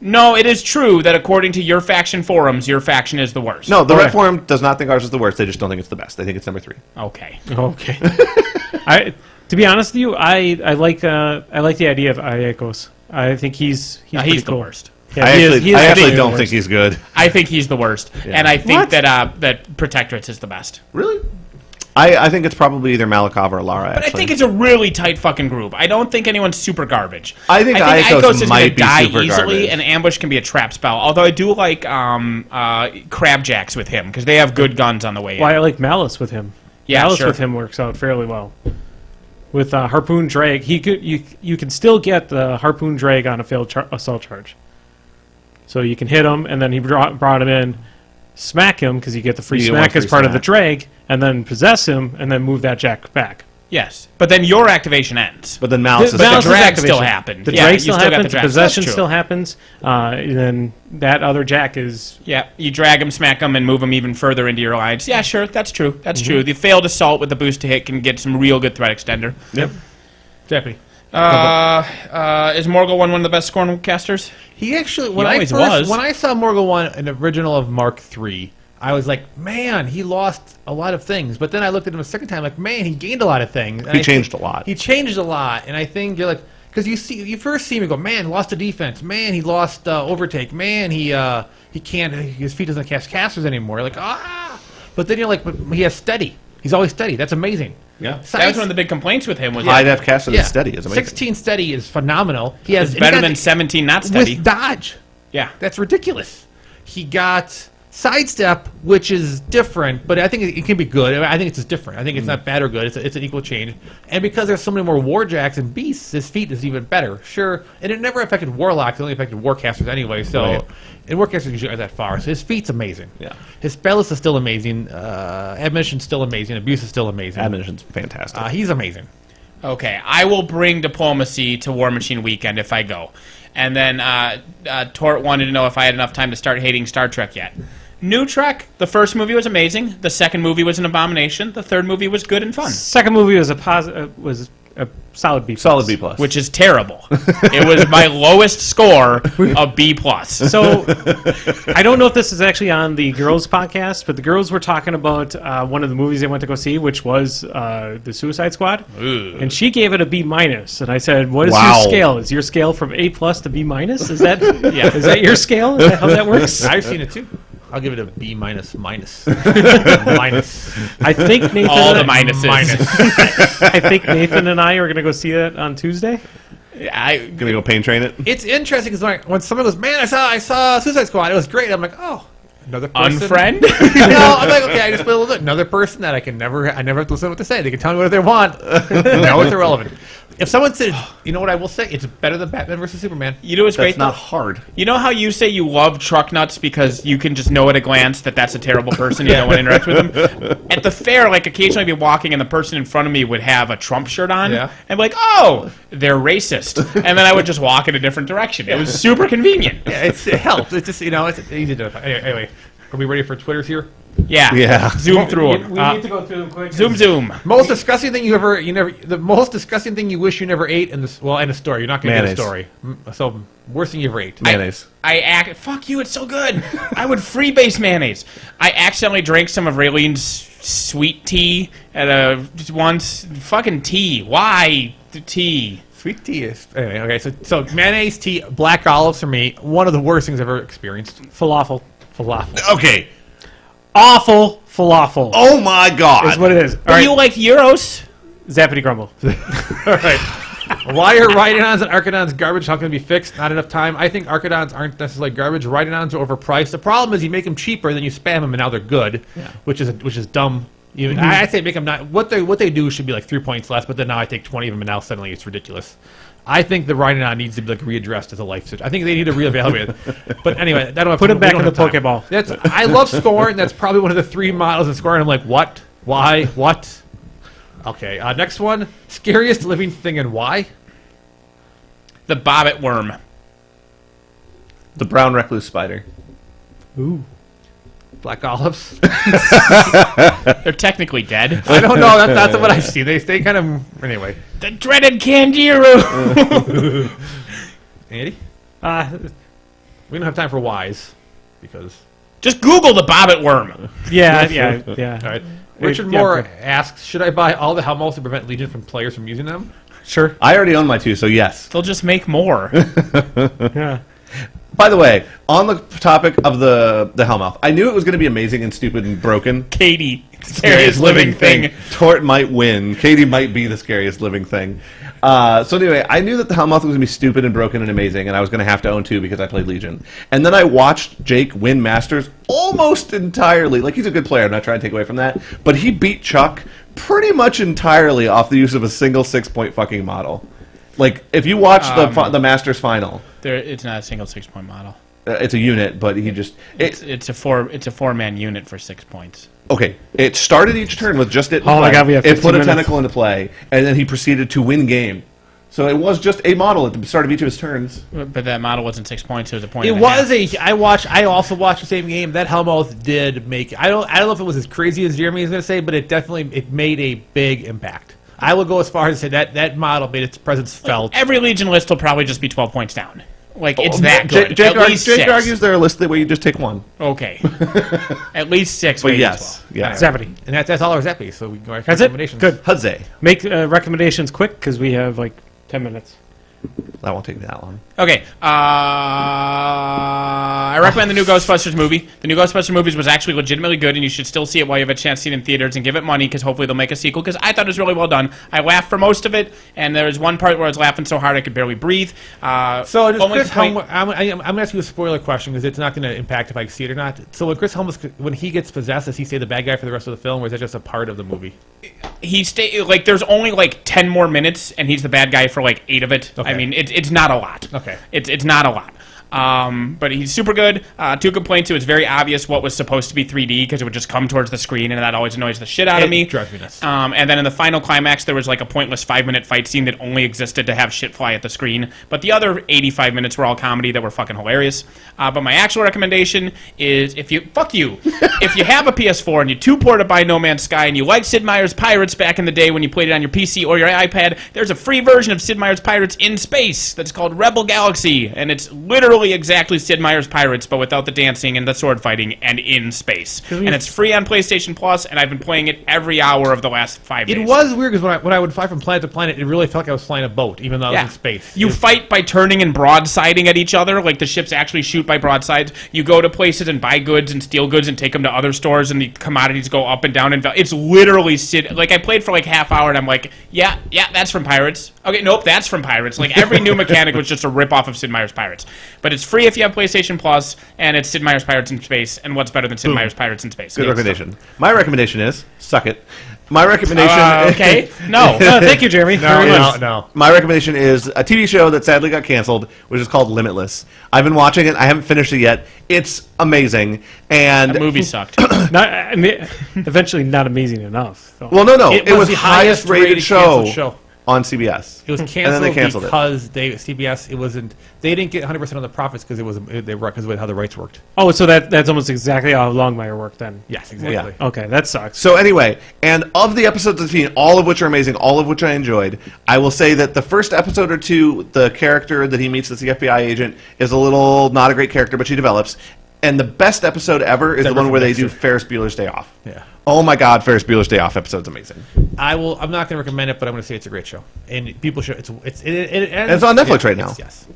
No, it is true that according to your faction forums, your faction is the worst. No, the Red Forum does not think ours is the worst. They just don't think it's the best. They think it's number 3. Okay. To be honest with you, I like the idea of Ayakos. I think he's the cool. worst. Yeah, I actually don't think he's good. I think he's the worst, and I think that Protectorates is the best. Really? I think it's probably either Malikov or Lara. But I think it's a really tight fucking group. I don't think anyone's super garbage. I think Ayakos is might going to be die super easily, garbage. and Ambush can be a trap spell. Although I do like Crabjacks with him because they have good guns on the way in. Why I like Malice with him. Yeah, Malice sure. with him works out fairly well. With Harpoon Drag, you can still get the Harpoon Drag on a failed assault charge. So you can hit him, and then he brought him in, smack him, because you get the free smack as part of the drag, and then possess him, and then move that jack back. Yes, but then your activation ends. But then Malice is the drag still happened. The Yeah, drag you still still got the happens, drag. possession That's true. still happens, and then that other jack is... Yeah, you drag him, smack him, and move him even further into your lines. Yeah, sure, that's true. That's true. The failed assault with the boost to hit can get some real good threat extender. Yep. Zappity. Is Morgul one of the best Scorn casters? He actually, He always was. when I saw Morgul 1, an original of Mark III, I was like, man, he lost a lot of things. But then I looked at him a second time, like, man, he gained a lot of things. And He changed a lot. He changed a lot, and I think you're like, because you first see him go, man, lost a defense, man, he lost overtake, man, he can't, his feet doesn't cast casters anymore. You're like, but then you're like, but he has steady. He's always steady. That's amazing. Yeah. That was one of the big complaints with him. Was High def caster that's steady is amazing. 16 steady is phenomenal. He has it's better than 17 not steady. with dodge. Yeah. That's ridiculous. He got sidestep, which is different, but I think it can be good. I think it's just different. I think it's not bad or good. It's an equal change. And because there's so many more warjacks and beasts, his feat is even better. Sure, and it never affected warlocks. It only affected warcasters anyway. So, Right. and warcasters usually aren't that far. So his feat's amazing. Yeah. His spellist is still amazing. Admission's still amazing. Abuse is still amazing. Admonition's fantastic. He's amazing. Okay, I will bring diplomacy to War Machine Weekend if I go. And then Tort wanted to know if I had enough time to start hating Star Trek yet. New Trek, the first movie was amazing. The second movie was an abomination. The third movie was good and fun. Second movie was a solid B+. Solid B+. Which is terrible. It was my lowest score of B+. So, I don't know if this is actually on the girls' podcast, but the girls were talking about one of the movies they went to go see, which was The Suicide Squad, and she gave it a B-. And I said, "What is your scale? Is your scale from A+ to B-? Is that Is that your scale? Is that how that works?" I've seen it too. I'll give it a B-. minus. Minus. I think Nathan. All the minuses. I think Nathan and I are going to go see that on Tuesday. Gonna go pain train it. It's interesting because when someone goes, "Man, I saw Suicide Squad. It was great." I'm like, "Oh, another person." Unfriend? No, I'm like, okay, I just put a little bit. Another person that I never have to listen to what they say. They can tell me what they want. No, it's irrelevant. If someone said, you know what I will say? It's better than Batman versus Superman. You know what's That's great? not though? hard. You know how you say you love truck nuts because you can just know at a glance that that's a terrible person, you don't want to interact with them? At the fair, like, occasionally I'd be walking and the person in front of me would have a Trump shirt on. Yeah. And be like, oh, they're racist. And then I would just walk in a different direction. It was super convenient. Yeah, it helps. It's just, it's easy to identify. Anyway, are we ready for Twitters here? Yeah. Yeah. Zoom through them. We need to go through them quick. Zoom. Most disgusting thing the most disgusting thing you wish you never ate in this, well, in a story. You're not going to get a story. So, worst thing you ever ate. Mayonnaise. Fuck you, it's so good. I would freebase mayonnaise. I accidentally drank some of Raylene's sweet tea at once. Fucking tea. Why the tea? Sweet tea is anyway. Okay, so mayonnaise, tea, black olives for me. One of the worst things I've ever experienced. Falafel. Okay. Awful falafel. Oh my God. Is what it is. All But right. you like Euros? Zappity Grumble. All right. Why are Rhydonons and Archidons garbage? How can they be fixed? Not enough time. I think Archidons aren't necessarily garbage. Rhydonons are overpriced. The problem is you make them cheaper, then you spam them, and now they're good, which is dumb. Even I say make them not what they do should be like 3 points less, but then now I take 20 of them, and now suddenly it's ridiculous. I think the Rhinonaut needs to be like readdressed as a life situation. I think they need to reevaluate it. But anyway, that don't Put it back in the time. Pokeball. I love Scorn. That's probably one of the 3 models in Scorn. I'm like, what? Why? What? Okay, next one. Scariest living thing and why? The bobbit worm. The brown recluse spider. Ooh. Black olives. They're technically dead. I don't know. That's what I see. They stay kind of... Anyway. The dreaded Kangaroo. Andy? We don't have time for whys. Because... Just Google the bobbit worm. Yeah. All right. Richard Moore asks, should I buy all the Helmholtz to prevent Legion from players from using them? Sure. I already own my 2, so yes. They'll just make more. Yeah. By the way, on the topic of the Hellmouth, I knew it was going to be amazing and stupid and broken. Katie, scariest living thing. Tort might win. Katie might be the scariest living thing. So anyway, I knew that the Hellmouth was going to be stupid and broken and amazing, and I was going to have to own 2 because I played Legion. And then I watched Jake win Masters almost entirely. Like, he's a good player. I'm not trying to take away from that. But he beat Chuck pretty much entirely off the use of a single 6-point fucking model. Like, if you watch the Masters final... It's not a single 6-point model. It's a unit, but he just... It's a 4-man unit for 6 points. Okay, it started each turn with just it in Oh my play. God, we have It 15 put a minutes. tentacle into play, and then he proceeded to win game. So it was just a model at the start of each of his turns. But that model wasn't 6 points. It was a point. It and was half. I also watched the same game. That Helmholtz did make... I don't know if it was as crazy as Jeremy is going to say, but it made a big impact. I will go as far as to say that model made its presence felt. Every Legion list will probably just be 12 points down. Like, it's that good. Jake At least 6. argues there a list that where you just take 1. Okay. At least 6. But maybe yes, 12. yes. Zappity. And that's all our Zappy, so we can go right to That's it? recommendations. Good. Hudze. Make recommendations quick because we have like 10 minutes. That won't take that long. Okay. I recommend the new Ghostbusters movie. The new Ghostbusters movie was actually legitimately good, and you should still see it while you have a chance to see it in theaters and give it money because hopefully they'll make a sequel because I thought it was really well done. I laughed for most of it, and there was one part where I was laughing so hard I could barely breathe. So does only Chris complaint- Helmholtz... I'm going to ask you a spoiler question because it's not going to impact if I see it or not. So when Chris Helmholtz, when he gets possessed, does he stay the bad guy for the rest of the film, or is that just a part of the movie? There's only like 10 more minutes, and he's the bad guy for like 8 of it. Okay. I mean, it's not a lot. Okay. It's not a lot. But he's super good. 2 complaints: it was very obvious what was supposed to be 3D because it would just come towards the screen, and that always annoys the shit out of me. It drives me nuts. And then in the final climax, there was like a pointless 5-minute fight scene that only existed to have shit fly at the screen. But the other 85 minutes were all comedy that were fucking hilarious. But my actual recommendation is if you have a PS4 and you 2-ported by No Man's Sky and you like Sid Meier's Pirates back in the day when you played it on your PC or your iPad, there's a free version of Sid Meier's Pirates in space that's called Rebel Galaxy, and it's literally exactly Sid Meier's Pirates, but without the dancing and the sword fighting and in space. And it's free on PlayStation Plus, and I've been playing it every hour of the last 5 days. It was weird because when I would fly from planet to planet, it really felt like I was flying a boat, even though I was in space. You fight by turning and broadsiding at each other, like the ships actually shoot by broadsides. You go to places and buy goods and steal goods and take them to other stores, and the commodities go up and down. It's literally like I played for like half hour, and I'm like, yeah, that's from Pirates. Okay, nope, that's from Pirates. Like every new mechanic was just a rip-off of Sid Meier's Pirates. But it's free if you have PlayStation Plus, and it's Sid Meier's Pirates in space. And what's better than Sid Meier's Pirates in space? Good recommendation. My recommendation is suck it. My recommendation. Okay, no. Thank you, Jeremy. Very much. No. My recommendation is a TV show that sadly got canceled, which is called Limitless. I've been watching it. I haven't finished it yet. It's amazing. And The movie sucked. Eventually, not amazing enough. So. well, no. It It was was the highest rated canceled show show. on CBS. It was And canceled, then they canceled it. because CBS. It wasn't. They didn't get 100% of the profits because because of how the rights worked. Oh, so that's almost exactly how Longmire worked then. Yes, exactly. Okay, that sucks. So anyway, and of the episodes I've seen, all of which are amazing, all of which I enjoyed, I will say that the first episode or two, the character that he meets that's the FBI agent is a little not a great character, but she develops. And the best episode ever is the one where they do Ferris Bueller's Day Off. Yeah. Oh my God, Ferris Bueller's Day Off episode's amazing. I'm not going to recommend it, but I'm going to say it's a great show, and people should. It's on Netflix right now. Yes.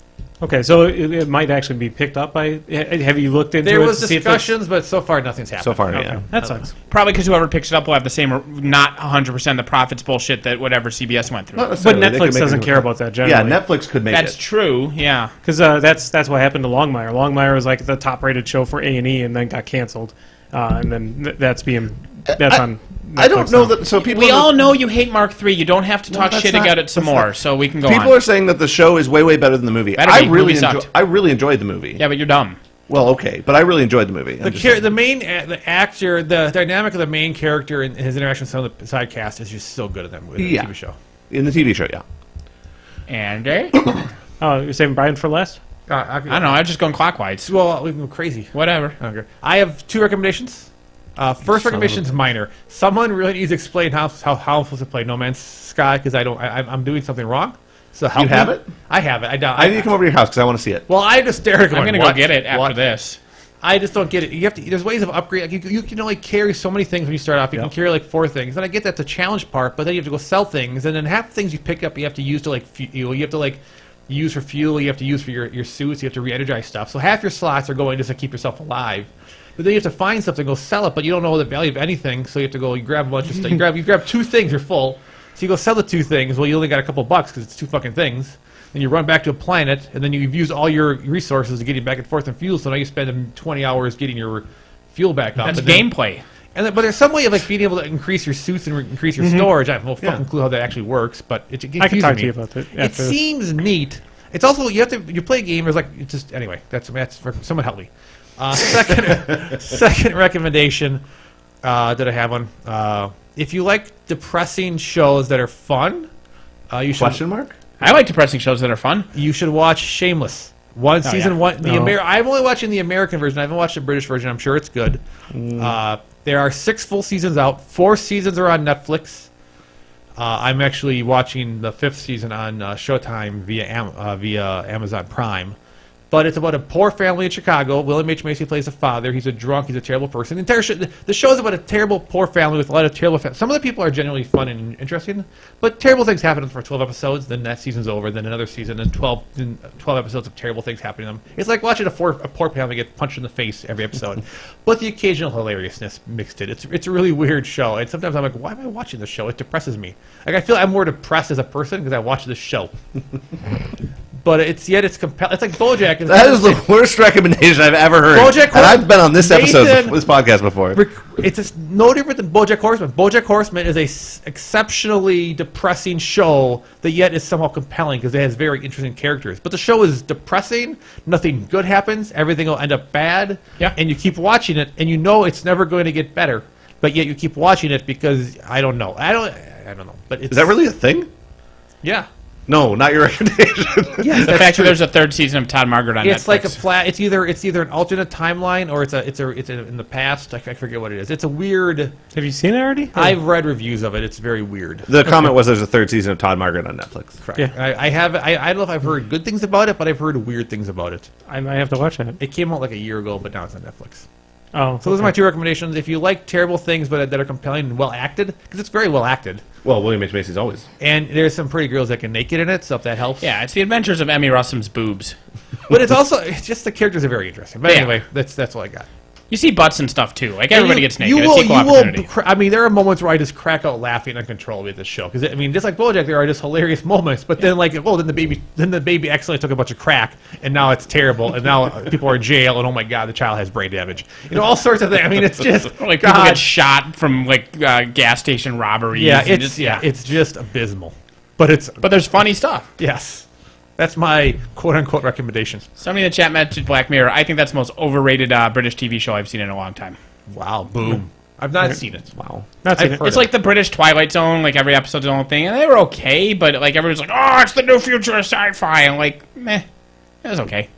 Okay, so it might actually be picked up by. Have you looked into it? There was to see if that's- discussions, but so far nothing's happened. So far, Okay, yeah. that sucks. Probably because whoever picks it up will have the same, not 100% the profits bullshit that whatever CBS went through. Not But necessarily. They could Netflix make doesn't it- care about that Yeah, generally. Netflix could make That's it. true, yeah. Because that's what happened to Longmire. Longmire was like the top-rated show for A&E, and then got canceled, and then that's on I don't know that. So people. We all know you hate Mark III. You don't have to talk that's shit not- about it some that's more, not- so we can go on. People are saying that the show is way better than the movie. Better I be. really Movie enjoy, sucked. I really enjoyed the movie. Yeah, but you're dumb. Well, okay, but I really enjoyed the movie. The main the actor, the dynamic of the main character and his interaction with some of the side cast is just so good in that movie, Yeah. TV show. In the TV show, yeah. Andy? Oh, you're saving Brian for last? I don't know. I'm just going clockwise. Well, we can go crazy. Whatever. Okay. I have 2 recommendations. First recommendation is minor. Someone really needs to explain how I'm supposed to play No Man's Sky because I'm doing something wrong. So help You me. have it? I have it. I need to come over to your house because I want to see it. Well, I just stare at it I'm going, going to go "What? get it after What?" this. I just don't get it. You have to. There's ways of upgrade. Like you can only carry so many things when you start off. You can carry like 4 things. And I get that's the challenge part, but then you have to go sell things, and then half the things you pick up you have to use to like fuel. You have to like use for fuel. You have to use for your suits. You have to re-energize stuff. So half your slots are going just to keep yourself alive. But then you have to find something, go sell it, but you don't know the value of anything. So you have to go. You grab a bunch of stuff. You grab 2 things. You're full. So you go sell the 2 things. Well, you only got a couple bucks because it's 2 fucking things. Then you run back to a planet, and then you've used all your resources to get you back and forth in fuel. So now you spend 20 hours getting your fuel back up. That's And then- gameplay. but there's some way of like being able to increase your suits and increase your storage. I have no fucking clue how that actually works, but it confuses I can talk me. to you about it. It after this. seems neat. It's also you play a game. There's like it's just anyway. That's someone help me. Second recommendation that I have on. If you like depressing shows that are fun, you should Question mark? I like depressing shows that are fun. you should watch Shameless. Season yeah. one. No. I'm only watching the American version. I haven't watched the British version. I'm sure it's good. There are 6 full seasons out. 4 seasons are on Netflix. I'm actually watching the 5th season on Showtime via Amazon Prime. But it's about a poor family in Chicago. William H. Macy plays a father. He's a drunk. He's a terrible person. The entire the show is about a terrible, poor family with a lot of terrible. Some of the people are genuinely fun and interesting, but terrible things happen for 12 episodes. Then that season's over. Then another season, and 12 episodes of terrible things happening to them. It's like watching a poor family get punched in the face every episode, but the occasional hilariousness mixed in. It's a really weird show, and sometimes I'm like, why am I watching this show? It depresses me. Like I feel I'm more depressed as a person because I watch this show. But it's compelling. It's like BoJack. That is the worst recommendation I've ever heard. BoJack and I've been on this episode, Nathan- this podcast before. It's just no different than BoJack Horseman. BoJack Horseman is a exceptionally depressing show that yet is somehow compelling because it has very interesting characters. But the show is depressing. Nothing good happens. Everything will end up bad. Yeah. And you keep watching it, and you know it's never going to get better. But yet you keep watching it because I don't know. I don't know. But it's, Is that really a thing? Yeah. No, not your recommendation. Yes, The fact that there's a 3rd season of Todd Margaret on It's Netflix. like a flat. It's either an alternate timeline or it's in the past. I forget what it is. It's a weird. Have you seen it already? I've read reviews of it. It's very weird. The comment was there's a 3rd season of Todd Margaret on Netflix. Correct. Yeah. I have. I don't know if I've heard good things about it, but I've heard weird things about it. I might have to watch it. It came out like a year ago, but now it's on Netflix. Oh, So those are my 2 recommendations. If you like terrible things but that are compelling and well acted, because it's very well acted, Well, William H. Macy's always. and there's some pretty girls that get naked in it, so if that helps. Yeah, it's the adventures of Emmy Rossum's boobs. But it's just the characters are very interesting. But Yeah. anyway, that's all I got. You see butts and stuff too. Like everybody gets naked. You It's will, equal you opportunity. will. I mean, there are moments where I just crack out laughing uncontrollably at this show because I mean, just like BoJack, there are just hilarious moments. But then, like, then the baby accidentally took a bunch of crack, and now it's terrible, and now people are in jail, and oh my god, the child has brain damage. You know, all sorts of things. I mean, it's just Like people God. get shot from like gas station robberies. Yeah, and it's just abysmal. But But there's funny stuff. yes, that's my quote unquote recommendation. Somebody in the chat mentioned Black Mirror. I think that's the most overrated British TV show I've seen in a long time. Wow, boom! I've not seen it. Wow. Not seen I've it. heard It's of like the British Twilight Zone. Like every episode's its own thing, and they were okay. But like everyone's like, "Oh, it's the new future of sci-fi." And like, meh, it was okay.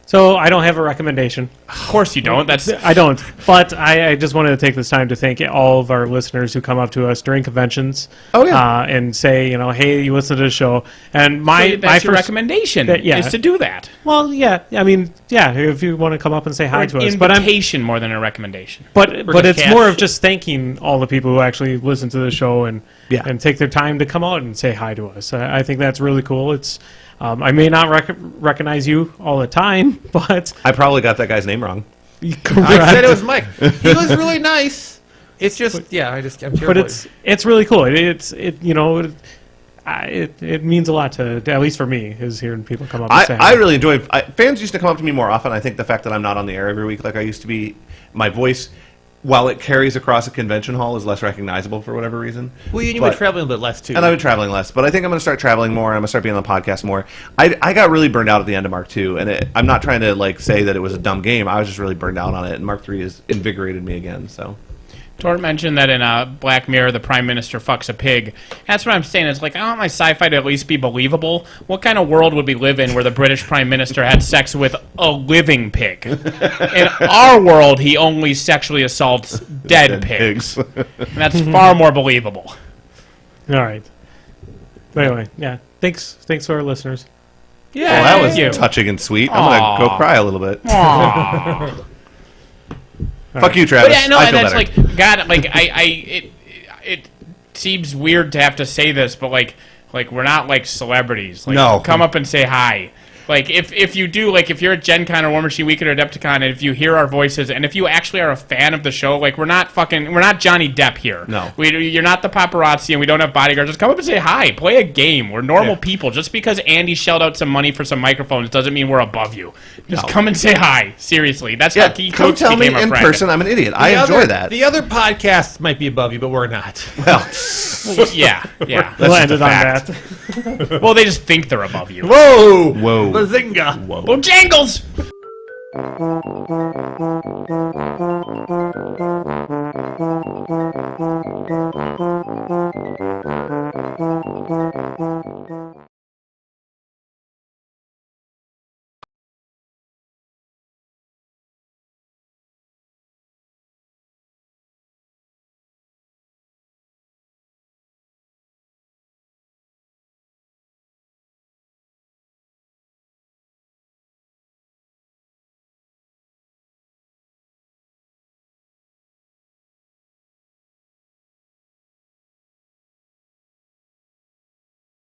So I don't have a recommendation. Of course you don't. That's I don't. But I just wanted to take this time to thank all of our listeners who come up to us during conventions. Oh, yeah. And say, hey, you listen to the show. And so my that's your first recommendation. yeah. Is to do that. Well, yeah. I mean, yeah. If you want to come up and say hi Or to an us, but invitation more than a recommendation. But it's cash. more of just thanking all the people who actually listen to the show and Yeah. and take their time to come out and say hi to us. I think that's really cool. It's I may not recognize you all the time, but I probably got that guy's name wrong. I said it was Mike. He was really nice. It's just, I'm terrible. but it's really cool. It means a lot to at least for me is hearing people come up and say hi. I really enjoy fans used to come up to me more often. I think the fact that I'm not on the air every week like I used to be, my voice while it carries across a convention hall, is less recognizable for whatever reason. Well, you've been traveling a bit less too. And I've been traveling less, but I think I'm going to start traveling more. I'm going to start being on the podcast more. I got really burned out at the end of Mark II, and I'm not trying to like say that it was a dumb game. I was just really burned out on it, and Mark III has invigorated me again. So. Tort mentioned that in Black Mirror, the Prime Minister fucks a pig. That's what I'm saying. It's like, I want my sci-fi to at least be believable. What kind of world would we live in where the British Prime Minister had sex with a living pig? In our world, he only sexually assaults dead pigs. And that's far more believable. All right. But anyway, yeah. Thanks for our listeners. Yeah, well, that was touching and sweet. I'm going to go cry a little bit. Fuck you, Travis. But yeah, no, I and feel that's better. like, God, like, it seems weird to have to say this, but like we're not like celebrities. Like, no. Come up and say hi. Like, if you do, like, if you're at Gen Con or War Machine Weekend or Adepticon, and if you hear our voices, and if you actually are a fan of the show, like, we're not Johnny Depp here. No. You're not the paparazzi, and we don't have bodyguards. Just come up and say hi. Play a game. We're normal people. Just because Andy shelled out some money for some microphones doesn't mean we're above you. Just come and say hi. Seriously. That's how Key come Coach tell me became a in friend. person I'm an idiot. I enjoy that. The other podcasts might be above you, but we're not. Well, Yeah. We'll end it on that. Well, they just think they're above you. Whoa! whoa. Bazinga! Whoa. Bojangles!